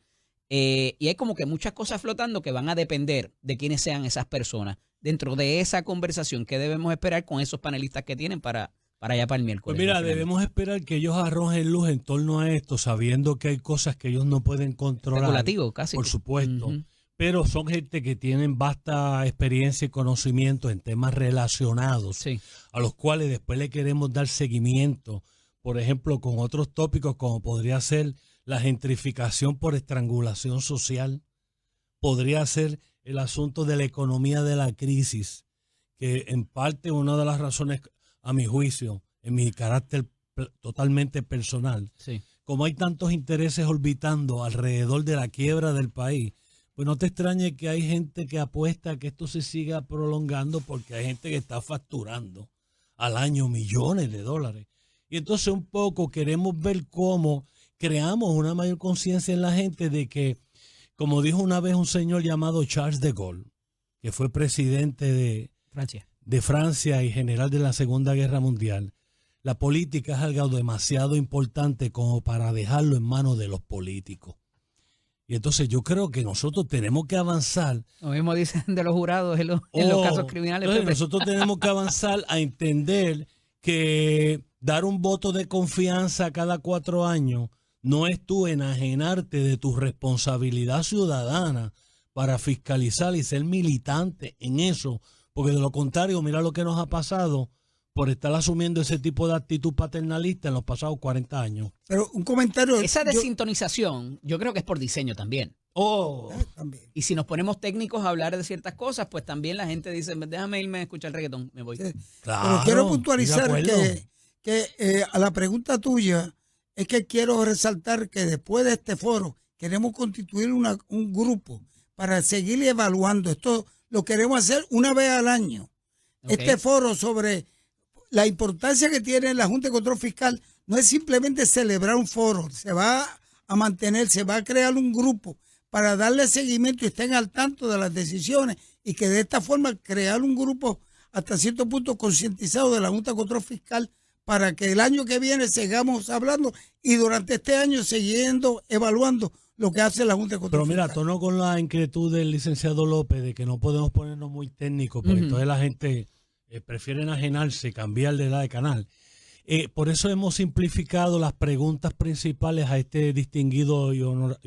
Y hay como que muchas cosas flotando que van a depender de quiénes sean esas personas. Dentro de esa conversación, ¿qué debemos esperar con esos panelistas que tienen para allá para el miércoles? Pues mira, debemos esperar que ellos arrojen luz en torno a esto, sabiendo que hay cosas que ellos no pueden controlar. Especulativo, casi. Por supuesto. Pero son gente que tienen vasta experiencia y conocimiento en temas relacionados, a los cuales después le queremos dar seguimiento, por ejemplo, con otros tópicos como podría ser la gentrificación por estrangulación social, podría ser el asunto de la economía de la crisis, que en parte una de las razones, a mi juicio, en mi carácter totalmente personal, como hay tantos intereses orbitando alrededor de la quiebra del país, pues no te extrañe que hay gente que apuesta a que esto se siga prolongando porque hay gente que está facturando al año millones de dólares. Y entonces un poco queremos ver cómo creamos una mayor conciencia en la gente de que, como dijo una vez un señor llamado Charles de Gaulle, que fue presidente de Francia y general de la Segunda Guerra Mundial, la política es algo demasiado importante como para dejarlo en manos de los políticos. Y entonces yo creo que nosotros tenemos que avanzar. Lo mismo dicen de los jurados en los casos criminales. Entonces nosotros tenemos que avanzar a entender que dar un voto de confianza cada 4 años no es tú enajenarte de tu responsabilidad ciudadana para fiscalizar y ser militante en eso, porque de lo contrario, mira lo que nos ha pasado por estar asumiendo ese tipo de actitud paternalista en los pasados 40 años. Pero un comentario... Esa desintonización yo creo que es por diseño también. También. Y si nos ponemos técnicos a hablar de ciertas cosas, pues también la gente dice, déjame irme a escuchar reggaetón, me voy. Sí. Claro, Pero quiero puntualizar estoy de acuerdo. que a la pregunta tuya es que quiero resaltar que después de este foro queremos constituir un grupo para seguir evaluando. Esto lo queremos hacer una vez al año. Okay. Este foro sobre la importancia que tiene la Junta de Control Fiscal no es simplemente celebrar un foro, se va a mantener, se va a crear un grupo para darle seguimiento y estén al tanto de las decisiones y que de esta forma crear un grupo hasta cierto punto concientizado de la Junta de Control Fiscal para que el año que viene sigamos hablando y durante este año siguiendo evaluando lo que hace la Junta de Control Pero mira, Fiscal. tono con la inquietud del licenciado López de que no podemos ponernos muy técnicos, porque entonces la gente prefiere enajenarse y cambiar de edad de canal. Por eso hemos simplificado las preguntas principales a este distinguido y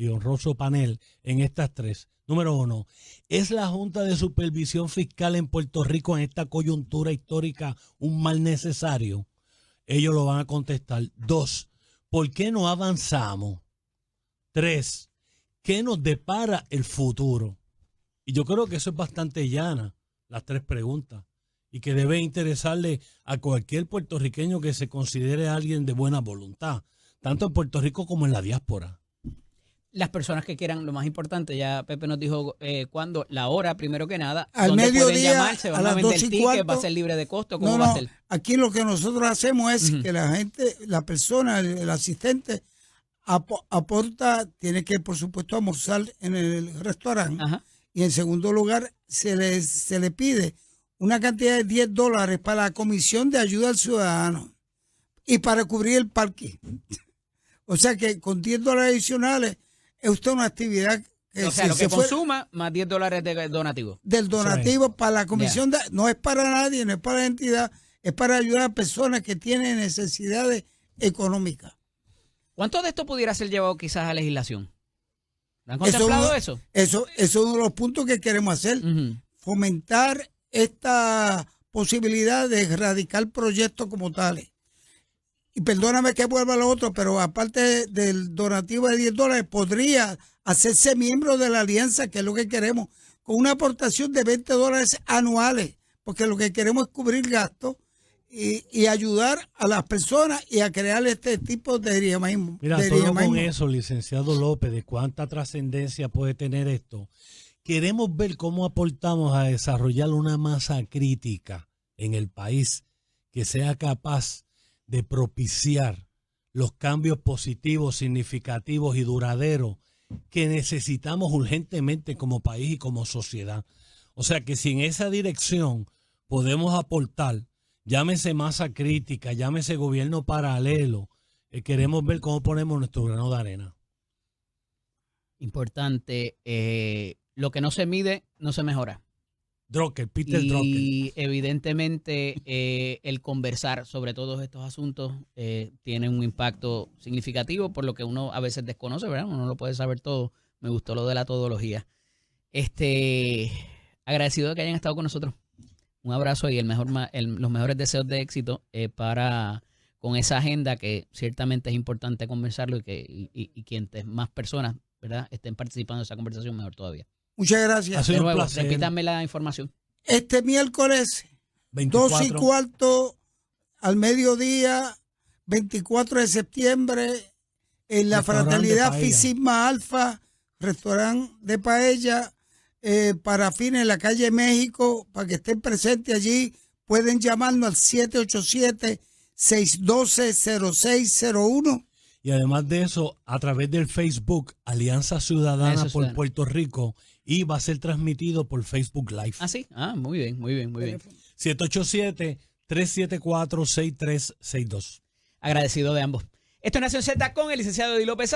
honroso panel en estas 3. Número 1, ¿es la Junta de Supervisión Fiscal en Puerto Rico en esta coyuntura histórica un mal necesario? Ellos lo van a contestar. 2, ¿por qué no avanzamos? 3, ¿qué nos depara el futuro? Y yo creo que eso es bastante llana, las 3 preguntas, y que debe interesarle a cualquier puertorriqueño que se considere alguien de buena voluntad, tanto en Puerto Rico como en la diáspora. Las personas que quieran, lo más importante, ya Pepe nos dijo cuándo, la hora, primero que nada, Al dónde pueden mediodía, llamar, se a van a las vender 2:15, tickets, va a ser libre de costo, ¿cómo va a ser? Aquí lo que nosotros hacemos es que la gente, la persona, el asistente, aporta, tiene que por supuesto almorzar en el restaurante. Ajá. Y en segundo lugar se le pide una cantidad de $10 para la Comisión de Ayuda al Ciudadano y para cubrir el parque. O sea que con $10 adicionales es usted una actividad que O sea, lo que consuma más $10 de donativo. del donativo para la comisión, no es para nadie, no es para la entidad, es para ayudar a personas que tienen necesidades económicas. ¿Cuánto de esto pudiera ser llevado quizás a legislación? ¿Han contemplado eso? Eso es uno de los puntos que queremos hacer, fomentar esta posibilidad de erradicar proyectos como tales. Y perdóname que vuelva a lo otro, pero aparte del donativo de $10, podría hacerse miembro de la alianza, que es lo que queremos, con una aportación de $20 anuales, porque lo que queremos es cubrir gastos y ayudar a las personas y a crear este tipo de dinamismo. Mira, todo con eso, licenciado López, de cuánta trascendencia puede tener esto. Queremos ver cómo aportamos a desarrollar una masa crítica en el país que sea capaz de propiciar los cambios positivos, significativos y duraderos que necesitamos urgentemente como país y como sociedad. O sea que si en esa dirección podemos aportar, llámese masa crítica, llámese gobierno paralelo, queremos ver cómo ponemos nuestro grano de arena. Importante, lo que no se mide, no se mejora. Peter Drucker. Y evidentemente el conversar sobre todos estos asuntos tiene un impacto significativo, por lo que uno a veces desconoce, ¿verdad? Uno no lo puede saber todo. Me gustó lo de la todología. Agradecido de que hayan estado con nosotros. Un abrazo y los mejores deseos de éxito con esa agenda que ciertamente es importante conversarlo y quienes más personas, ¿verdad?, estén participando de esa conversación, mejor todavía. Muchas gracias. De nuevo, repítanme la información. Este miércoles, 24. 2:15 al mediodía, 24 de septiembre, en la Fraternidad Phi Sigma Alpha, restaurante de paella, para fines en la calle México, para que estén presentes allí. Pueden llamarnos al 612-0601. Y además de eso, a través del Facebook, Alianza Ciudadana Alianza por Ciudadana. Puerto Rico, y va a ser transmitido por Facebook Live. Ah, sí. Ah, muy bien, muy bien, muy bien. 787-374-6362. Agradecido de ambos. Esto es Nación Z con el licenciado Eddie López.